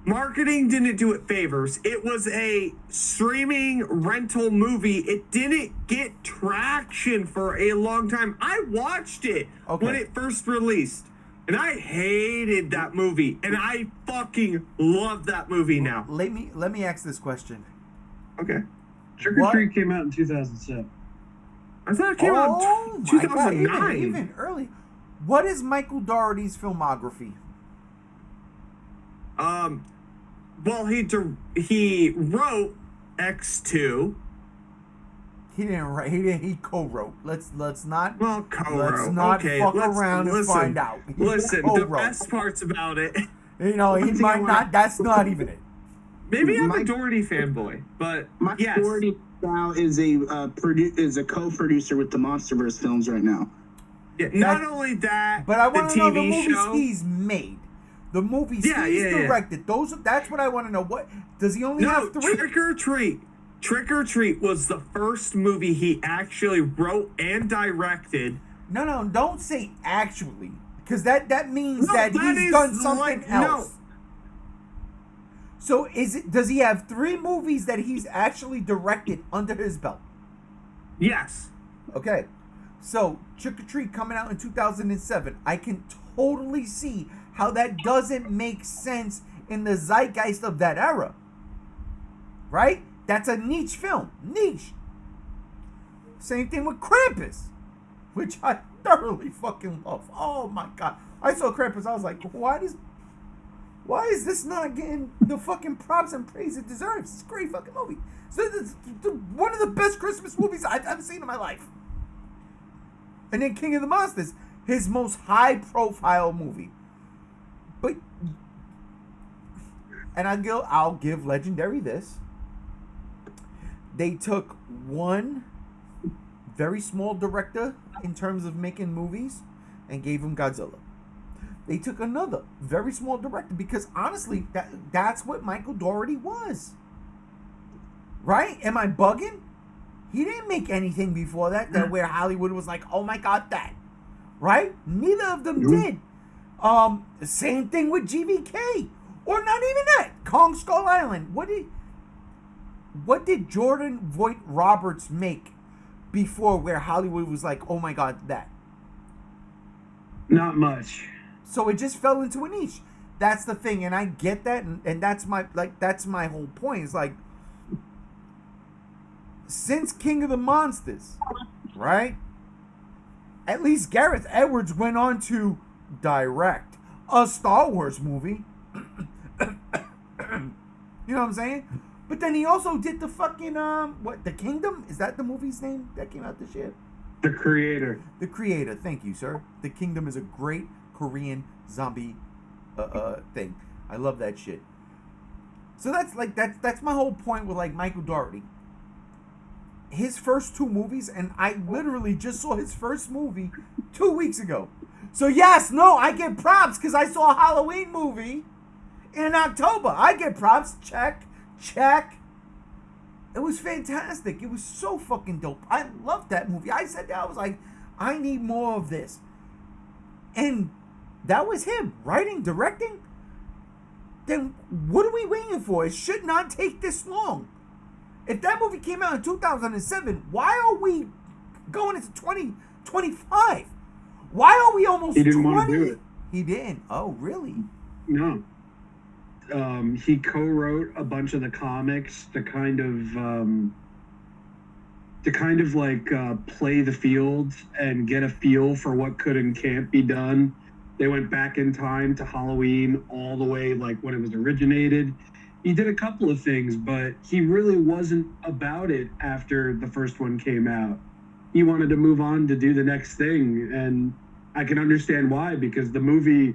Marketing didn't do it favors. It was a streaming rental movie. It didn't get traction for a long time. I watched it when it first released, and I hated that movie. And I fucking love that movie now. Let me ask this question. Okay. Trick or What? Treat came out in 2007. I thought it came out Oh in my 2009. God, even early. What is Michael Dougherty's filmography? Well, he wrote X2. He didn't write. He co-wrote. Let's not. Well, co-wrote. Let's not okay, fuck let's around and listen. find out. He Listen, the co-wrote. best parts about it. You know, he One thing might I wanna- not. That's not even it. Maybe I'm a Mike- Doherty fanboy, but Mike yes. Doherty now is a co-producer with the MonsterVerse films right now. Yeah, not only that, But I want the to know the TV movies show. he's made. The movies Yeah, he's yeah, yeah. directed. That's what I want to know. What does he only No, have 3? Trick or Treat. Trick or Treat was the first movie he actually wrote and directed. No, don't say actually, because that means No, that that he's is done something like- no. else. So does he have 3 movies that he's actually directed under his belt? Yes. Okay. So Trick or Treat coming out in 2007. I can totally see how that doesn't make sense in the zeitgeist of that era. Right? That's a niche film. Niche. Same thing with Krampus, which I thoroughly fucking love. Oh my God. I saw Krampus. I was like, why is this not getting the fucking props and praise it deserves? It's a great fucking movie. So it's one of the best Christmas movies I've ever seen in my life. And then King of the Monsters, his most high-profile movie. But, and I'll give Legendary this. They took one very small director in terms of making movies and gave him Godzilla. They took another very small director because honestly, that's what Michael Dougherty was. Right? Am I bugging? He didn't make anything before that where Hollywood was like, oh my God, that. right? Neither of them did. Same thing with GVK, or not even that. Kong Skull Island. What did Jordan Voight Roberts make before where Hollywood was like, oh my god, that? Not much. So it just fell into a niche. That's the thing, and I get that, and that's my whole point. It's like, since King of the Monsters, right? At least Gareth Edwards went on to direct a Star Wars movie. You know what I'm saying? But then he also did the fucking The Kingdom? Is that the movie's name that came out this year? The Creator. The Creator. Thank you, sir. The Kingdom is a great Korean zombie thing. I love that shit. So that's my whole point with like Michael Dougherty. His first two movies, and I literally just saw his first movie 2 weeks ago. So yes, no, I get props because I saw a Halloween movie in October. I get props. Check. It was fantastic. It was so fucking dope. I loved that movie. I said that. I was like, I need more of this. And that was him. Writing, directing. Then what are we waiting for? It should not take this long. If that movie came out in 2007, why are we going into 2025? Why are we almost 20? He didn't want to do it. He didn't. Oh, really? No. He co-wrote a bunch of the comics to kind of play the field and get a feel for what could and can't be done. They went back in time to Halloween all the way like when it was originated. He did a couple of things, but he really wasn't about it after the first one came out. He wanted to move on to do the next thing, and I can understand why, because the movie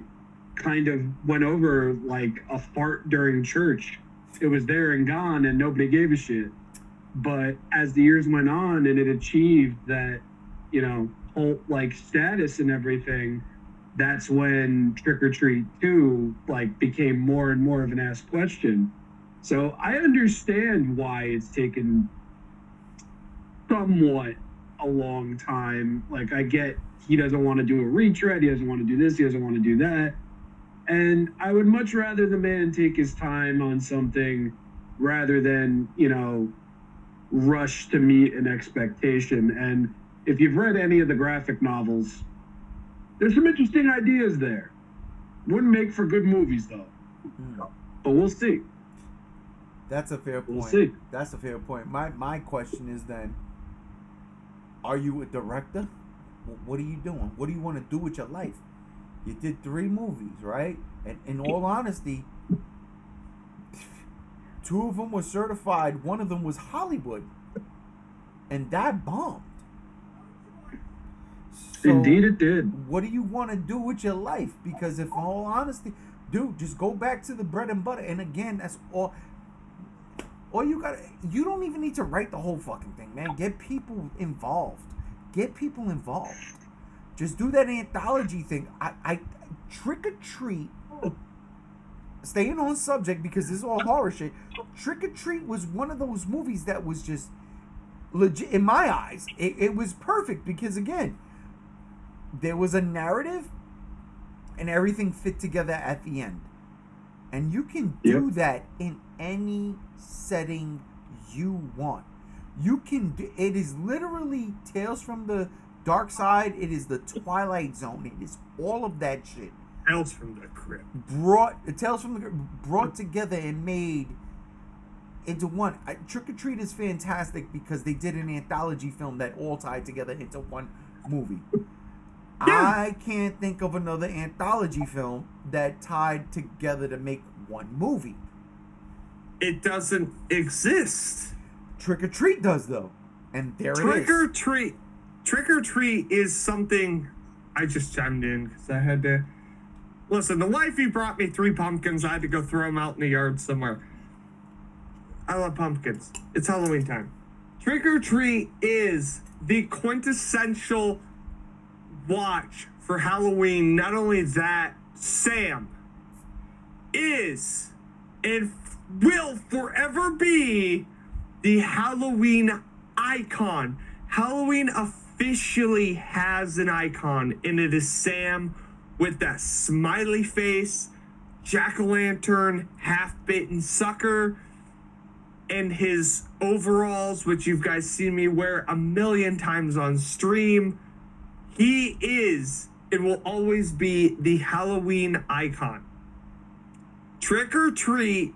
kind of went over like a fart during church. It was there and gone, and nobody gave a shit. But as the years went on and it achieved that, whole like status and everything, that's when Trick or Treat 2 like became more and more of an asked question. So I understand why it's taken somewhat a long time. Like, I get he doesn't want to do a retread, he doesn't want to do this, he doesn't want to do that. And I would much rather the man take his time on something rather than, rush to meet an expectation. And if you've read any of the graphic novels, there's some interesting ideas there. Wouldn't make for good movies, though. But we'll see. That's a fair point. We'll see. That's a fair point. My question is then, are you a director? What are you doing? What do you want to do with your life? You did 3 movies, right? And in all honesty, 2 of them were certified. 1 of them was Hollywood. And that bombed. So, indeed it did. What do you want to do with your life? Because if in all honesty, dude, just go back to the bread and butter. And again, that's all you got. You don't even need to write the whole fucking thing, man. Get people involved. Just do that anthology thing. I Trick or Treat, staying on subject because this is all horror shit. Trick or Treat was one of those movies that was just legit in my eyes. It was perfect because, again, there was a narrative and everything fit together at the end. And you can do that in any setting you want. You can do, it is literally Tales from the Dark Side. It is the Twilight Zone. It is all of that shit. Tales from the Crypt. Brought together and made into one. Trick or Treat is fantastic because they did an anthology film that all tied together into one movie. Yeah. I can't think of another anthology film that tied together to make one movie. It doesn't exist. Trick or Treat does, though. And there it is. Trick or Treat is something. I just chimed in because I had to. Listen, the wifey brought me 3 pumpkins. I had to go throw them out in the yard somewhere. I love pumpkins. It's Halloween time. Trick or Treat is the quintessential watch for Halloween. Not only that, Sam is and will forever be the Halloween icon. Halloween officially has an icon, and it is Sam with that smiley face, jack-o'-lantern, half-bitten sucker, and his overalls, which you guys seen me wear a million times on stream. He is and will always be the Halloween icon. Trick or Treat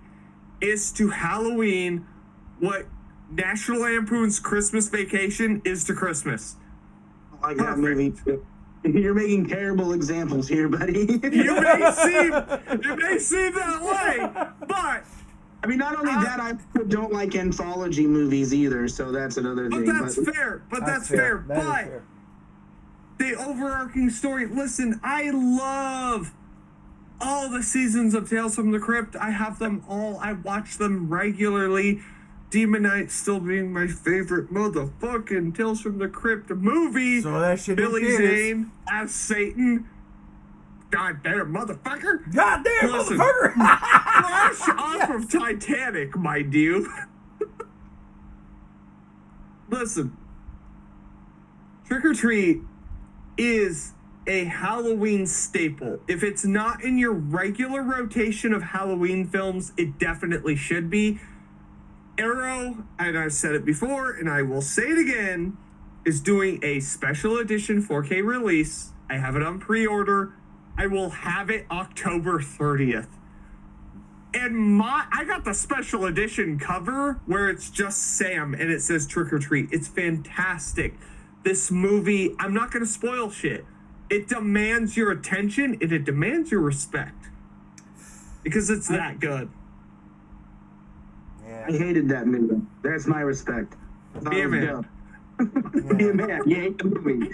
is to Halloween what National Lampoon's Christmas Vacation is to Christmas. I like that movie too. You're making terrible examples here, buddy. It may seem that way, but I mean, not only that, I don't like anthology movies either, so that's another thing. that's fair. That's fair. That is But fair. the overarching story. Listen, I love all the seasons of Tales from the Crypt. I have them all. I watch them regularly. Demon Knight still being my favorite motherfucking Tales from the Crypt movie. So that shit Billy in theaters. Zane as Satan. Goddamn motherfucker. Goddamn Listen. motherfucker! Flash off of Titanic, mind you. Listen. Trick or Treat is a Halloween staple. If it's not in your regular rotation of Halloween films, it definitely should be. Arrow, and I've said it before, and I will say it again, is doing a special edition 4K release. I have it on pre-order. I will have it October 30th. And I got the special edition cover where it's just Sam and it says Trick or Treat. It's fantastic. This movie, I'm not going to spoil shit. It demands your attention and it demands your respect. Because it's that good. I hated that movie. That's my respect. Be a man. Be a man. You hate the movie.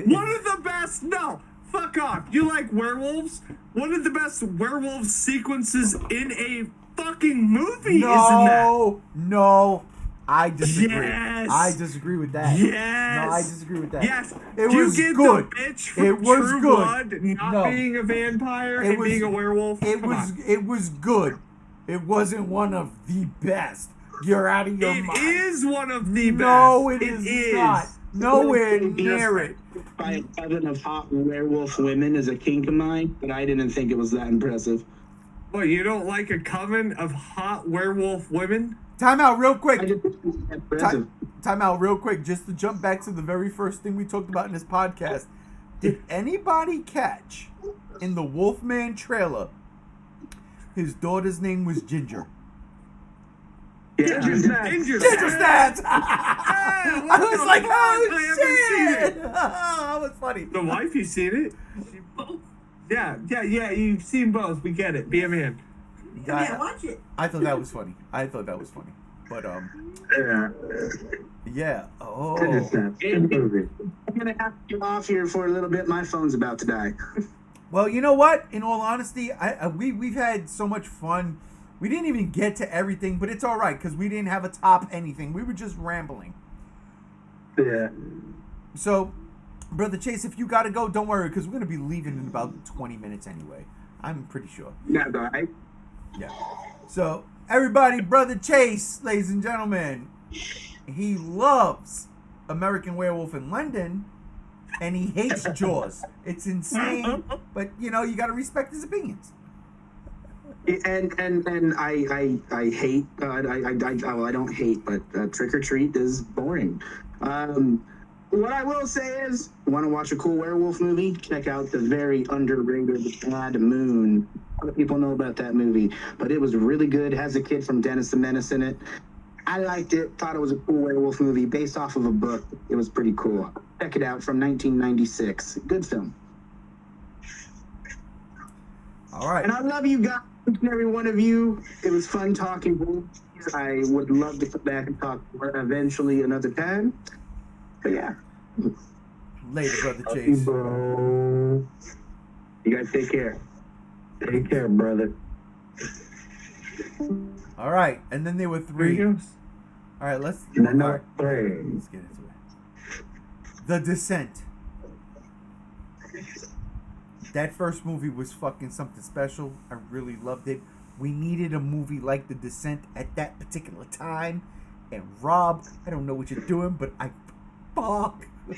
One of the best, no, fuck off. You like werewolves? One of the best werewolf sequences in a fucking movie, isn't that? No, I disagree. Yes. I disagree with that. Yes. No, I disagree with that. Yes. It Do was you get good. the bitch from It was True good. Blood not No. being a vampire It and was- being a werewolf? It Come was on. it was good. It wasn't one of the best. You're out of your It mind. is one of the best. No, it is not. Nowhere Being near it. By a coven of hot werewolf women is a kink of mine, but I didn't think it was that impressive. What, you don't like a coven of hot werewolf women? Time out real I quick. just think it was impressive. Time out real quick, just to jump back to the very first thing we talked about in this podcast. Did anybody catch in the Wolfman trailer his daughter's name was Ginger? Yeah. Ginger Ginger Snaps. Snaps! Hey, I was like, I haven't oh seen shit! it. That was funny. The wife, you seen it? Yeah, you've seen both. We get it. Be a man. Watch it. I thought that was funny. But Yeah. yeah. Oh. I'm gonna have to get off here for a little bit. My phone's about to die. Well, you know what? In all honesty, we've had so much fun. We didn't even get to everything, but it's all right because we didn't have a top anything. We were just rambling. Yeah. So, Brother Chase, if you gotta go, don't worry because we're gonna be leaving in about 20 minutes anyway. I'm pretty sure. That's all right. Yeah. So, everybody, Brother Chase, ladies and gentlemen, he loves American Werewolf in London, and he hates Jaws. It's insane, but you know you gotta respect his opinions. And I hate I don't hate, but Trick or Treat is boring. What I will say is, want to watch a cool werewolf movie? Check out the very underrated Bad Moon. A lot of people know about that movie, but it was really good. It has a kid from Dennis the Menace in it. I liked it. Thought it was a cool werewolf movie based off of a book. It was pretty cool. Check it out, from 1996. Good film. All right. And I love you guys, each and every one of you. It was fun talking. I would love to come back and talk more eventually another time. But yeah. Later, Brother Chase. Bro. You guys take care. Take care, brother. All right, and then there were There three. he All goes. right, let's Number all right, 3. let's get into it. The Descent. That first movie was fucking something special. I really loved it. We needed a movie like The Descent at that particular time. And Rob, I don't know what you're doing, but Fuck. I'm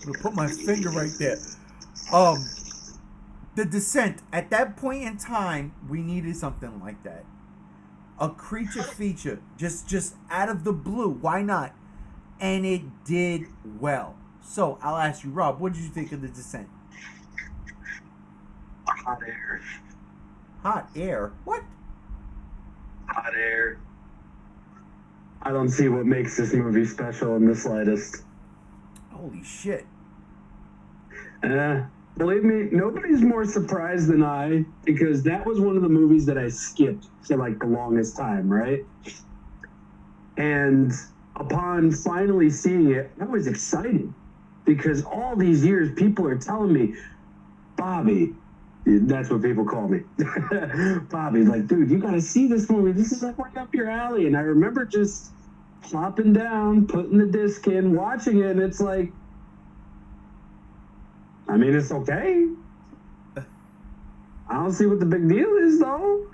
gonna put my finger right there. The Descent. At that point in time, we needed something like that. A creature feature, just out of the blue. Why not? And it did well. So I'll ask you, Rob, what did you think of The Descent? Hot air. Hot air? What? Hot air. I don't see what makes this movie special in the slightest. Holy shit. Believe me, nobody's more surprised than I, because that was one of the movies that I skipped for like the longest time, right? And upon finally seeing it, I was excited because all these years people are telling me, Bobby, that's what people call me. Bobby, like, dude, you gotta see this movie. This is like right up your alley. And I remember just plopping down, putting the disc in, watching it, and it's like, I mean, it's okay. I don't see what the big deal is, though.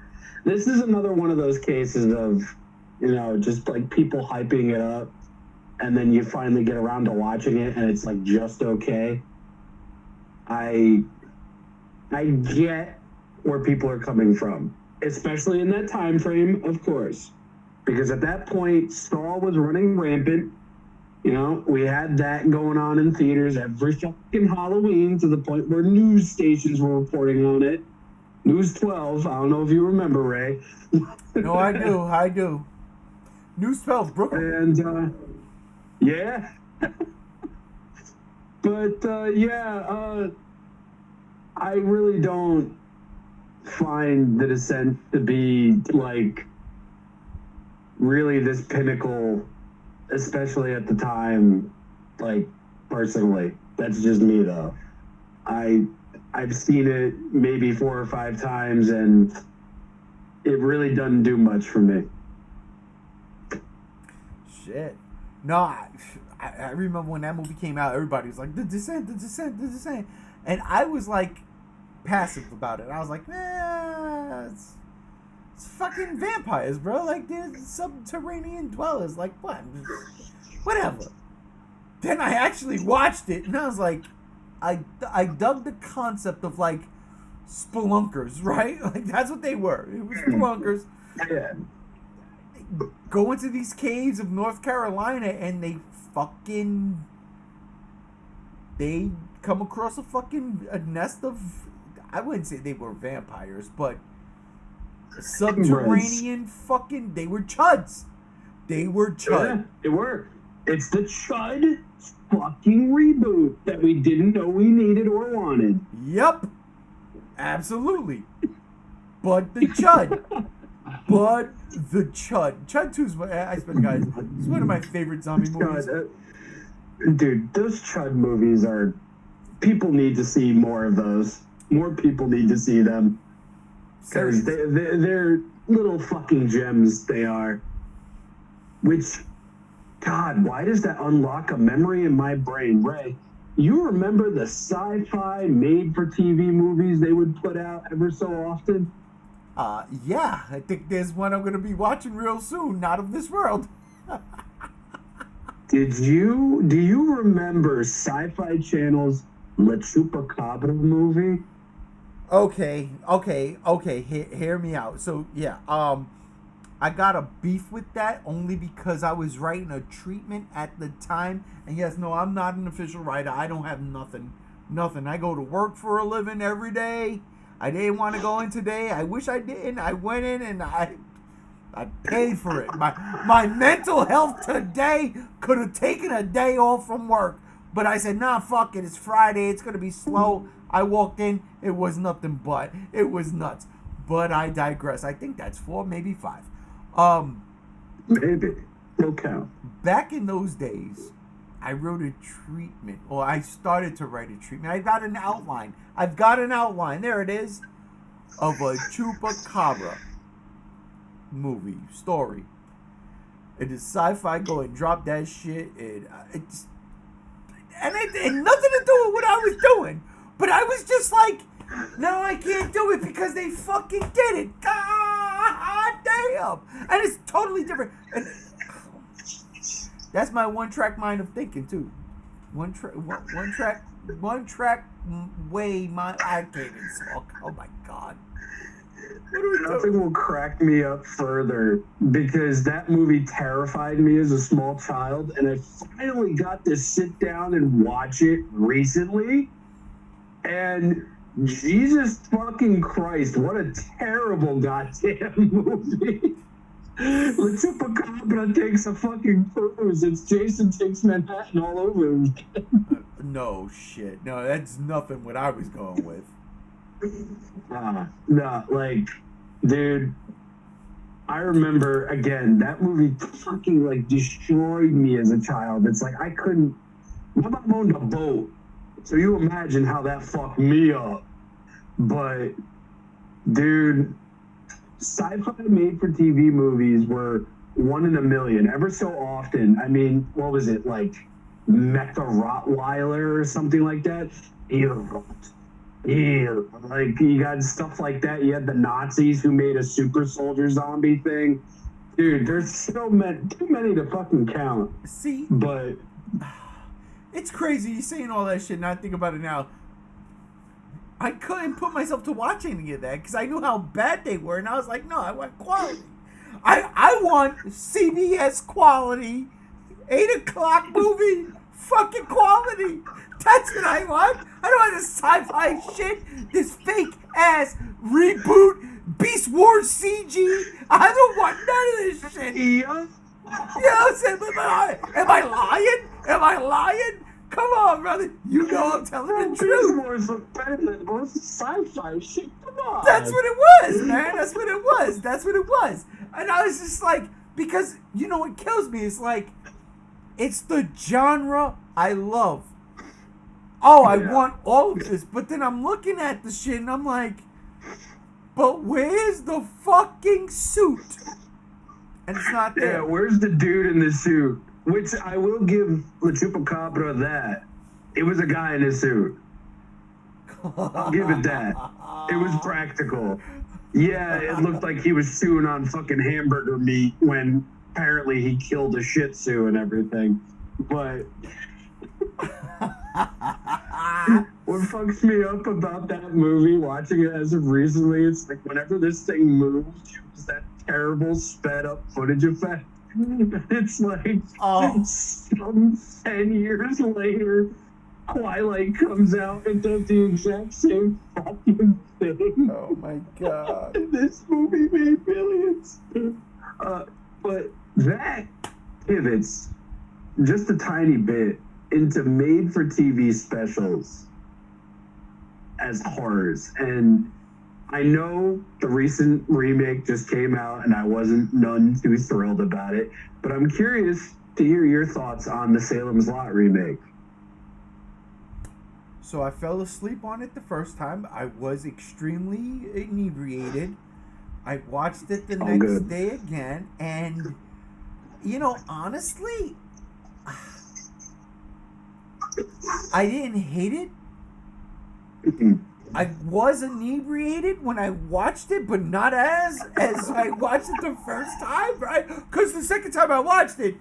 This is another one of those cases of, just like people hyping it up, and then you finally get around to watching it, and it's like just okay. I get where people are coming from, especially in that time frame, of course, because at that point, Saw was running rampant. We had that going on in theaters every fucking Halloween to the point where news stations were reporting on it. News 12, I don't know if you remember, Ray. No, I do. News 12, Brooklyn. And, yeah. But, I really don't find The Descent to be, like, really this pinnacle, especially at the time, like, personally. That's just me, though. I've seen it maybe 4 or 5 times, and it really doesn't do much for me. Shit. No, I remember when that movie came out, everybody was like, The Descent, The Descent, The Descent. And I was, like, passive about it. I was like, it's fucking vampires, bro. Like, they're subterranean dwellers. Like, what? Whatever. Then I actually watched it, and I was like, I dug the concept of, like, spelunkers, right? Like, that's what they were. It was spelunkers. Yeah. Go into these caves of North Carolina, and they come across a nest of, I wouldn't say they were vampires, but subterranean fucking, they were chuds. They were chud. Yeah, they were. It's the chud fucking reboot that we didn't know we needed or wanted. Yep. Absolutely. But the chud. But the chud. Chud 2 is one of my favorite zombie movies. Dude, those chud movies are, people need to see more of those. More people need to see them. Because they're little fucking gems, they are. Which, God, why does that unlock a memory in my brain? Ray, you remember the sci-fi made-for-TV movies they would put out ever so often? Yeah, I think there's one I'm going to be watching real soon, Not of This World. Do you remember Sci-Fi Channel's La Chupacabra movie? Okay, hear me out. So, yeah, I got a beef with that only because I was writing a treatment at the time. And yes, no, I'm not an official writer. I don't have nothing. I go to work for a living every day. I didn't want to go in today. I wish I didn't. I went in and I paid for it. My mental health today could have taken a day off from work. But I said, nah, fuck it. It's Friday. It's going to be slow. I walked in. It was nothing but. It was nuts. But I digress. I think that's 4, maybe 5. Maybe. No count. Back in those days, I wrote a treatment. Or I started to write a treatment. I've got an outline. There it is. Of a Chupacabra movie. Story. It is sci-fi. Go and drop that shit. It had nothing to do with what I was doing. But I was just like, no, I can't do it because they fucking did it. God damn. And it's totally different. And That's my one-track mind of thinking too. One track way I can't even talk. Oh my god. What are we Nothing doing? will crack me up further because that movie terrified me as a small child, and I finally got to sit down and watch it recently. And Jesus fucking Christ, what a terrible goddamn movie. The Chupacabra takes a fucking cruise. It's Jason Takes Manhattan all over again. No shit. No, that's nothing what I was going with. No, like, dude, I remember, again, that movie fucking, like, destroyed me as a child. It's like, I couldn't, my mom owned a boat, so you imagine how that fucked me up. But, dude, sci-fi made-for-TV movies were one in a million. Ever so often, I mean, what was it, like, Mecha Rottweiler or something like that? Ew. Yeah, like you got stuff like that. You had the Nazis who made a super soldier zombie thing. Dude, there's so many, too many to fucking count. See, But it's crazy you saying all that shit, and I think about it now. I couldn't put myself to watch any of that because I knew how bad they were, and I was like, no, I want quality. I want CBS quality, 8 o'clock movie, fucking quality. That's what I want. I don't want this sci-fi shit, this fake ass reboot, Beast Wars CG. I don't want none of this shit. yeah, You know what I'm saying? Am I lying? Am I lying? Come on, brother. You know I'm telling the truth. Wars look better than most sci-fi shit. Come on. That's what it was, man. That's what it was. That's what it was. And I was just like, because, you know what kills me? It's like, it's the genre I love. Oh, I want all of this. But then I'm looking at the shit and I'm like, but where's the fucking suit? And it's not there. Yeah, where's the dude in the suit? Which I will give the Chupacabra that. It was a guy in a suit. I'll give it that. It was practical. Yeah, it looked like he was chewing on fucking hamburger meat when apparently he killed a Shih Tzu and everything. But what fucks me up about that movie, watching it as of recently, it's like whenever this thing moves, it's that terrible sped up footage effect. It's like some 10 years later, Twilight comes out and does the exact same fucking thing. Oh my god. This movie made millions. But that pivots just a tiny bit into made-for-TV specials as horrors. And I know the recent remake just came out and I wasn't none too thrilled about it, but I'm curious to hear your thoughts on the Salem's Lot remake. So I fell asleep on it the first time. I was extremely inebriated. I watched it the next day again, and you know, honestly, I didn't hate it. I was inebriated when I watched it, but not as I watched it the first time, right? Because the second time I watched it,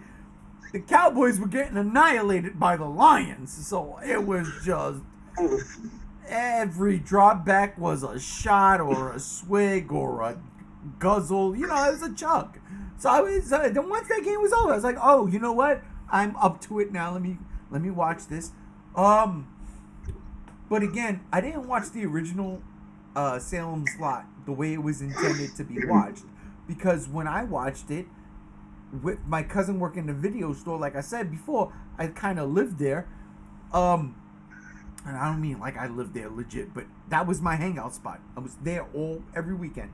the Cowboys were getting annihilated by the Lions, so it was just every drop back was a shot or a swig or a guzzle. You know, it was a chug. So I was then once that game was over, I was like, oh, you know what? I'm up to it now. Let me watch this. But again, I didn't watch the original Salem's Lot the way it was intended to be watched, because when I watched it with my cousin working the video store, like I said before, I kind of lived there. And I don't mean like I lived there legit, but that was my hangout spot. I was there every weekend.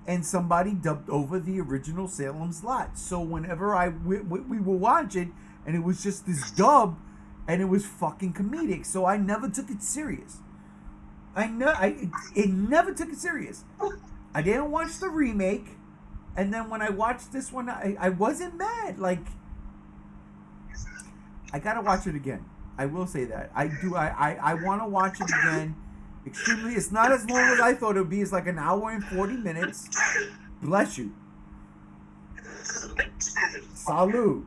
And somebody dubbed over the original Salem's Lot. So whenever we were watching, and it was just this dub, and it was fucking comedic. So I never took it serious. It never took it serious. I didn't watch the remake, and then when I watched this one, I wasn't mad. Like, I gotta watch it again. I will say that. I do. I want to watch it again. Extremely. It's not as long as I thought it would be. It's like an hour and 40 minutes. Bless you. Salud.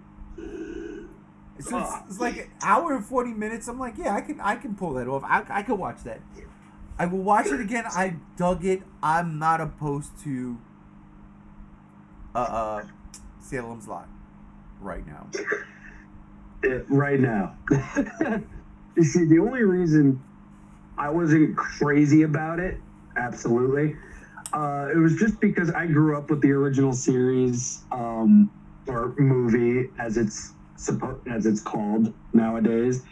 It's like an hour and 40 minutes. I'm like, yeah, I can pull that off. I can watch that. I will watch it again. I dug it. I'm not opposed to Salem's Lot right now. Right now. You see, the only reason I wasn't crazy about it, absolutely, it was just because I grew up with the original series, or movie, as it's called nowadays.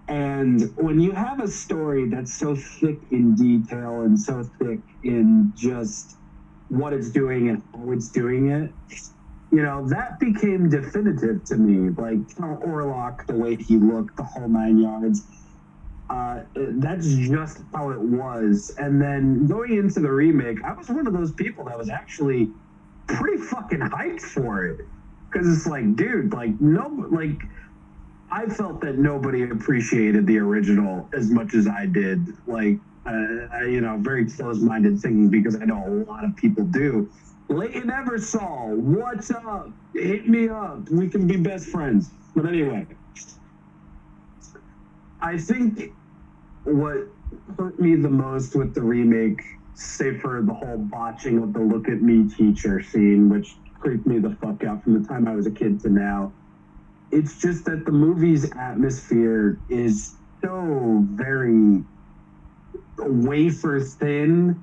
And when you have a story that's so thick in detail and so thick in just what it's doing and how it's doing it, you know, that became definitive to me. Like Orlok, the way he looked, the whole 9 yards. That's just how it was. And then going into the remake, I was one of those people that was actually pretty fucking hyped for it. Because it's like, dude, I felt that nobody appreciated the original as much as I did. Like, very close-minded thinking, because I know a lot of people do. Leighton Eversole, what's up? Hit me up. We can be best friends. But anyway, I think what hurt me the most with the remake, save for the whole botching of the "look at me" teacher scene, which creeped me the fuck out from the time I was a kid to now, it's just that the movie's atmosphere is so very wafer thin.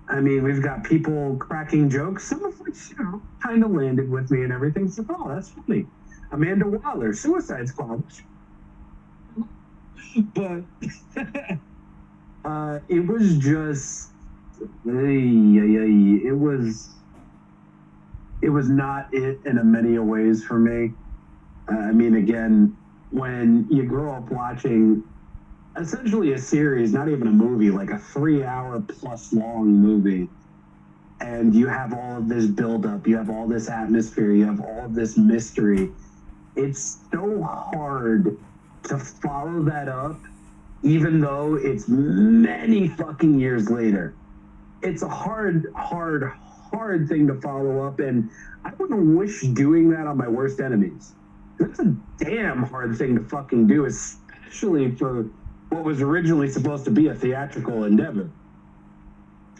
I mean, we've got people cracking jokes, some of which, kind of landed with me and everything. So, oh, that's funny. Amanda Waller, Suicide Squad. But it was just, it was not it in a many ways for me. I mean, again, when you grow up watching essentially a series, not even a movie, like a 3-hour plus long movie, and you have all of this buildup, you have all this atmosphere, you have all of this mystery, it's so hard to follow that up, even though it's many fucking years later. It's a hard thing to follow up, and I wouldn't wish doing that on my worst enemies. That's a damn hard thing to fucking do, especially for what was originally supposed to be a theatrical endeavor.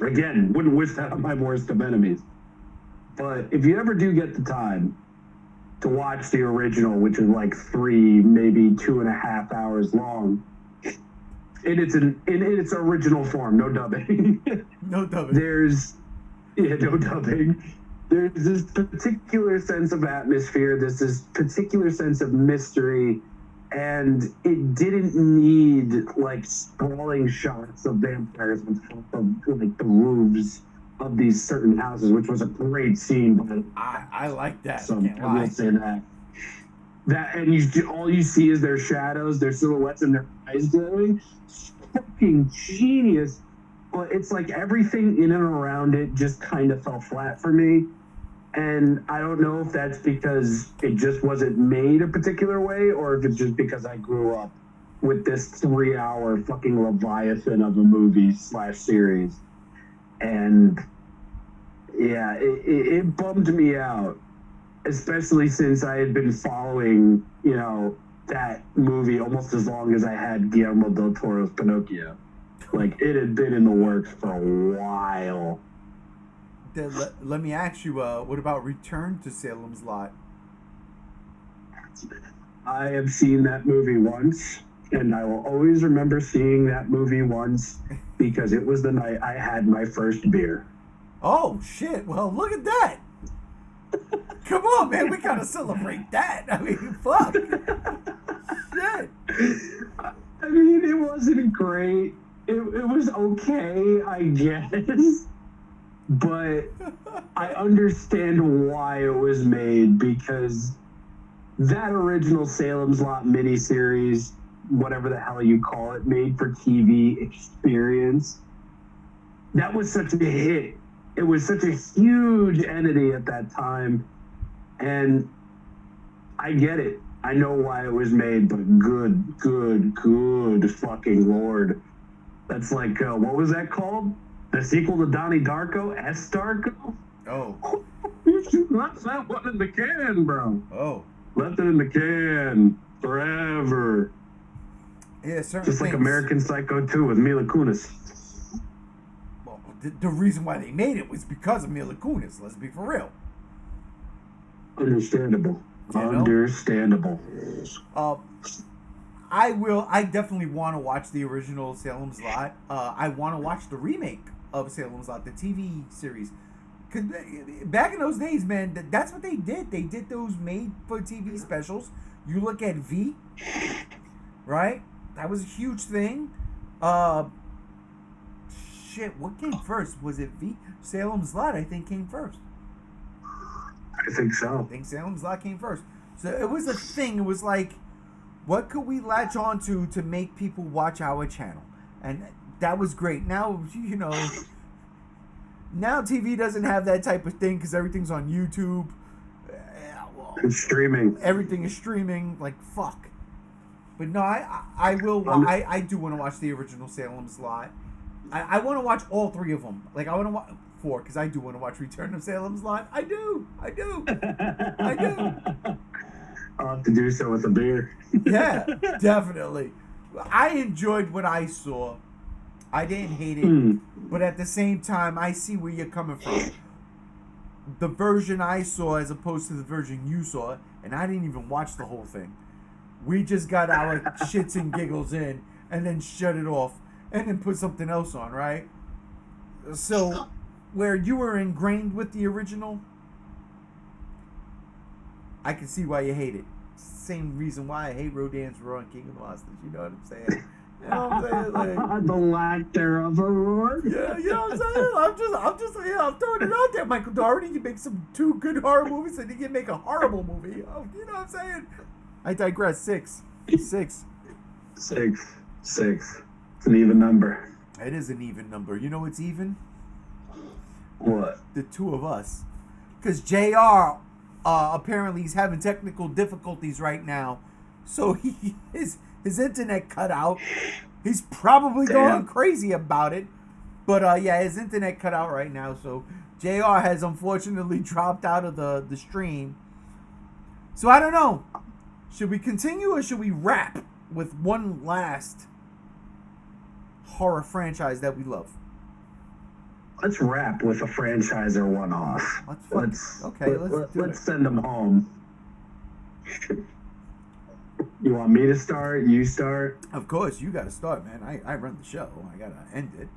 Again, wouldn't wish that on my worst of enemies. But if you ever do get the time to watch the original, which is like 3, maybe 2.5 hours long, in its original form, no dubbing. No dubbing. No dubbing. There's this particular sense of atmosphere, there's this particular sense of mystery, and it didn't need like sprawling shots of vampires on top of like the roofs of these certain houses, which was a great scene. But I like that. So Can't I lie. will say that. And all you see is their shadows, their silhouettes, and their eyes glowing. It's fucking genius. But it's like everything in and around it just kind of fell flat for me. And I don't know if that's because it just wasn't made a particular way, or if it's just because I grew up with this 3-hour fucking leviathan of a movie / series. And yeah, it bummed me out, especially since I had been following, that movie almost as long as I had Guillermo del Toro's Pinocchio. Like, it had been in the works for a while. Then let me ask you, what about Return to Salem's Lot? I have seen that movie once, and I will always remember seeing that movie once because it was the night I had my first beer. Oh, shit. Well, look at that. Come on, man. We gotta celebrate that. I mean, fuck. Shit. I mean, it wasn't great. It was okay, I guess. But I understand why it was made, because that original Salem's Lot miniseries, whatever the hell you call it, made for TV experience, that was such a hit. It was such a huge entity at that time. And I get it. I know why it was made, but good fucking Lord. That's like, what was that called? The sequel to Donnie Darko? S. Darko? Oh. You left that one in the can, bro. Oh. Left it in the can. Forever. Yeah, certain Just like things- American Psycho 2 with Mila Kunis. Well, the reason why they made it was because of Mila Kunis. Let's be for real. Understandable. You know? Understandable. I definitely want to watch the original Salem's Lot. I want to watch the remake of Salem's Lot, the TV series. Cause back in those days, man, that's what they did. They did those made-for-TV specials. You look at V, right? That was a huge thing. Shit, what came first? Was it V? Salem's Lot, I think, came first. I think so. I think Salem's Lot came first. So it was a thing. It was like, what could we latch onto to make people watch our channel? And that was great. Now, you know, now TV doesn't have that type of thing because everything's on YouTube. Well, It's streaming. everything is streaming. Like, fuck. But no, I will. I do want to watch the original Salem's Lot. I want to watch all three of them. Like, I want to watch 4 because I do want to watch Return of Salem's Lot. I do. I do. I'll have to do so with a beer. Yeah, definitely. I enjoyed what I saw. I didn't hate it, but at the same time, I see where you're coming from. The version I saw as opposed to the version you saw, and I didn't even watch the whole thing. We just got our shits and giggles in, and then shut it off, and then put something else on, right? So, where you were ingrained with the original, I can see why you hate it. Same reason why I hate Rodan's Raw and King of the Monsters. You know what I'm saying? You know what I'm saying? Like, The lack thereof a roar. yeah, you know what I'm saying? I'm throwing it out there, Michael Dougherty. You make 2 good horror movies, and then you make a horrible movie. Oh, you know what I'm saying? I digress. 6. Six. It's an even number. It is an even number. You know what's even? What? The 2 of us. Because JR, apparently he's having technical difficulties right now. So his internet cut out. He's probably going crazy about it. But yeah, his internet cut out right now. So JR has unfortunately dropped out of the stream. So I don't know. Should we continue or should we wrap with one last horror franchise that we love? Let's wrap with a franchise or one-off. Let's do Let's it. send them home. You want me to start? You start? Of course, you got to start, man. I run the show. I got to end it.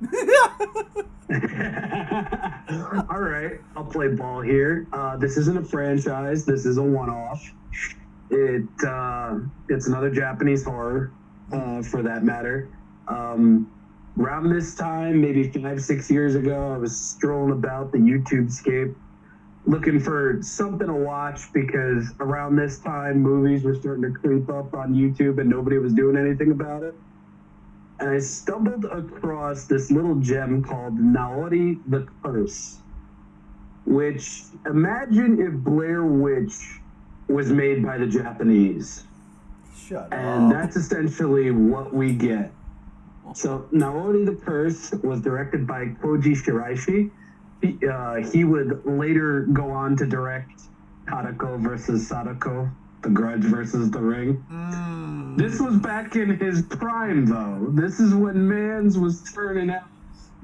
All right, I'll play ball here. This isn't a franchise. This is a one-off. It's another Japanese horror, for that matter. Around this time, maybe 5-6 years ago, I was strolling about the YouTube scape looking for something to watch because around this time, movies were starting to creep up on YouTube and nobody was doing anything about it. And I stumbled across this little gem called Naori the Curse, which, imagine if Blair Witch was made by the Japanese. Shut And up. that's essentially what we get. So Naori the Curse was directed by Koji Shiraishi. He would later go on to direct Kadako versus Sadako, The Grudge versus The Ring. This was back in his prime, though. This is when Mans was turning out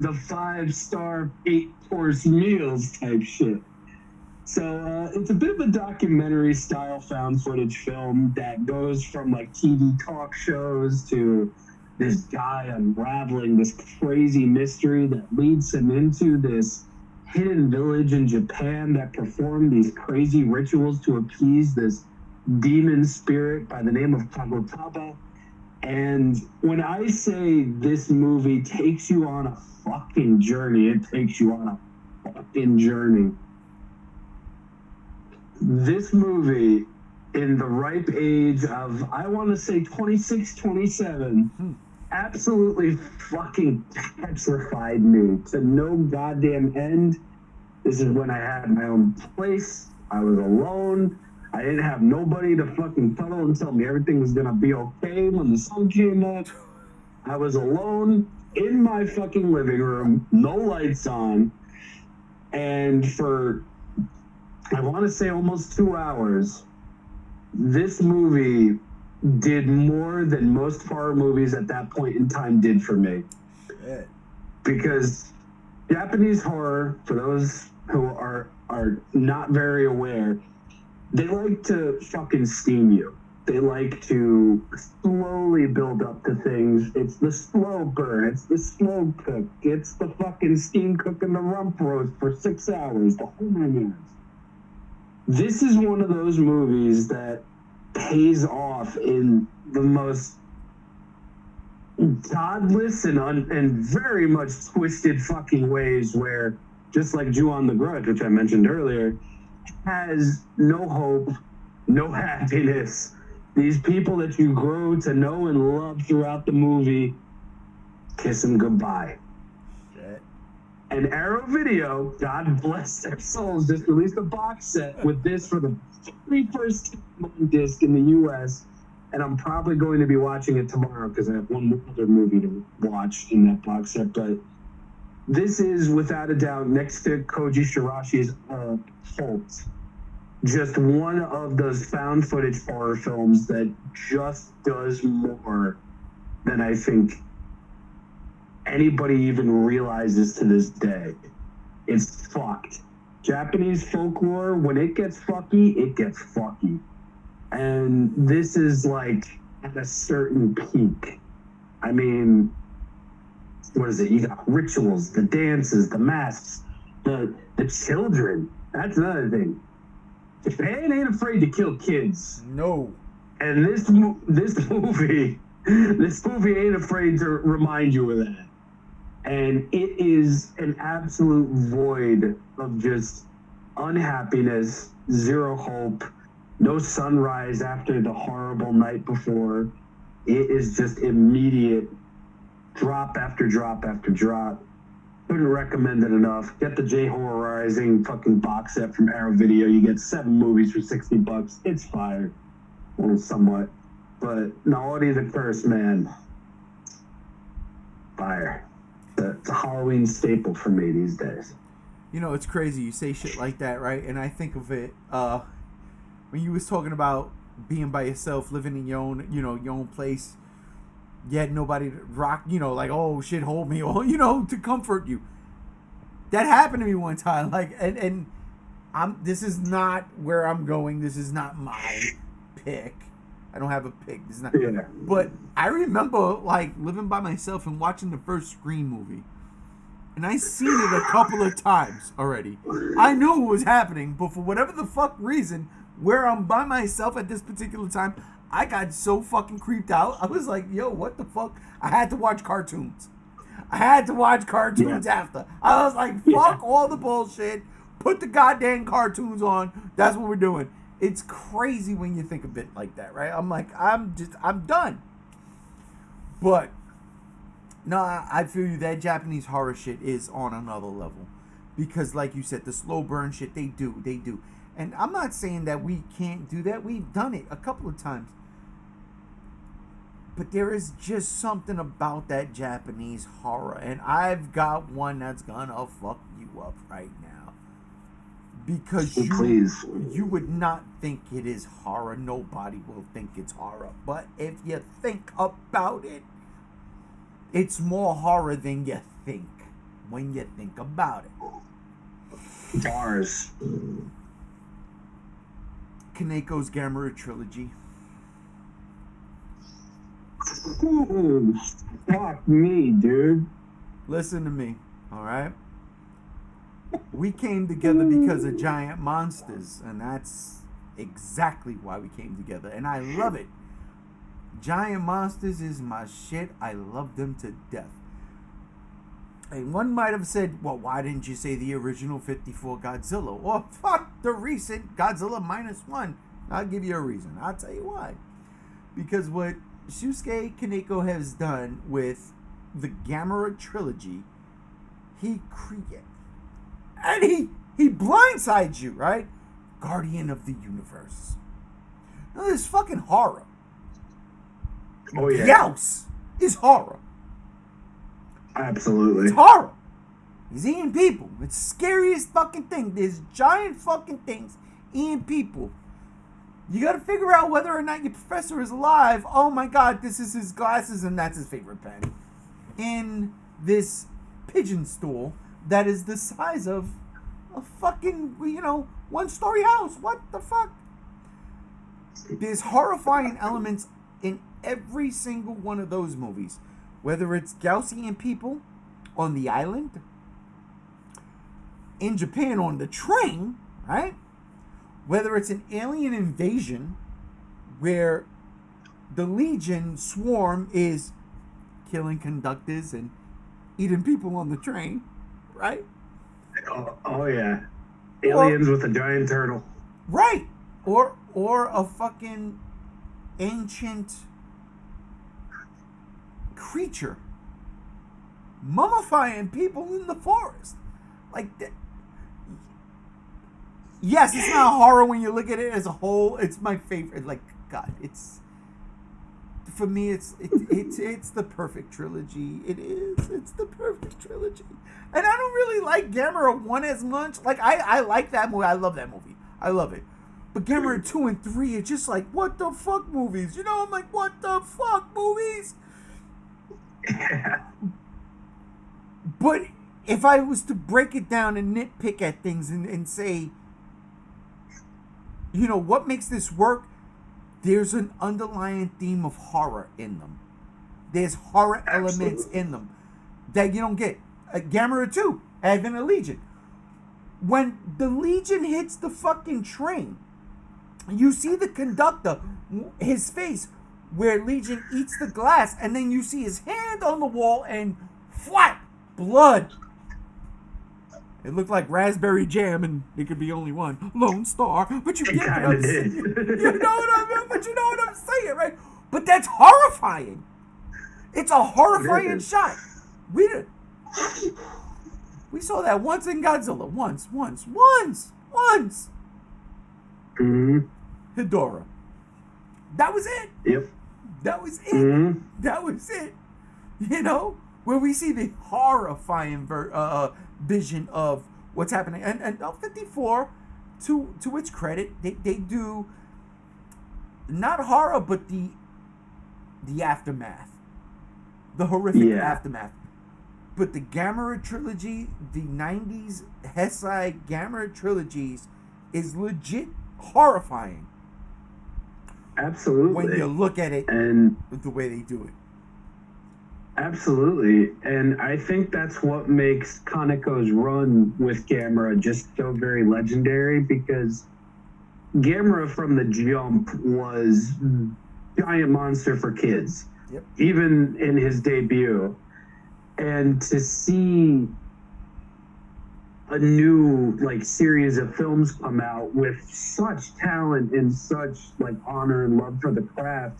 the 5-star, 8-course meals type shit. So it's a bit of a documentary-style found footage film that goes from like TV talk shows to this guy unraveling this crazy mystery that leads him into this hidden village in Japan that performed these crazy rituals to appease this demon spirit by the name of Kagotaba. And when I say this movie takes you on a fucking journey, it takes you on a fucking journey. This movie, in the ripe age of, I want to say 26, 27, absolutely fucking petrified me to no goddamn end. This is when I had my own place. I was alone. I didn't have nobody to fucking cuddle and tell me everything was gonna be okay when the sun came up. I was alone in my fucking living room, no lights on, and for, I want to say almost 2 hours, this movie did more than most horror movies at that point in time did for me. Shit. Because Japanese horror, for those who are not very aware, they like to fucking steam you. They like to slowly build up to things. It's the slow burn. It's the slow cook. It's the fucking steam cooking the rump roast for 6 hours. The whole 9 yards. This is one of those movies that pays off in the most godless and very much twisted fucking ways, where, just like Ju-on the Grudge, which I mentioned earlier, has no hope, no happiness. These people that you grow to know and love throughout the movie, kiss them goodbye. Shit. And Arrow Video, God bless their souls, just released a box set with this for the very first time on disc in the U.S., and I'm probably going to be watching it tomorrow because I have one other movie to watch in that box set. But this is, without a doubt, next to Koji Shirashi's Cult, just one of those found footage horror films that just does more than I think anybody even realizes to this day. It's fucked. Japanese folklore, when it gets fucky, it gets fucky. And this is like at a certain peak. I mean, what is it? You got rituals, the dances, the masks, the children. That's another thing. Japan ain't afraid to kill kids. No. And this movie ain't afraid to remind you of that. And it is an absolute void of just unhappiness, zero hope, no sunrise after the horrible night before. It is just immediate drop after drop after drop. Couldn't recommend it enough. Get the J-Horror Rising fucking box set from Arrow Video. You get 7 movies for $60. It's fire. Well, somewhat. But Naughty the Curse, man. Fire. It's a Halloween staple for me these days. You know, it's crazy. You say shit like that, right? And I think of it, when you was talking about being by yourself, living in your own, your own place, yet nobody to rock, like, oh shit, hold me, or, to comfort you. That happened to me one time, like, and this is not where I'm going. This is not my pick. I don't have a pick. This is not. Yeah. But I remember, like, living by myself and watching the first Scream movie. And I seen it a couple of times already. I knew what was happening, but for whatever the fuck reason, where I'm by myself at this particular time, I got so fucking creeped out. I was like, yo, what the fuck? I had to watch cartoons. After. I was like, fuck all the bullshit. Put the goddamn cartoons on. That's what we're doing. It's crazy when you think of it like that, right? I'm like, I'm done. But no, I feel you. That Japanese horror shit is on another level. Because like you said, the slow burn shit, they do. And I'm not saying that we can't do that. We've done it a couple of times. But there is just something about that Japanese horror. And I've got one that's gonna fuck you up right now. Because you would not think it is horror. Nobody will think it's horror. But if you think about it, it's more horror than you think when you think about it. Bars. Kaneko's Gamera trilogy. Ooh, fuck me, dude. Listen to me, all right? We came together because of giant monsters, and that's exactly why we came together, and I love it. Giant monsters is my shit. I love them to death. And one might have said, well, why didn't you say the original 54 Godzilla? Or fuck the recent Godzilla -1. I'll give you a reason. I'll tell you why. Because what Shusuke Kaneko has done with the Gamera trilogy, he created, and he blindsides you, right? Guardian of the Universe. Now this is fucking horror. Oh yeah. Yaus is horror. Absolutely. It's horror. He's eating people. It's the scariest fucking thing. There's giant fucking things eating people. You got to figure out whether or not your professor is alive. Oh my God, this is his glasses and that's his favorite pen. In this pigeon stool that is the size of a fucking, one-story house. What the fuck? There's horrifying elements in every single one of those movies. Whether it's Gaussian people on the island, in Japan on the train, right? Whether it's an alien invasion where the Legion swarm is killing conductors and eating people on the train, right? Oh yeah. Aliens with a giant turtle. Right. Or a fucking ancient creature mummifying people in the forest. Like that. Yes, it's not horror when you look at it as a whole. It's my favorite. Like, God, it's for me. It's the perfect trilogy. It is. It's the perfect trilogy. And I don't really like Gamera 1 as much. Like, I like that movie. I love that movie. I love it. But Gamera 2 and 3 are just like, what the fuck movies? I'm like, what the fuck movies? Yeah. But if I was to break it down and nitpick at things and say, what makes this work? There's an underlying theme of horror in them. There's horror elements in them that you don't get. Gamera 2, Advent of Legion. When the Legion hits the fucking train, you see the conductor, his face, where Legion eats the glass, and then you see his hand on the wall and flat blood. It looked like raspberry jam, and it could be only one. Lone Star. But you get what I'm saying. You know what I mean? But you know what I'm saying, right? But that's horrifying. It's a horrifying shot. We saw that once in Godzilla. Once. Mm-hmm. Hedorah. That was it. Yep. That was it. Mm-hmm. That was it. Where we see the horrifying vision of what's happening. And 54, to its credit, they do not horror, but the aftermath. The horrific aftermath. But the Gamera trilogy, the 90s Heisei Gamera trilogies, is legit horrifying. Absolutely. When you look at it and the way they do it. Absolutely. And I think that's what makes Kaneko's run with Gamera just so very legendary, because Gamera from the jump was giant monster for kids. Yep. Even in his debut. And to see a new series of films come out with such talent and such honor and love for the craft,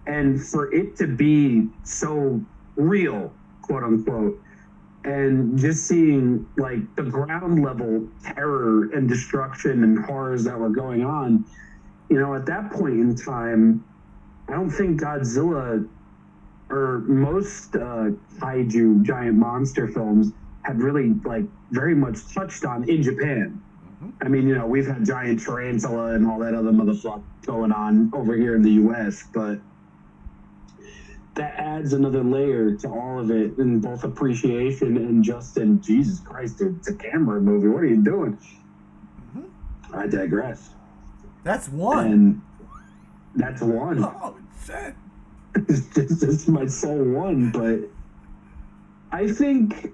and for it to be so real, quote unquote, and just seeing the ground level terror and destruction and horrors that were going on, at that point in time, I don't think Godzilla or most kaiju giant monster films had really very much touched on in Japan. Mm-hmm. I mean, we've had giant tarantula and all that other motherfucker going on over here in the US, but that adds another layer to all of it in both appreciation and just in Jesus Christ, dude, it's a Gamera movie. What are you doing? Mm-hmm. I digress. That's one. And that's one. Oh shit. It's my sole one, but I think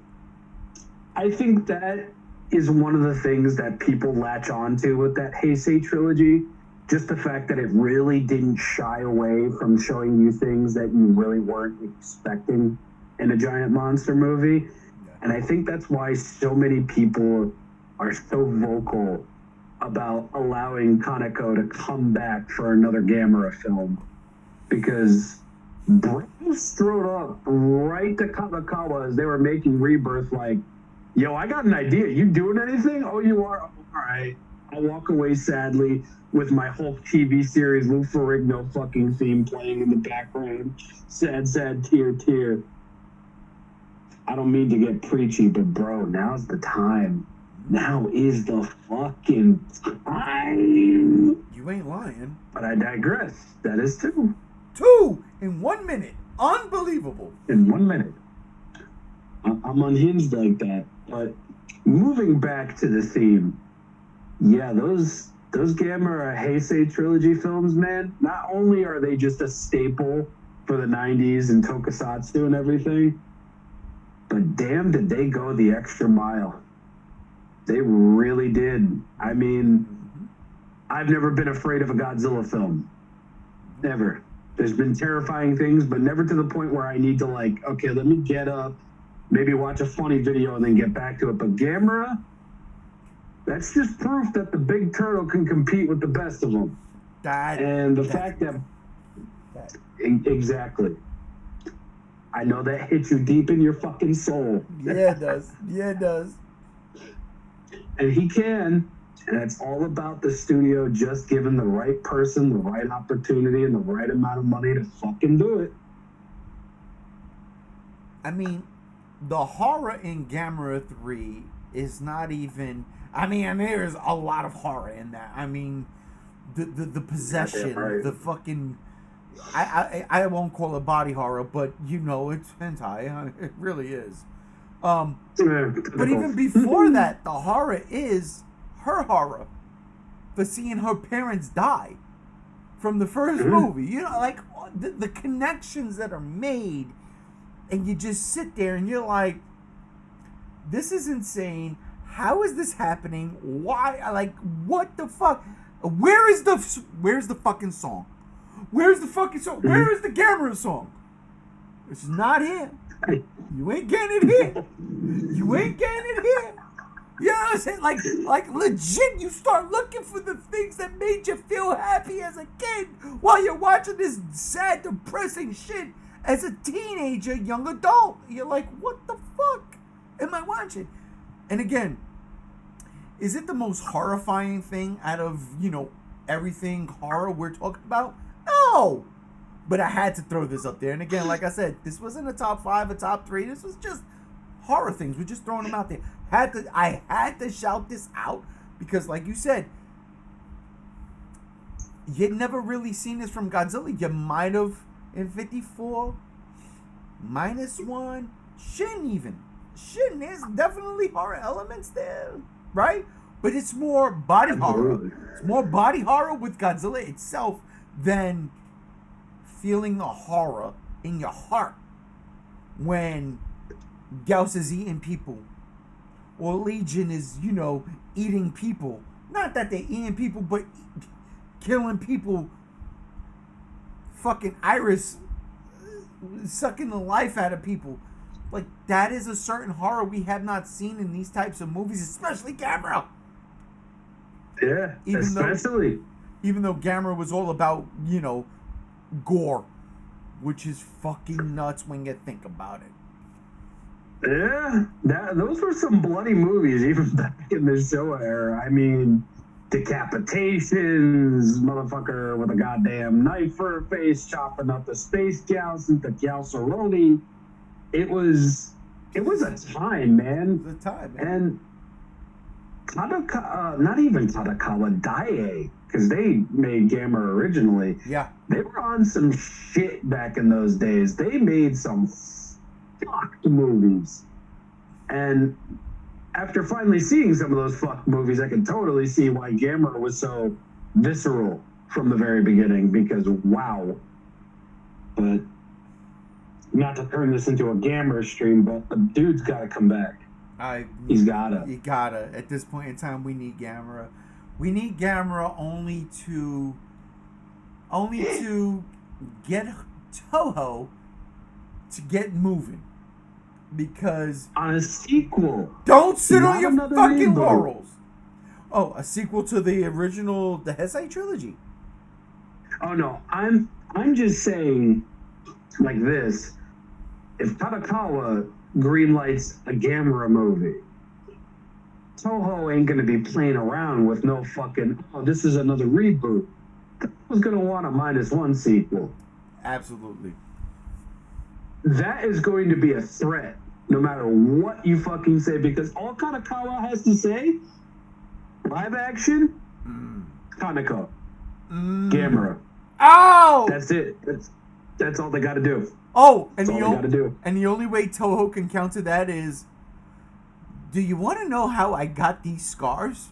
that is one of the things that people latch onto with that Heisei trilogy. Just the fact that it really didn't shy away from showing you things that you really weren't expecting in a giant monster movie. And I think that's why so many people are so vocal about allowing Kaneko to come back for another Gamera film. Because Brave strode up right to Kamikawa as they were making Rebirth yo, I got an idea. You doing anything? Oh, you are? All right. I'll walk away sadly with my Hulk TV series Lou Ferrigno fucking theme playing in the background. Sad, sad, tear, tear. I don't mean to get preachy, but bro, now's the time. Now is the fucking time. You You ain't lying. But I digress. That is 2. 2 in 1 minute. Unbelievable. In 1 minute. I'm unhinged like that. But moving back to the theme, yeah, those Gamera Heisei trilogy films, man, not only are they just a staple for the 90s and tokusatsu and everything, but damn did they go the extra mile. They really did. I mean, I've never been afraid of a Godzilla film. Never. There's been terrifying things, but never to the point where I need to, like, okay, let me get up, maybe watch a funny video and then get back to it. But Gamera, that's just proof that the big turtle can compete with the best of them. And the fact that exactly. I know that hits you deep in your fucking soul. Yeah, it does. Yeah, it does. And he can. And it's all about the studio just giving the right person the right opportunity and the right amount of money to fucking do it. I mean, the horror in Gamera 3 is not even... I mean, there's a lot of horror in that. I mean, the possession, right. the fucking... I won't call it body horror, but, you know, it's hentai. It really is. But even before that, the horror is her horror for seeing her parents die from the first movie. You know, like, the connections that are made, and you just sit there and you're like, this is insane. How is this happening? Why? Like, what the fuck? Where's the fucking song? Where's the fucking song? Where is the Gamera song? It's not here. You ain't getting it here. You ain't getting it here. You know what I'm saying? Like legit, you start looking for the things that made you feel happy as a kid while you're watching this sad, depressing shit as a teenager, young adult. You're like, what the fuck am I watching? And again, is it the most horrifying thing out of, you know, everything horror we're talking about? No! But I had to throw this up there. And again, like I said, this wasn't a top 5, a top 3. This was just horror things. We're just throwing them out there. I had to shout this out because, like you said, you'd never really seen this from Godzilla. You might have in 54, -1, Shin even. Shin, there's definitely horror elements there, right? But it's more body horror. It's more body horror with Godzilla itself than feeling the horror in your heart when Gauss is eating people or Legion is, you know, eating people. Not that they're eating people, but killing people. Fucking Iris sucking the life out of people. Like, that is a certain horror we have not seen in these types of movies, especially Gamera. Yeah, even though Gamera was all about, you know, gore, which is fucking nuts when you think about it. Yeah, those were some bloody movies even back in the Showa era. I mean, decapitations, motherfucker with a goddamn knife for her face, chopping up the space Gauss and the Gausseroni. It was a time, man. It was a time, man. And not even Tadakawa, Daiei, because they made Gamera originally. Yeah. They were on some shit back in those days. They made some fucked movies. And after finally seeing some of those fucked movies, I can totally see why Gamera was so visceral from the very beginning, because wow. But not to turn this into a Gamera stream, but the dude's got to come back. He's gotta. You gotta. At this point in time, we need Gamera. We need Gamera only to get Toho to get moving. Because on a sequel. Don't sit on your fucking reboot. laurels. Oh, a sequel to the original, the Heisei trilogy. Oh no, I'm just saying like this. If Tadakawa greenlights a Gamera movie, Toho ain't gonna be playing around with no fucking, oh, this is another reboot. Toho's gonna want a -1 sequel. Absolutely. That is going to be a threat, no matter what you fucking say, because all Kanekawa has to say, live action, Kaneko. Gamera. Oh! That's it. That's all they got to do. Oh, That's all they got to do. And the only way Toho can counter that is, do you want to know how I got these scars?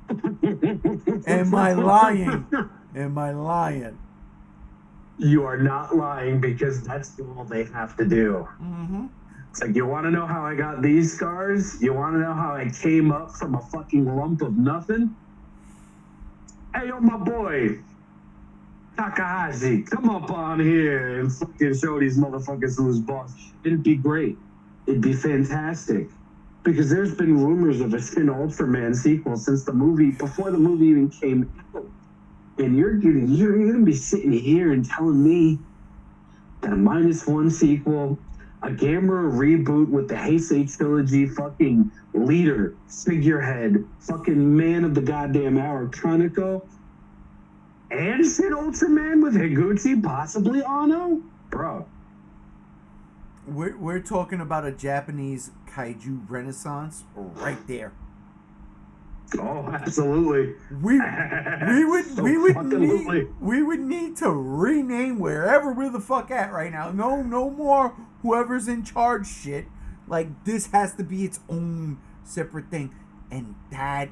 Am I lying? Am I lying? You are not lying, because that's all they have to do. Mm-hmm. It's like, you want to know how I got these scars? You want to know how I came up from a fucking lump of nothing? Hey, yo, my boy, Takahashi, come up on here and fucking show these motherfuckers who's boss. It'd be great. It'd be fantastic. Because there's been rumors of a Shin Ultraman sequel since the movie, before the movie even came out. And you're gonna be sitting here and telling me that a -1 sequel, a Gamera reboot with the Heisei trilogy fucking leader, figurehead, fucking man of the goddamn hour, Kaneko, and Shin Ultraman with Higuchi, possibly Anno? Bro. We're talking about a Japanese kaiju renaissance right there. Oh, absolutely. We Absolutely. would need to rename wherever we're the fuck at right now. No more whoever's in charge shit. Like, this has to be its own separate thing. And that,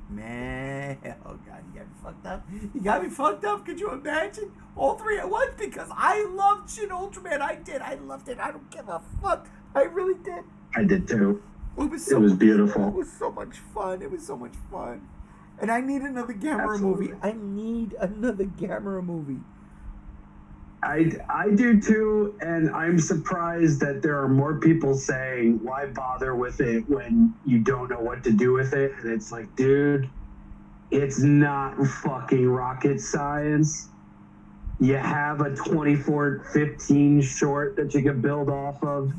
man, oh god, you got me fucked up. You got me fucked up. Could you imagine all three at once? Because I loved Shin Ultraman. I did. I loved it. I don't give a fuck. I really did. I did too. It was beautiful. It was so much fun. It was so much fun. And I need another Gamera movie. I need another Gamera movie. I do too, and I'm surprised that there are more people saying, why bother with it when you don't know what to do with it? And it's like, dude, it's not fucking rocket science. You have a 24-15 short that you can build off of.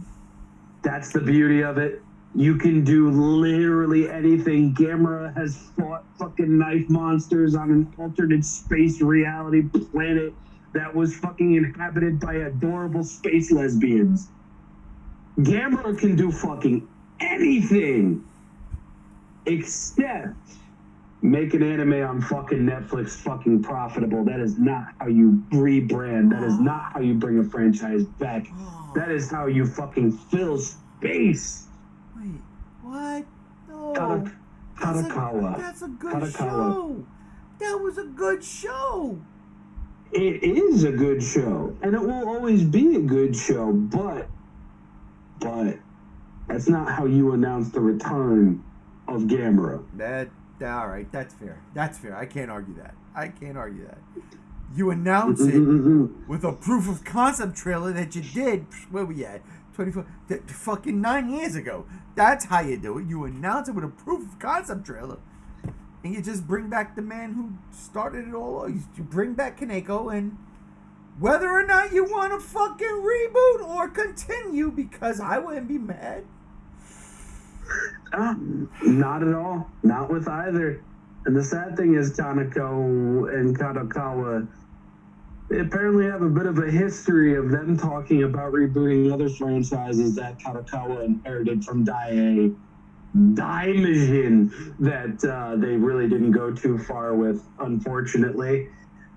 That's the beauty of it. You can do literally anything. Gamera has fought fucking knife monsters on an alternate space reality planet that was fucking inhabited by adorable space lesbians. Gamera can do fucking anything except make an anime on fucking Netflix fucking profitable. That is not how you rebrand. That is not how you bring a franchise back. That is how you fucking fill space. Wait, what? No. Tarakawa. That's a good show. That was a good show. It is a good show, and it will always be a good show, but that's not how you announce the return of Gamera. All right, that's fair. That's fair. I can't argue that. You announce it with a proof of concept trailer that you did, where we at? 24, fucking 9 years ago. That's how you do it. You announce it with a proof of concept trailer. And you just bring back the man who started it all. You bring back Kaneko, and whether or not you want to fucking reboot or continue, because I wouldn't be mad. Not at all. Not with either. And the sad thing is, Tanako and Kadokawa, they apparently have a bit of a history of them talking about rebooting other franchises that Kadokawa inherited from Daimajin that they really didn't go too far with, unfortunately,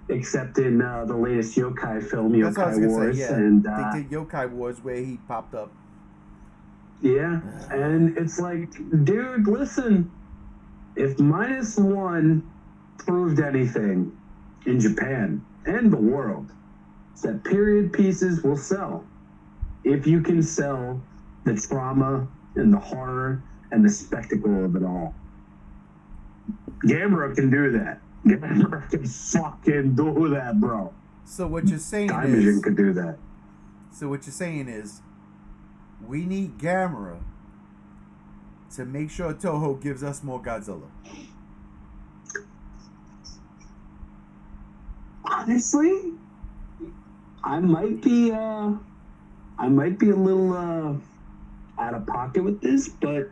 except in the latest Yokai film, Yokai Wars. Say, yeah. And they did Yokai Wars where he popped up. Yeah, and it's like, dude, listen, if -1 proved anything in Japan and the world, it's that period pieces will sell. If you can sell the trauma and the horror and the spectacle of it all. Gamera can do that. Gamera can fucking do that, bro. So what you're saying Daimajin can do that. So what you're saying is, we need Gamera to make sure Toho gives us more Godzilla. Honestly, I might be a little out of pocket with this, but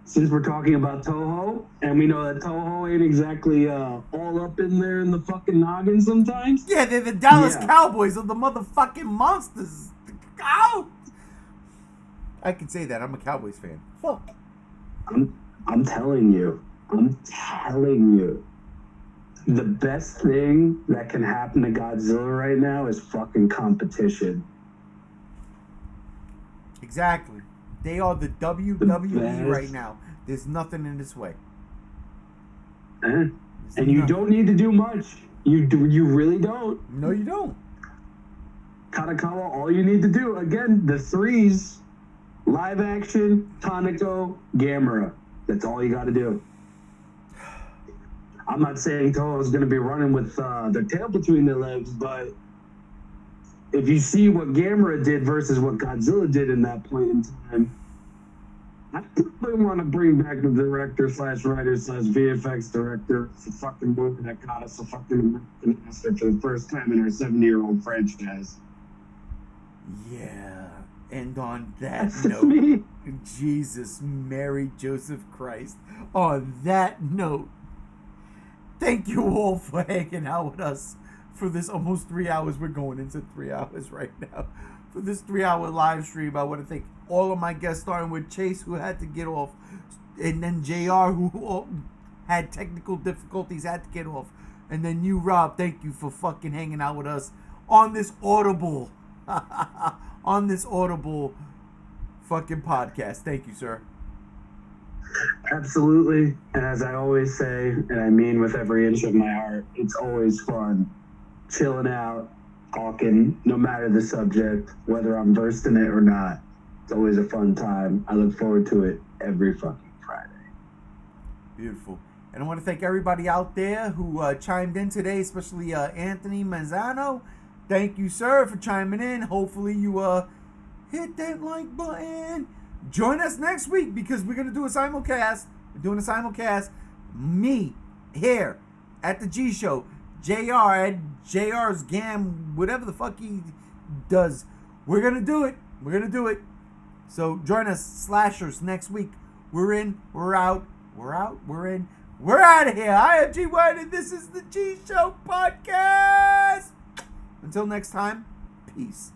since we're talking about Toho, and we know that Toho ain't exactly all up in there in the fucking noggin sometimes. Yeah, they're the Dallas Cowboys of the motherfucking monsters. Ow! I can say that. I'm a Cowboys fan. Fuck. I'm telling you, I'm telling you, the best thing that can happen to Godzilla right now is fucking competition. Exactly. They are the WWE right now. There's nothing in this way. And you don't need to do much. You really don't. No, you don't. Katakawa, all you need to do, again, the threes, live action, Taneko, Gamera. That's all you got to do. I'm not saying Toho's going to be running with their tail between their legs, but if you see what Gamera did versus what Godzilla did in that point in time, I probably want to bring back the director/writer/VFX director for fucking movie that got us a fucking American Oscar for the first time in our 70-year-old franchise. Yeah. And on that That's just note, me. Jesus, Mary, Joseph Christ. On that note, thank you all for hanging out with us for this almost 3 hours. We're going into 3 hours right now. For this 3-hour live stream, I want to thank all of my guests, starting with Chase, who had to get off, and then JR, who had technical difficulties, had to get off, and then you, Rob. Thank you for fucking hanging out with us on this Audible, fucking podcast. Thank you, sir. Absolutely. And as I always say, and I mean with every inch of my heart, it's always fun chilling out, talking, no matter the subject, whether I'm versed in it or not. It's always a fun time. I look forward to it every fucking Friday. Beautiful. And I want to thank everybody out there who chimed in today, especially Anthony Manzano. Thank you, sir, for chiming in. Hopefully you hit that like button. Join us next week because we're going to do a simulcast. We're doing a simulcast. Me, here, at the G Show. JR, at JR's Gam, whatever the fuck he does. We're going to do it. We're going to do it. So join us, Slashers, next week. We're in. We're out. We're out. We're in. We're out of here. I am G1, and this is the G Show Podcast. Until next time, peace.